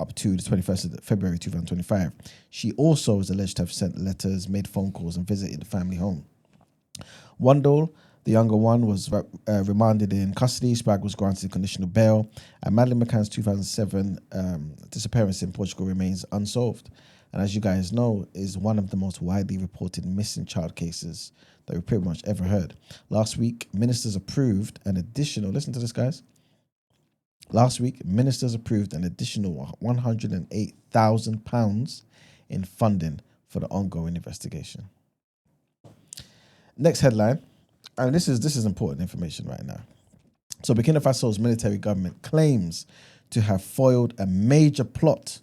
up to the 21st of February 2025. She also is alleged to have sent letters, made phone calls, and visited the family home. Wandel, the younger one, was remanded in custody. Sprague was granted conditional bail. And Madeleine McCann's 2007 disappearance in Portugal remains unsolved. And as you guys know, is one of the most widely reported missing child cases that we've pretty much ever heard. Last week, ministers approved an additional, listen to this, guys. Last week, ministers approved an additional £108,000 in funding for the ongoing investigation. Next headline, and this is important information right now. So Burkina Faso's military government claims to have foiled a major plot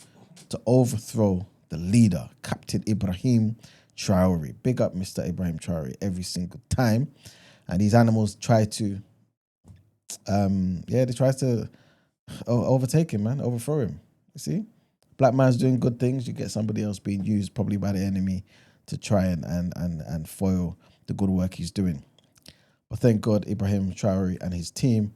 to overthrow the leader, Captain Ibrahim Traore. Big up Mr. Ibrahim Traore every single time. And these animals try to, they try to overtake him, man, overthrow him. You see? Black man's doing good things, you get somebody else being used probably by the enemy to try and foil the good work he's doing. But thank God Ibrahim Traore and his team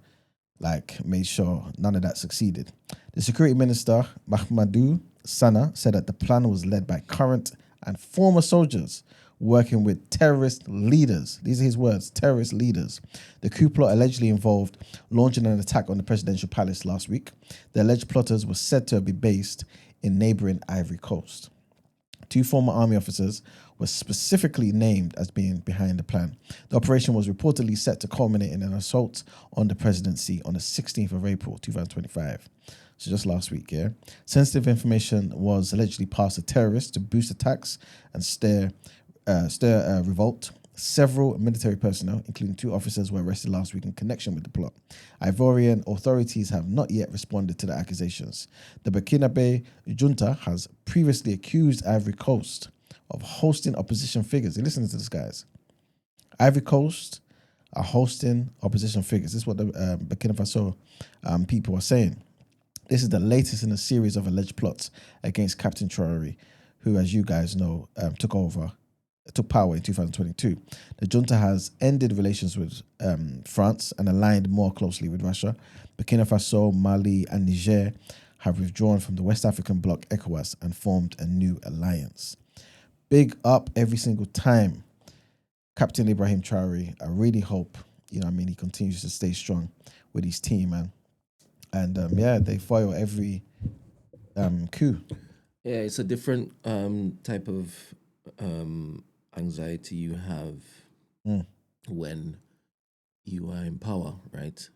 made sure none of that succeeded. The security minister, Mahmoudou Sana, said that the plan was led by current and former soldiers working with terrorist leaders. These are his words, terrorist leaders. The coup plot allegedly involved launching an attack on the presidential palace last week. The alleged plotters were said to be based in neighboring Ivory Coast. 2 former army officers were specifically named as being behind the plan. The operation was reportedly set to culminate in an assault on the presidency on the 16th of April, 2025. So just last week, yeah? Sensitive information was allegedly passed to terrorists to boost attacks and stir revolt. Several military personnel, including 2 officers, were arrested last week in connection with the plot. Ivorian authorities have not yet responded to the accusations. The Burkinabe junta has previously accused Ivory Coast of hosting opposition figures. And listen to this, guys. Ivory Coast are hosting opposition figures. This is what the Burkina Faso people are saying. This is the latest in a series of alleged plots against Captain Traore, who, as you guys know, took power in 2022. The junta has ended relations with France and aligned more closely with Russia. Burkina Faso, Mali, and Niger have withdrawn from the West African bloc ECOWAS and formed a new alliance. Big up every single time, Captain Ibrahim Traore. I really hope, he continues to stay strong with his team, man. And they foil every coup. Yeah, it's a different type of anxiety you have when you are in power, right?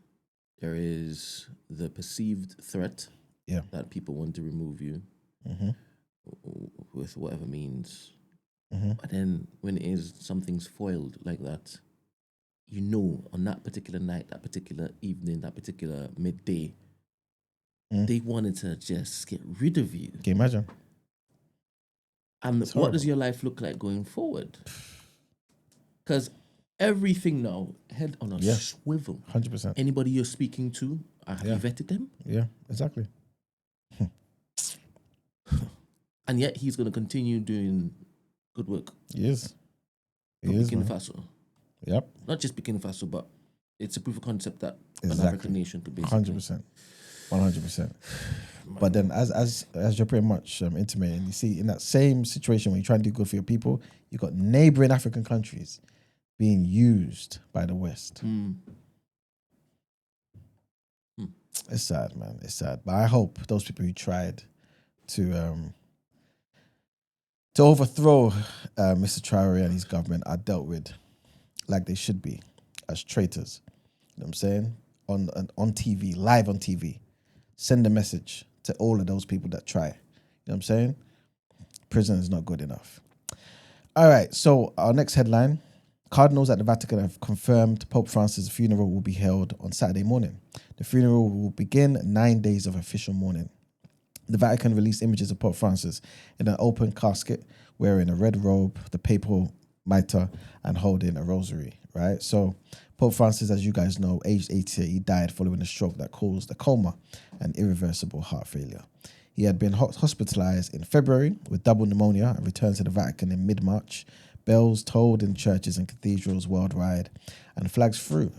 There is the perceived threat that people want to remove you with whatever means. But then when it is something's foiled like that, on that particular night, that particular evening, that particular midday, they wanted to just get rid of you. Can you imagine? And what does your life look like going forward? Because everything now, head on a swivel. 100%. Anybody you're speaking to, have you vetted them? Yeah, exactly. And yet he's going to continue doing good work. He is. Burkina Faso. Yep. Not just Burkina Faso, but it's a proof of concept that an African nation could basically. 100%. But then as you're pretty much intimating, you see in that same situation when you try and do good for your people, you've got neighboring African countries being used by the West. It's sad, man. It's sad. But I hope those people who tried to overthrow Mr. Traore and his government are dealt with like they should be, as traitors. You know what I'm saying? On TV, live on TV. Send a message to all of those people that try. You know what I'm saying? Prison is not good enough. All right, so our next headline. Cardinals at the Vatican have confirmed Pope Francis' funeral will be held on Saturday morning. The funeral will begin 9 days of official mourning. The Vatican released images of Pope Francis in an open casket, wearing a red robe, the papal mitre, and holding a rosary, right? So Pope Francis, as you guys know, aged 88, he died following a stroke that caused a coma and irreversible heart failure. He had been hospitalized in February with double pneumonia and returned to the Vatican in mid-March. Bells tolled in churches and cathedrals worldwide, and flags flew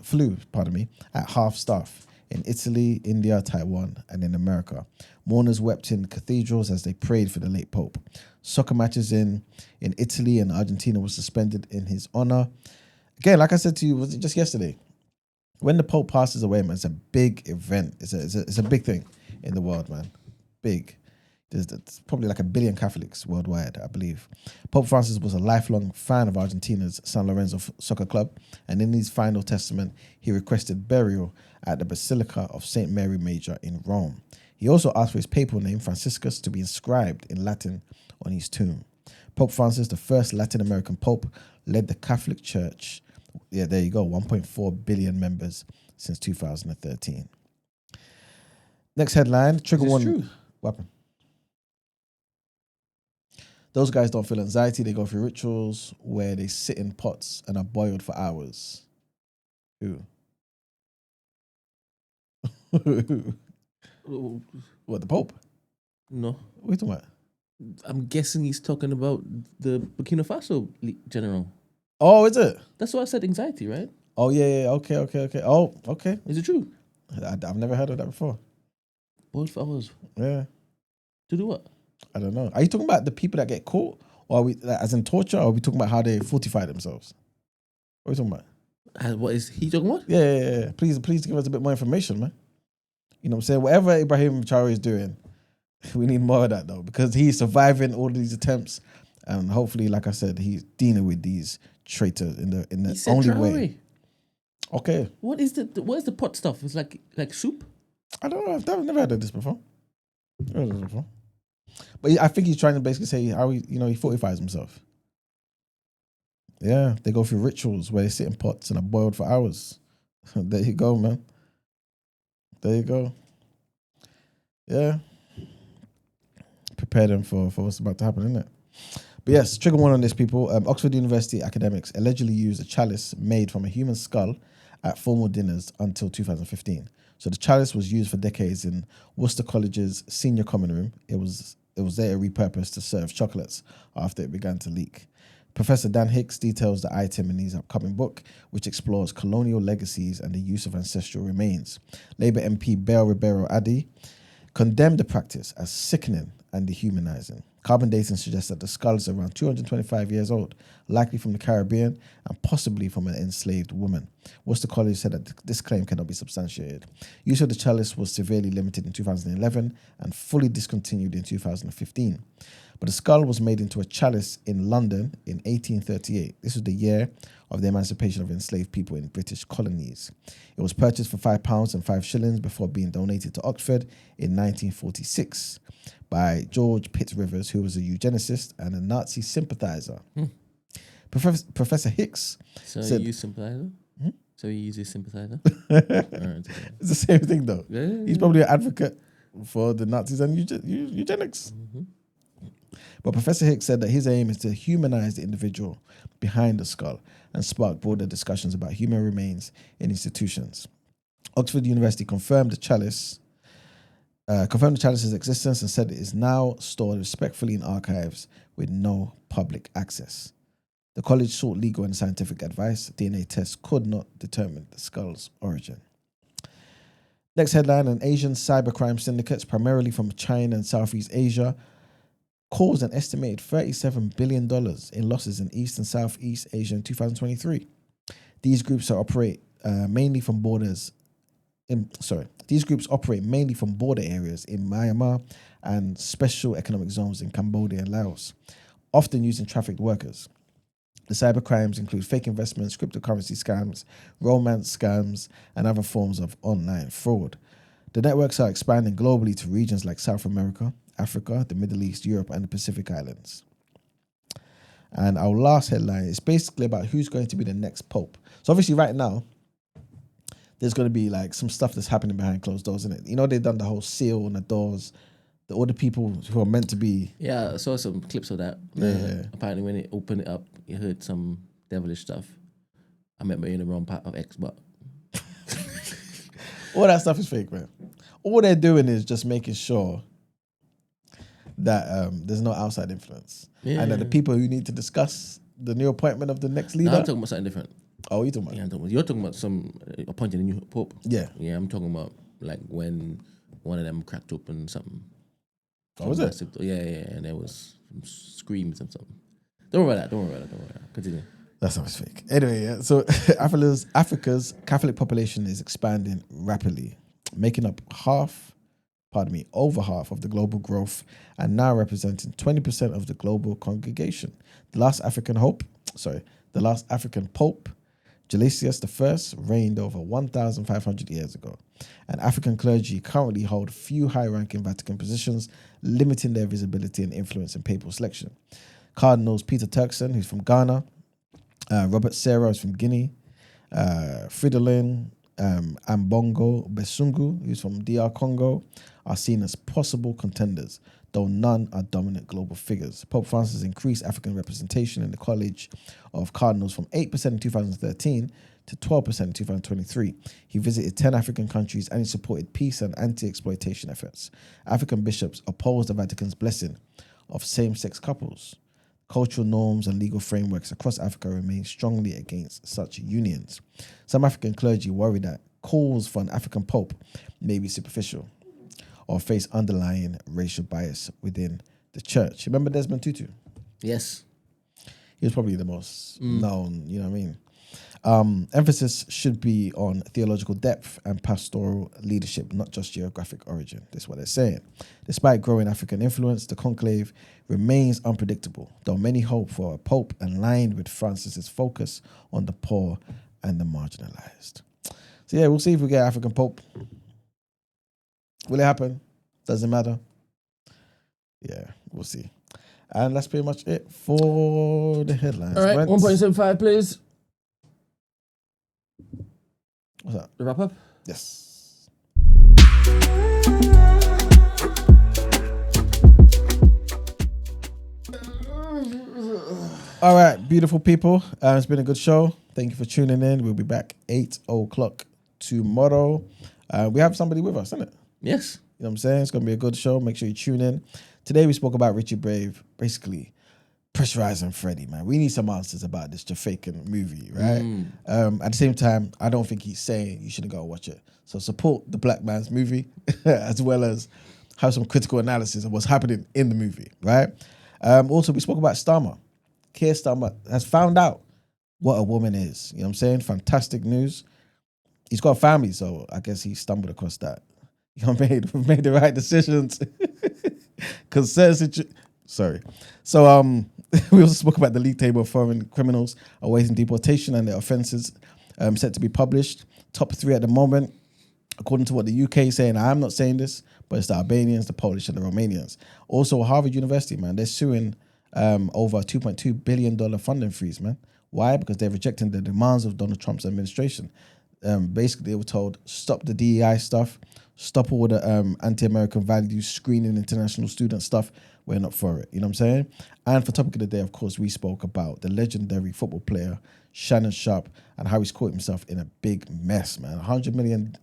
at half-staff in Italy, India, Taiwan, and in America. Mourners wept in cathedrals as they prayed for the late Pope. Soccer matches in Italy and Argentina were suspended in his honor. Again, like I said to you, was it just yesterday? When the Pope passes away, man, it's a big event. It's a big thing in the world, man. Big. There's probably like 1 billion Catholics worldwide, I believe. Pope Francis was a lifelong fan of Argentina's San Lorenzo soccer club, and in his final testament, he requested burial at the Basilica of St. Mary Major in Rome. He also asked for his papal name, Franciscus, to be inscribed in Latin on his tomb. Pope Francis, the first Latin American pope, led the Catholic Church, there you go, 1.4 billion members since 2013. Next headline, trigger warning. What happened? Those guys don't feel anxiety. They go through rituals where they sit in pots and are boiled for hours. Who? What, the Pope? No. What are you talking about? I'm guessing he's talking about the Burkina Faso general. Oh, is it? That's why I said anxiety, right? Oh, yeah. Okay. Oh, okay. Is it true? I've never heard of that before. Boiled for hours. Yeah. To do what? I don't know. Are you talking about the people that get caught? Or are we, like, as in torture? Or are we talking about how they fortify themselves? What are we talking about? What is he talking about? Yeah. Please give us a bit more information, man. You know what I'm saying? Whatever Ibrahim Traore is doing, we need more of that, though, because he's surviving all these attempts. And hopefully, like I said, he's dealing with these traitors in the only Traore. way. Okay. What is the pot stuff? It's like soup? I don't know. I've never heard of this before. But I think he's trying to basically say how he fortifies himself. Yeah, they go through rituals where they sit in pots and are boiled for hours. There you go, man. There you go. Yeah. Prepare them for what's about to happen, isn't it? But yes, trigger one on this, people. Oxford University academics allegedly used a chalice made from a human skull at formal dinners until 2015. So the chalice was used for decades in Worcester College's senior common room. It was later repurposed to serve chocolates after it began to leak. Professor Dan Hicks details the item in his upcoming book, which explores colonial legacies and the use of ancestral remains. Labour MP Bell Ribeiro Addy condemned the practice as sickening and dehumanizing. Carbon dating suggests that the skull is around 225 years old, likely from the Caribbean and possibly from an enslaved woman. Worcester College said that this claim cannot be substantiated. Use of the chalice was severely limited in 2011 and fully discontinued in 2015. But the skull was made into a chalice in London in 1838. This was the year of the emancipation of enslaved people in British colonies. It was purchased for £5 and 5 shillings before being donated to Oxford in 1946 by George Pitt Rivers, who was a eugenicist and a Nazi sympathizer. Professor Hicks said... you sympathizer? So he uses sympathizer? It's the same thing, though. Yeah. He's probably an advocate for the Nazis and eugenics. But Professor Hicks said that his aim is to humanize the individual behind the skull and spark broader discussions about human remains in institutions. Oxford University confirmed the chalice's existence and said it is now stored respectfully in archives with no public access. The college sought legal and scientific advice. DNA tests could not determine the skull's origin. Next headline, an Asian cybercrime syndicates, primarily from China and Southeast Asia, caused an estimated $37 billion in losses in East and Southeast Asia in 2023. These groups operate mainly from border areas in Myanmar and special economic zones in Cambodia and Laos, often using trafficked workers. The cybercrimes include fake investments, cryptocurrency scams, romance scams, and other forms of online fraud. The networks are expanding globally to regions like South America, Africa, the Middle East, Europe, and the Pacific Islands. And our last headline is basically about who's going to be the next pope. So obviously right now, there's going to be like some stuff that's happening behind closed doors, isn't it? You know, they've done the whole seal on the doors, all the people who are meant to be... Yeah, I saw some clips of that. Yeah. Apparently when they opened it up, you heard some devilish stuff. I meant in the wrong part of X, but... All that stuff is fake, man. All they're doing is just making sure that there's no outside influence. Yeah. And that the people who need to discuss the new appointment of the next leader... No, I'm talking about something different. Oh, you're talking about? Yeah, you're talking about some appointing a new pope. Yeah. Yeah, I'm talking about like when one of them cracked open something. Oh, was it? Yeah, and there was some screams and something. Don't worry about that. Continue. That sounds fake. Anyway, yeah. So Africa's Catholic population is expanding rapidly, making up over half of the global growth and now representing 20% of the global congregation. The last African Pope, Gelasius I, reigned over 1,500 years ago. And African clergy currently hold few high-ranking Vatican positions, limiting their visibility and influence in papal selection. Cardinals Peter Turkson, who's from Ghana, Robert Serra, who's from Guinea, Fridolin Ambongo Besungu, who's from DR Congo, are seen as possible contenders, though none are dominant global figures. Pope Francis increased African representation in the College of Cardinals from 8% in 2013 to 12% in 2023. He visited 10 African countries and he supported peace and anti-exploitation efforts. African bishops opposed the Vatican's blessing of same-sex couples. Cultural norms and legal frameworks across Africa remain strongly against such unions. Some African clergy worry that calls for an African pope may be superficial or face underlying racial bias within the church. Remember Desmond Tutu? Yes. He was probably the most known, you know what I mean? Emphasis should be on theological depth and pastoral leadership, not just geographic origin. That's what they're saying. Despite growing African influence, the conclave remains unpredictable, though many hope for a pope aligned with Francis's focus on the poor and the marginalized. So yeah, we'll see if we get African pope. Will it happen? Doesn't matter. Yeah, we'll see. And that's pretty much it for the headlines. All right, Brent? 1.75, please. What's that? The wrap up? Yes. All right, beautiful people. It's been a good show. Thank you for tuning in. We'll be back 8 o'clock tomorrow. We have somebody with us, isn't it? Yes. You know what I'm saying? It's going to be a good show. Make sure you tune in. Today we spoke about Richie Brave, basically pressurizing Freddie, man. We need some answers about this Jamaican movie, right? At the same time, I don't think he's saying you shouldn't go watch it. So support the black man's movie as well as have some critical analysis of what's happening in the movie, right? Also, we spoke about Starmer. Keir Starmer has found out what a woman is. You know what I'm saying? Fantastic news. He's got a family, so I guess he stumbled across that. You know, we've made the right decisions. Sorry. So we also spoke about the league table of foreign criminals awaiting deportation and their offences set to be published. Top 3 at the moment, according to what the UK is saying. I'm not saying this, but it's the Albanians, the Polish, and the Romanians. Also, Harvard University, man, they're suing over a $2.2 billion funding freeze, man. Why? Because they're rejecting the demands of Donald Trump's administration. Basically, they were told, stop the DEI stuff, stop all the anti-American values, screening international student stuff. We're not for it. You know what I'm saying? And for topic of the day, of course, we spoke about the legendary football player, Shannon Sharpe, and how he's caught himself in a big mess, man. $100 million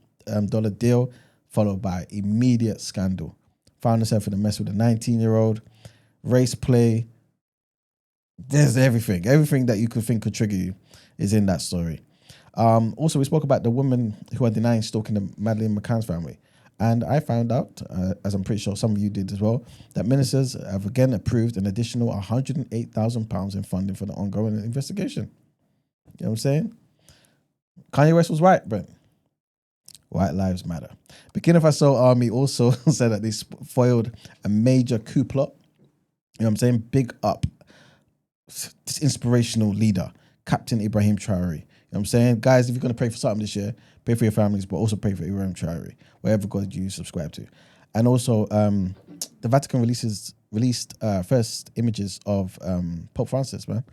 deal followed by immediate scandal. Found himself in a mess with a 19-year-old, race play. There's everything. Everything that you could think could trigger you is in that story. Also, we spoke about the women who are denying stalking the Madeleine McCann's family. And I found out, as I'm pretty sure some of you did as well, that ministers have again approved an additional £108,000 in funding for the ongoing investigation. You know what I'm saying? Kanye West was right, Brent. White lives matter. Burkina Faso army also said that they foiled a major coup plot. You know what I'm saying? Big up this inspirational leader, Captain Ibrahim Traore. You know what I'm saying? Guys, if you're going to pray for something this year, pray for your families, but also pray for Ibrahim Traore, wherever God you subscribe to. And also, the Vatican released first images of Pope Francis, man,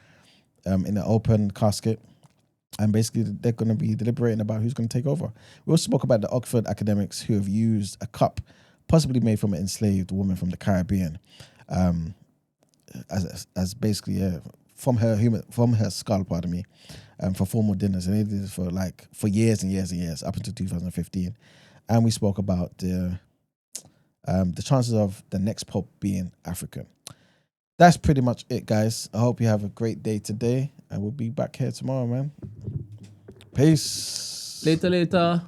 in an open casket. And basically, they're going to be deliberating about who's going to take over. We also spoke about the Oxford academics who have used a cup, possibly made from an enslaved woman from the Caribbean, as basically from her skull, pardon me, for formal dinners, and they did this for years and years and years up until 2015. And we spoke about the chances of the next pope being African. That's pretty much it, guys. I hope you have a great day today, and we'll be back here tomorrow, man. Peace. Later.